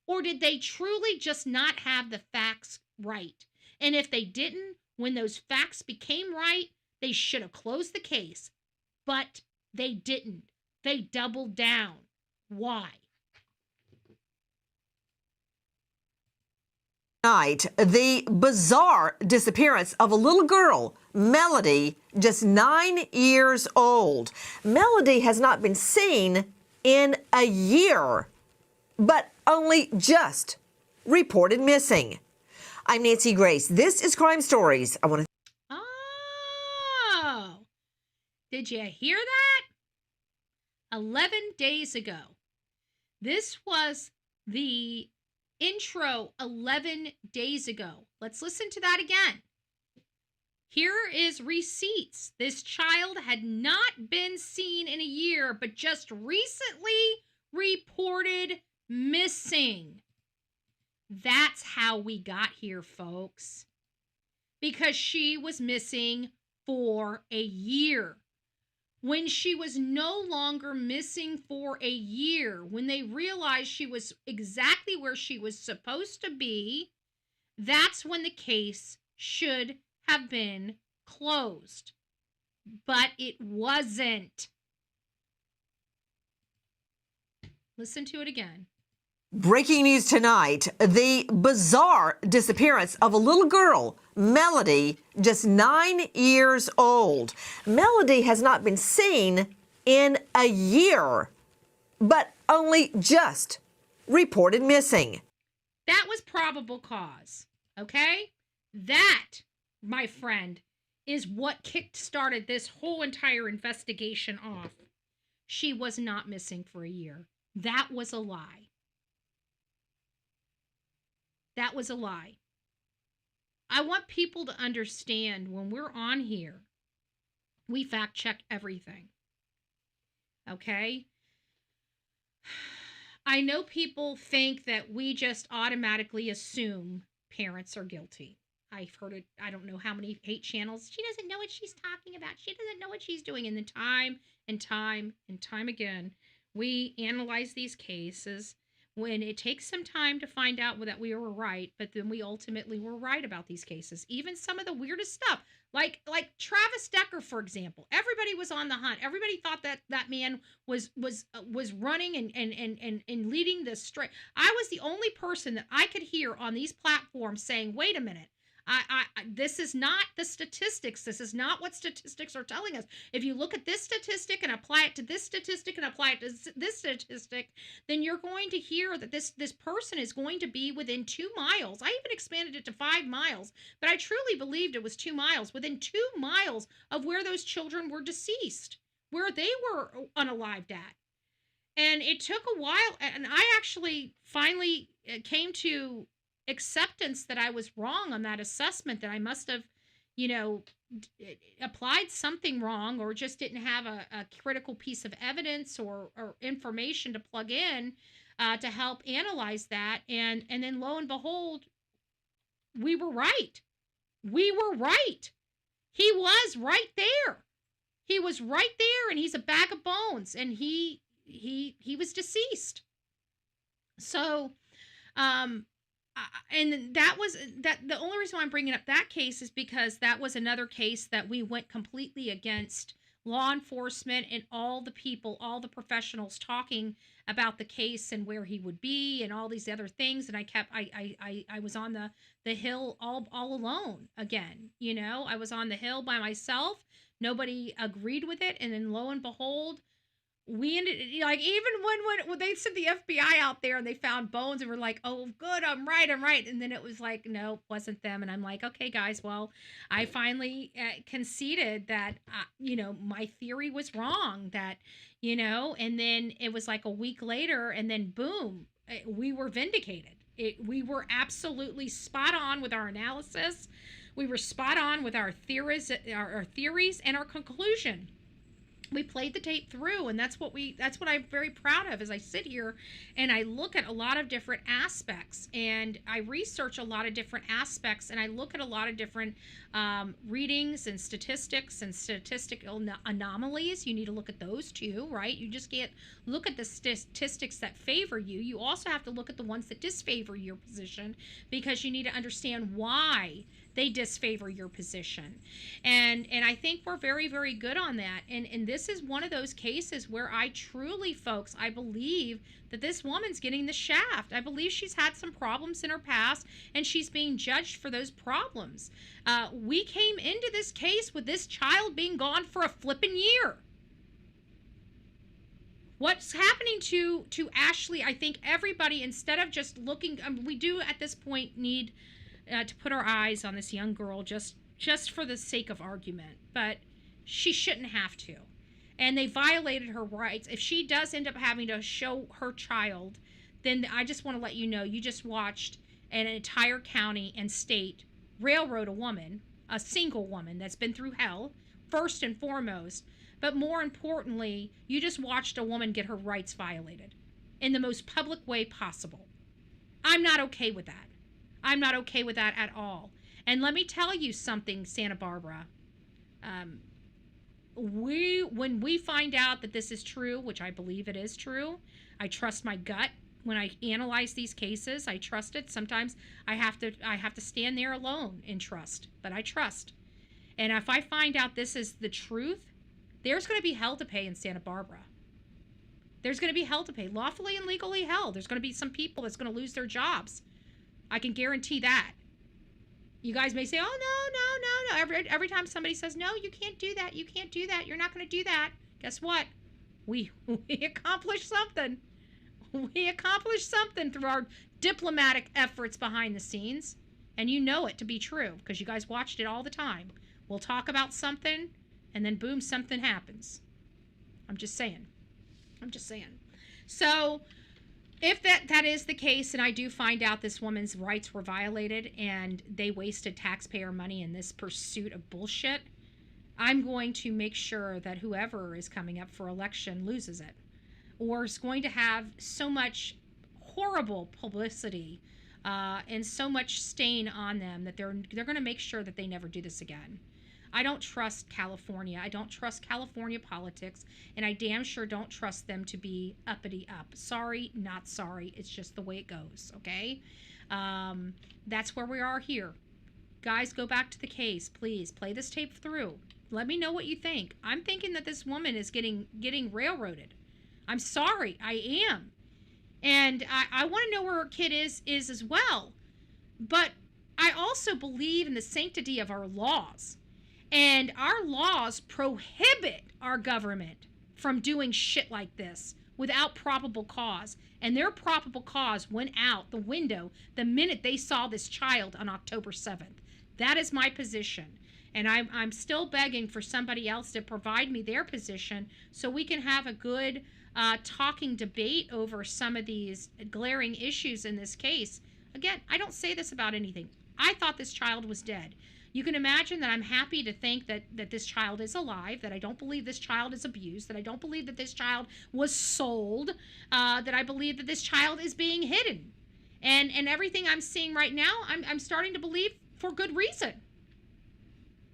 Or did they truly just not have the facts right? And if they didn't, when those facts became right, they should have closed the case. But they didn't. They doubled down. Why? Tonight, the bizarre disappearance of a little girl, Melodee, just 9 years old. Melodee has not been seen in a year, but only just reported missing. I'm Nancy Grace. This is Crime Stories. Oh, did you hear that? 11 days ago. This was the intro 11 days ago. Let's listen to that again. Here is receipts. This child had not been seen in a year, but just recently reported missing. That's how we got here, folks. Because she was missing for a year. When she was no longer missing for a year, when they realized she was exactly where she was supposed to be, that's when the case should have been closed. But it wasn't. Listen to it again. Breaking news tonight, the bizarre disappearance of a little girl, Melodee, just 9 years old. Melodee has not been seen in a year, but only just reported missing. That was probable cause, okay? That, my friend, is what kick-started this whole entire investigation off. She was not missing for a year. That was a lie. That was a lie. I want people to understand when we're on here, We fact check everything. Okay? I know people think that we just automatically assume parents are guilty. I've heard it, I don't know how many hate channels. She doesn't know what she's talking about. She doesn't know what she's doing. And then time and time and time again, we analyze these cases when it takes some time to find out that we were right, but then we ultimately were right about these cases. Even some of the weirdest stuff, like Travis Decker, for example. Everybody was on the hunt. Everybody thought that man was running and leading the straight. I was the only person that I could hear on these platforms saying, "Wait a minute. This is not the statistics. This is not what statistics are telling us. If you look at this statistic and apply it to this statistic and apply it to this statistic, then you're going to hear that this person is going to be within 2 miles. I even expanded it to 5 miles, but I truly believed it was 2 miles, within 2 miles of where those children were deceased, where they were unalived at. And it took a while, and I actually finally came to acceptance that I was wrong on that assessment, that I must have, applied something wrong, or just didn't have a critical piece of evidence or information to plug in to help analyze that. And then lo and behold, we were right. We were right. He was right there. He was right there, and he's a bag of bones, and he was deceased. So, and that was that. The only reason why I'm bringing up that case is because that was another case that we went completely against law enforcement and all the people, all the professionals talking about the case and where he would be and all these other things. And I was on the hill all alone again. I was on the hill by myself. Nobody agreed with it. And then lo and behold, we ended, even when they sent the FBI out there and they found bones and were like, "Oh, good, I'm right. And then it was like, no, it wasn't them. And I'm like, okay, guys, well, I finally conceded that, my theory was wrong, that, and then it was like a week later, and then boom, we were vindicated. We were absolutely spot on with our analysis. We were spot on with our theories and our conclusion. We played the tape through, and that's what I'm very proud of. As I sit here and I look at a lot of different aspects, and I research a lot of different aspects, and I look at a lot of different readings and statistics and statistical anomalies. You need to look at those too, right? You just can't look at the statistics that favor you. You also have to look at the ones that disfavor your position, because you need to understand why they disfavor your position. And I think we're very, very good on that. And this is one of those cases where I truly, folks, I believe that this woman's getting the shaft. I believe she's had some problems in her past, and she's being judged for those problems. We came into this case with this child being gone for a flippin' year. What's happening to Ashlee? I think everybody, instead of just looking, we do at this point need to put our eyes on this young girl just for the sake of argument, but she shouldn't have to. And they violated her rights. If she does end up having to show her child, then I just want to let you know, you just watched an entire county and state railroad a woman, a single woman that's been through hell, first and foremost. But more importantly, you just watched a woman get her rights violated in the most public way possible. I'm not okay with that. I'm not okay with that at all. And let me tell you something, Santa Barbara. When we find out that this is true, which I believe it is true, I trust my gut. When I analyze these cases, I trust it. Sometimes I have to stand there alone and trust, but I trust. And if I find out this is the truth, there's going to be hell to pay in Santa Barbara. There's going to be hell to pay, lawfully and legally hell. There's going to be some people that's going to lose their jobs. I can guarantee that. You guys may say, "Oh, no. Every time somebody says, no, you can't do that. You can't do that. You're not going to do that." Guess what? We accomplished something. We accomplished something through our diplomatic efforts behind the scenes. And you know it to be true because you guys watched it all the time. We'll talk about something, and then boom, something happens. I'm just saying. So if that is the case, and I do find out this woman's rights were violated and they wasted taxpayer money in this pursuit of bullshit, I'm going to make sure that whoever is coming up for election loses it, or is going to have so much horrible publicity and so much stain on them that they're going to make sure that they never do this again. I don't trust California. I don't trust California politics, and I damn sure don't trust them to be uppity up. Sorry, not sorry. It's just the way it goes, okay? That's where we are here. Guys, go back to the case. Please, play this tape through. Let me know what you think. I'm thinking that this woman is getting railroaded. I'm sorry. I am. And I want to know where her kid is as well. But I also believe in the sanctity of our laws. And our laws prohibit our government from doing shit like this without probable cause. And their probable cause went out the window the minute they saw this child on October 7th. That is my position. And I'm still begging for somebody else to provide me their position so we can have a good talking debate over some of these glaring issues in this case. Again, I don't say this about anything. I thought this child was dead. You can imagine that I'm happy to think that this child is alive, that I don't believe this child is abused, that I don't believe that this child was sold, that I believe that this child is being hidden. And everything I'm seeing right now, I'm starting to believe for good reason.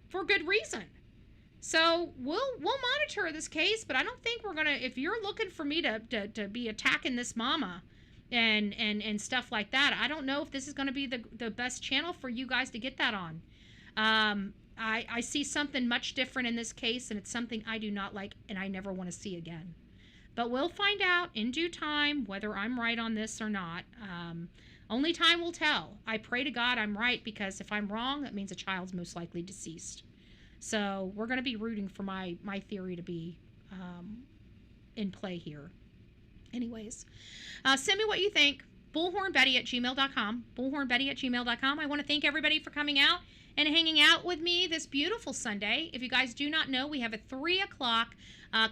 For good reason. So we'll monitor this case, but I don't think we're gonna. If you're looking for me to be attacking this mama, and stuff like that, I don't know if this is gonna be the best channel for you guys to get that on. I see something much different in this case, and it's something I do not like, and I never want to see again. But we'll find out in due time whether I'm right on this or not. Only time will tell. I pray to God I'm right, because if I'm wrong, that means a child's most likely deceased. So we're going to be rooting for my theory to be in play here. Anyways, send me what you think. bullhornbetty@gmail.com. bullhornbetty@gmail.com. I want to thank everybody for coming out and hanging out with me this beautiful Sunday. If you guys do not know, we have a 3 o'clock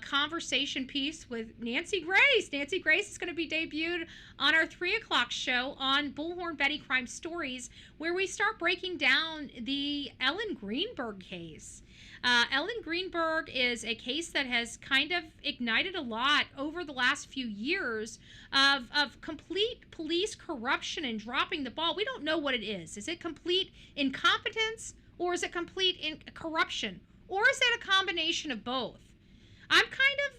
conversation piece with Nancy Grace. Nancy Grace is going to be debuted on our 3 o'clock show on Bullhorn Betty Crime Stories, where we start breaking down the Ellen Greenberg case. Ellen Greenberg is a case that has kind of ignited a lot over the last few years of complete police corruption and dropping the ball. We don't know what it is. Is it complete incompetence, or is it complete corruption, or is it a combination of both? I'm kind of,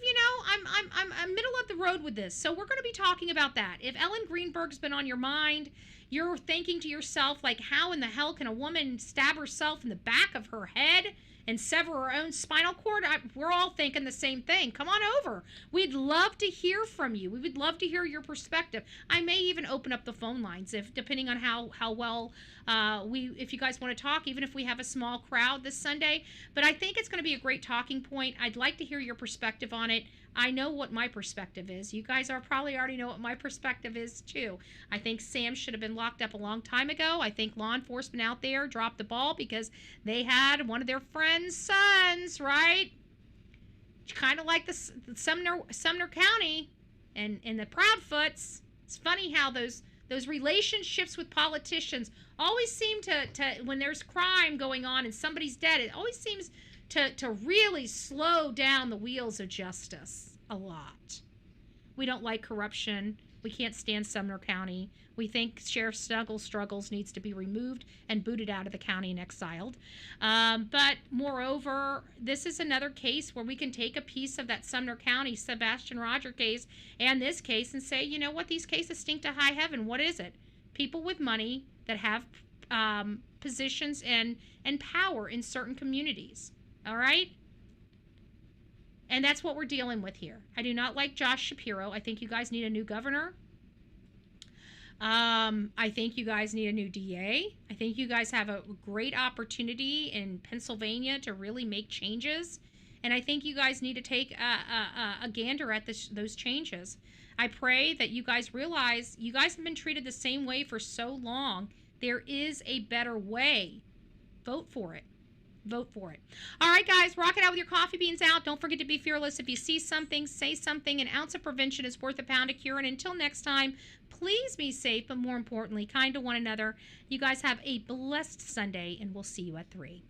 I'm middle of the road with this. So we're going to be talking about that. If Ellen Greenberg's been on your mind, you're thinking to yourself, like, how in the hell can a woman stab herself in the back of her head and sever her own spinal cord? We're all thinking the same thing. Come on over. We'd love to hear from you. We would love to hear your perspective. I may even open up the phone lines, depending on how well if you guys want to talk, even if we have a small crowd this Sunday. But I think it's going to be a great talking point. I'd like to hear your perspective on it. I know what my perspective is. You guys probably already know what my perspective is too. I think Sam should have been locked up a long time ago. I think law enforcement out there dropped the ball because they had one of their friends' sons, right? Kind of like the Sumner County and the Proudfoots. It's funny how those relationships with politicians always seem to when there's crime going on and somebody's dead, it always seems to really slow down the wheels of justice a lot. We don't like corruption. We can't stand Sumner County. We think Sheriff Struggles needs to be removed and booted out of the county and exiled. But moreover, this is another case where we can take a piece of that Sumner County Sebastian Roger case and this case and say, you know what, these cases stink to high heaven. What is it? People with money that have positions and power in certain communities. All right? And that's what we're dealing with here. I do not like Josh Shapiro. I think you guys need a new governor. I think you guys need a new DA. I think you guys have a great opportunity in Pennsylvania to really make changes. And I think you guys need to take a gander at those changes. I pray that you guys realize you guys have been treated the same way for so long. There is a better way. Vote for it. Vote for it. All right, guys, rock it out with your coffee beans out. Don't forget to be fearless. If you see something, say something. An ounce of prevention is worth a pound of cure. And until next time, please be safe, but more importantly, kind to one another. You guys have a blessed Sunday, and we'll see you at 3.